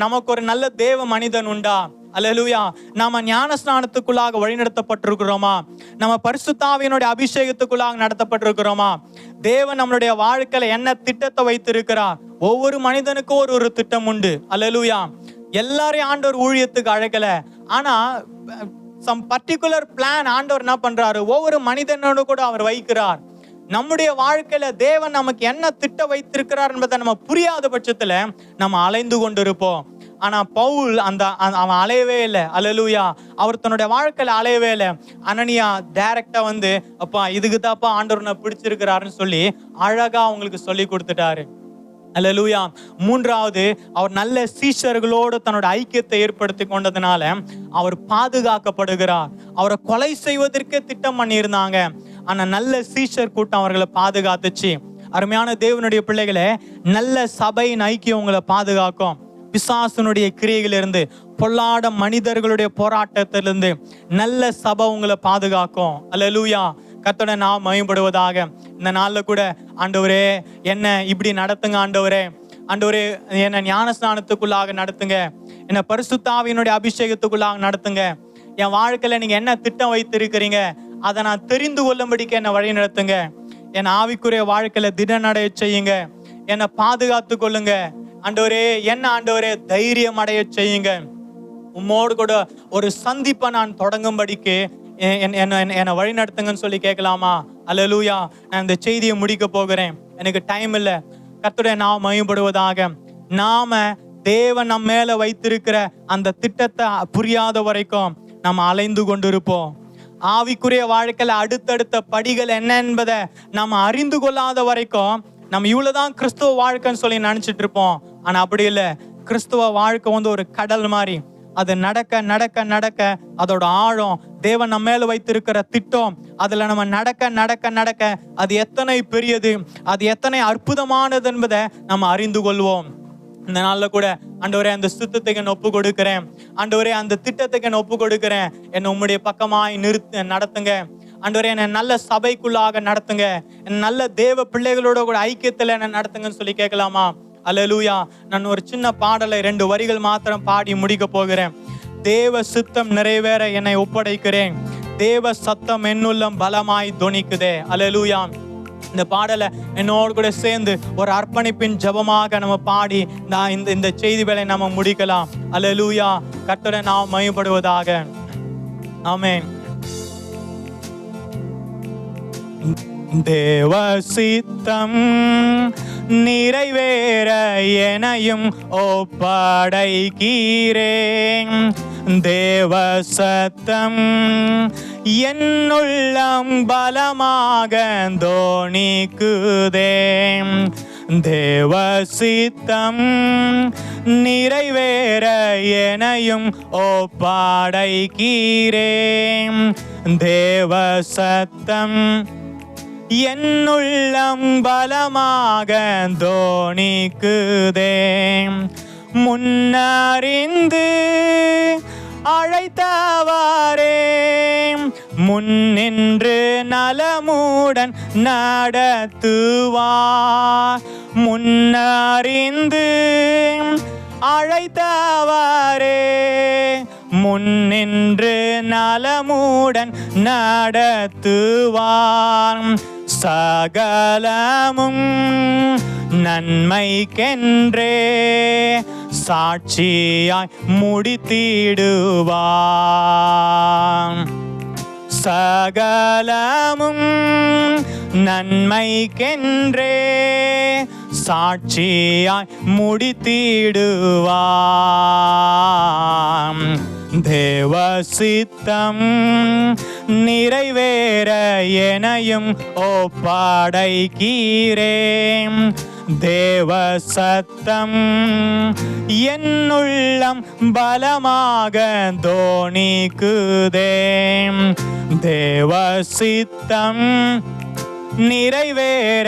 நமக்கு ஒரு நல்ல தேவ மனிதன் உண்டா? அல்லேலூயா. நாம ஞான ஸ்நானத்துக்குள்ளாக வழிநடத்தப்பட்டிருக்கிறோமா? நம்ம பரிசுத்த ஆவியினுடைய அபிஷேகத்துக்குள்ளாக நடத்தப்பட்டிருக்கிறோமா? தேவன் நம்மளுடைய வாழ்க்கையில என்ன திட்டத்தை வைத்திருக்கிறார்? ஒவ்வொரு மனிதனுக்கும் ஒரு திட்டம் உண்டு. அல்லேலூயா. எல்லாரையும் ஆண்டவர் ஊழியத்துக்கு அழைக்கல, ஆனா சம் பர்டிகுலர் பிளான் ஆண்டவர் என்ன பண்றாரு? ஒவ்வொரு மனிதனோடு கூட அவர் வைக்கிறார். நம்முடைய வாழ்க்கையில தேவன் நமக்கு என்ன திட்டம் வைத்திருக்கிறார் என்பதை நம்ம புரியாத பட்சத்துல நம்ம அலைந்து கொண்டு இருப்போம். ஆனா பவுல் அவன் அலையவே இல்லை. அல்லேலூயா. அவர் தன்னுடைய வாழ்க்கையில அலையவே இல்லை. அனனியா டைரக்டா வந்து, அப்பா இதுக்கு தாப்பா ஆண்டவர் பிடிச்சிருக்கிறாருன்னு சொல்லி அழகா அவங்களுக்கு சொல்லி கொடுத்துட்டாரு. அல்லேலூயா. மூன்றாவது, அவர் நல்ல சீஷர்களோடு தன்னோட ஐக்கியத்தை ஏற்படுத்தி கொண்டதுனால அவர் பாதுகாக்கப்படுகிறார். அவரை கொலை செய்வதற்கே திட்டம் பண்ணியிருந்தாங்க, ஆனா நல்ல சீஷர் கூட்டம் அவர்களை பாதுகாத்துச்சு. அருமையான தேவனுடைய பிள்ளைகளே, நல்ல சபையின் ஐக்கியம் உங்களை பாதுகாக்கும். பிசாசனுடைய கிரியைகளிலிருந்து, பொல்லாத மனிதர்களுடைய போராட்டத்திலிருந்து நல்ல சபை உங்களை பாதுகாக்கும். அல்லேலூயா. கர்த்தருடைய நாமம் மகிமைப்படுவதாக. இந்த நாள்ல கூட ஆண்டவரே என்ன இப்படி நடத்துங்க ஆண்டவரே, ஆண்டவரே என்ன ஞான ஸ்நானத்துக்குள்ளாக நடத்துங்க, என்ன பரிசுத்த ஆவியினுடைய அபிஷேகத்துக்குள்ளாக நடத்துங்க. என் வாழ்க்கையில நீங்க என்ன திட்டம் வைத்திருக்கிறீங்க அதை நான் தெரிந்து கொள்ளும்படிக்கு என்னை வழி நடத்துங்க. என் ஆவிக்குரிய வாழ்க்கையில திடனடைய செய்யுங்க, என்னை பாதுகாத்து கொள்ளுங்க ஆண்டவரே. என்ன ஆண்டவரே தைரியம் அடைய செய்யுங்க. உம்மோடு கூட ஒரு சந்திப்பை நான் தொடங்கும்படிக்கு என்னை வழி நடத்துங்கன்னு சொல்லி கேட்கலாமா? அல்லேலூயா. நான் இந்த செய்தியை முடிக்க போகிறேன், எனக்கு டைம் இல்லை. கர்த்தருடைய நாமம் மகிமைப்படுவதாக. நாம தேவன் நம்ம மேல வைத்திருக்கிற அந்த திட்டத்தை புரியாத வரைக்கும் நம்ம அலைந்து கொண்டு இருப்போம். ஆவிக்குரிய வாழ்க்கையில அடுத்தடுத்த படிகள் என்ன என்பதை நம்ம அறிந்து கொள்ளாத வரைக்கும் நம்ம இவ்வளவுதான் கிறிஸ்துவ வாழ்க்கைன்னு சொல்லி நினைச்சிட்டு இருப்போம். ஆனா அப்படி இல்லை. கிறிஸ்துவ வாழ்க்கை வந்து ஒரு கடல் மாதிரி. அது நடக்க நடக்க நடக்க அதோட ஆழம், தேவன் நம்ம மேல வைத்திருக்கிற திட்டம், அதுல நம்ம நடக்க நடக்க நடக்க அது எத்தனை பெரியது, அது எத்தனை அற்புதமானது என்பதை நம்ம அறிந்து கொள்வோம். இந்த நாள்ல கூட ஆண்டவரே அந்த சித்தத்துக்கு என்ன ஒப்பு கொடுக்கிறேன், ஆண்டவரே அந்த திட்டத்துக்கு என்ன ஒப்பு கொடுக்கிறேன், என்னை உம்முடைய பக்கமாய் நடத்துங்க ஆண்டவரே. என்னை நல்ல சபைக்குள்ளாக நடத்துங்க, நல்ல தேவ பிள்ளைகளோட கூட ஐக்கியத்துல என்ன நடத்துங்கன்னு சொல்லி கேட்கலாமா? அல்லேலூயா. நான் ஒரு சின்ன பாடலை 2 வரிகள் மாத்திரம் பாடி முடிக்க போகிறேன். தேவ சித்தம் நிறைவேற என்னை ஒப்படைக்கிறேன், தேவ சத்தம் என்னுள்ளம் பலமாய் தொனிக்குதே. அல்லேலூயா. இந்த பாடலை என்னோடு கூட சேர்ந்து ஒரு அர்ப்பணிப்பின் ஜபமாக நம்ம பாடி இந்த செய்தி வேலை நம்ம முடிக்கலாம். அல்லேலூயா. கர்த்தரை நாம் மகிமைப்படுவதாக. ஆமென். தேவ சித்தம் நிறைவேற எனையும் ஒப்படைக்கிறேன், தேவ சத்தம் என்னுள்ளம் பலமாக தோணிக்குதே. தேவ சித்தம் நிறைவேற எனையும் ஒப்படைக்கிறேன், தேவ சத்தம் என்னுள்ளம் பலமாக தோணிக்குதே. முன்னறிந்து அழைத்தவாரே முன்னின்று நலமுடன் நடத்துவார். முன்னறிந்து அழைத்தவாரே முன்னின்று நலமுடன் நடத்துவார். சகலமும் நன்மைக்கென்றே சாட்சியாய் முடித்திடுவார். சகலமும் நன்மைக்கென்றே சாட்சியாய் முடித்திடுவார். தேவ சித்தம் நிறைவேற எனையும் ஒப்படைக்கிறேன். தேவ சத்தம் என்னுள்ளம் பலமாக தோணிக்குதே. தேவ சித்தம் நிறைவேற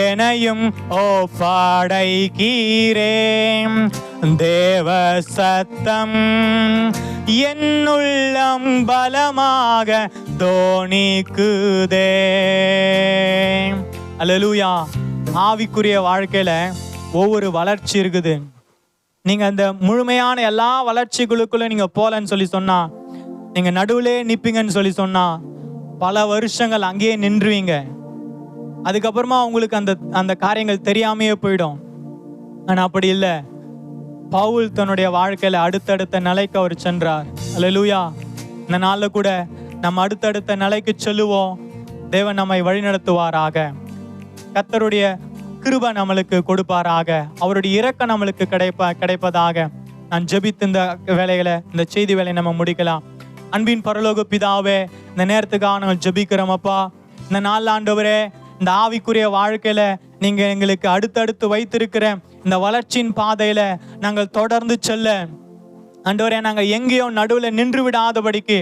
எனையும் ஒப்படைக்கிறேன். தேவ சத்தம் என்னுள்ளம் பலமாக தோணிக்குதே. அல்லேலூயா. ஆவிக்குரிய வாழ்க்கையில ஒவ்வொரு வளர்ச்சி இருக்குது. நீங்க அந்த முழுமையான எல்லா வளர்ச்சிகளுக்குள்ள நீங்க போலன்னு சொல்லி சொன்னா, நீங்க நடுவுலே நிப்பீங்கன்னு சொல்லி சொன்னா, பல வருஷங்கள் அங்கேயே நின்றுவீங்க. அதுக்கப்புறமா உங்களுக்கு அந்த காரியங்கள் தெரியாமையே போயிடும். ஆனா அப்படி இல்லை. பவுல் தன்னுடைய வாழ்க்கையில அடுத்தடுத்த நிலைக்கு அவர் சென்றார். அல்லேலூயா. இந்த நாள்ல கூட நம்ம அடுத்தடுத்த நிலைக்கு செல்லுவோம். தேவன் நம்மை வழிநடத்துவாராக. கர்த்தருடைய கிருபை நம்மளுக்கு கொடுப்பாராக. அவருடைய இரக்கம் நம்மளுக்கு கிடைப்பதாக. நான் ஜெபித்து இந்த வேலைகளை, இந்த செய்தி வேலையை நம்ம முடிக்கலாம். அன்பின் பரலோக பிதாவே, இந்த நேரத்துக்காக நாங்கள் ஜெபிக்கிறோம் அப்பா. இந்த நாள் ஆண்டவரே, இந்த ஆவிக்குரிய வாழ்க்கையில நீங்க எங்களுக்கு அடுத்தடுத்து வைத்திருக்கிற இந்த வளர்ச்சியின் பாதையில நாங்கள் தொடர்ந்து செல்ல ஆண்டவரே, நாங்கள் எங்கேயோ நடுவில் நின்று விடாதபடிக்கு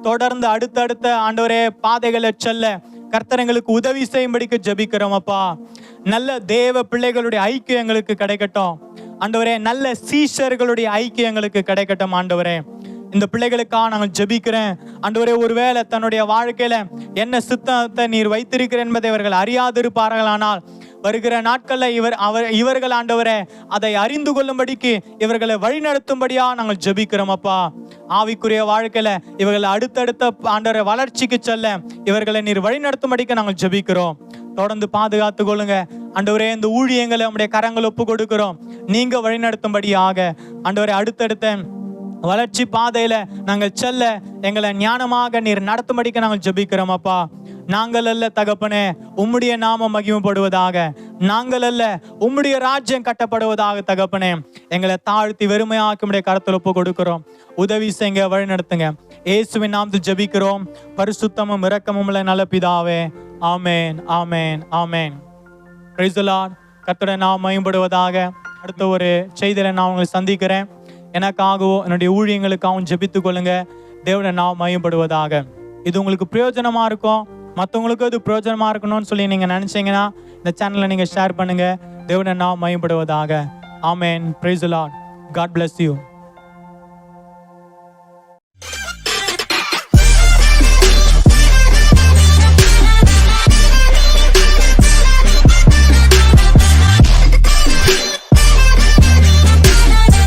தொடர்ந்து அடுத்தடுத்த ஆண்டவரே பாதைகளை செல்ல கர்த்தர் எங்களுக்கு உதவி செய்யும்படிக்கு ஜெபிக்கிறோம் அப்பா. நல்ல தேவ பிள்ளைகளுடைய ஐக்கியம் எங்களுக்கு கிடைக்கட்டும் ஆண்டவரே. நல்ல சீஷர்களுடைய ஐக்கியம் எங்களுக்கு கிடைக்கட்டும் ஆண்டவரே. இந்த பிள்ளைகளுக்காக நாங்கள் ஜெபிக்கிறேன் ஆண்டவரே. ஒருவேளை தன்னுடைய வாழ்க்கையில என்ன சித்தத்தை நீர் வைத்திருக்கிறேன் என்பதை இவர்கள் அறியாதிருப்பார்களானால், வருகிற நாட்கள்ல இவர்கள் ஆண்டவரே அதை அறிந்து கொள்ளும்படிக்கு இவர்களை வழிநடத்தும்படியா நாங்கள் ஜெபிக்கிறோம் அப்பா. ஆவிக்குரிய வாழ்க்கையில இவர்களை அடுத்தடுத்த ஆண்டவரே வளர்ச்சிக்கு செல்ல இவர்களை நீர் வழிநடத்தும்படிக்கு நாங்கள் ஜெபிக்கிறோம். தொடர்ந்து பாதுகாத்து கொள்ளுங்க ஆண்டவரே. இந்த ஊழியங்களை நம்முடைய கரங்கள் ஒப்பு கொடுக்கிறோம். நீங்க வழிநடத்தும்படியாக ஆண்டவரே அடுத்தடுத்த வளர்ச்சி பாதையில நாங்கள் செல்ல எங்களை ஞானமாக நீர் நடத்தும்படிக்கு நாங்கள் ஜெபிக்கிறோம் அப்பா. நாங்கள் அல்ல தகப்பனே, உம்முடைய நாமம் மகிமைப்படுவதாக. நாங்கள் அல்ல, உம்முடைய ராஜ்யம் கட்டப்படுவதாக தகப்பனே. எங்களை தாழ்த்தி வெறுமையாக்கி உம்முடைய கரத்தில் ஒப்பு கொடுக்கிறோம். உதவி செய்யுங்க, வழி நடத்துங்க. இயேசுவின் நாமத்தில் ஜெபிக்கிறோம் பரிசுத்தமும் இரக்கமும் உள்ள நல்ல பிதாவே. ஆமேன், ஆமேன், ஆமேன். Praise the Lord. கர்த்தருடைய நாமம் மகிமைப்படுவதாக. அடுத்த ஒரு செய்தியில நான் உங்களை சந்திக்கிறேன். எனக்காகவும் என்னுடைய ஊழியங்களுக்காகவும் ஜெபித்துக் கொள்ளுங்க. தேவனுடைய நாமம் மகிமைப்படுவதாக. இது உங்களுக்கு பிரயோஜனமா இருக்கும், மற்றவங்களுக்கும் இது பிரயோஜனமா இருக்கணும்னு சொல்லி நீங்க நினைச்சீங்கன்னா இந்த சேனலை நீங்க ஷேர் பண்ணுங்க. தேவனுடைய நாமம் மகிமைப்படுவதாக. ஆமென். Praise the Lord. God bless you.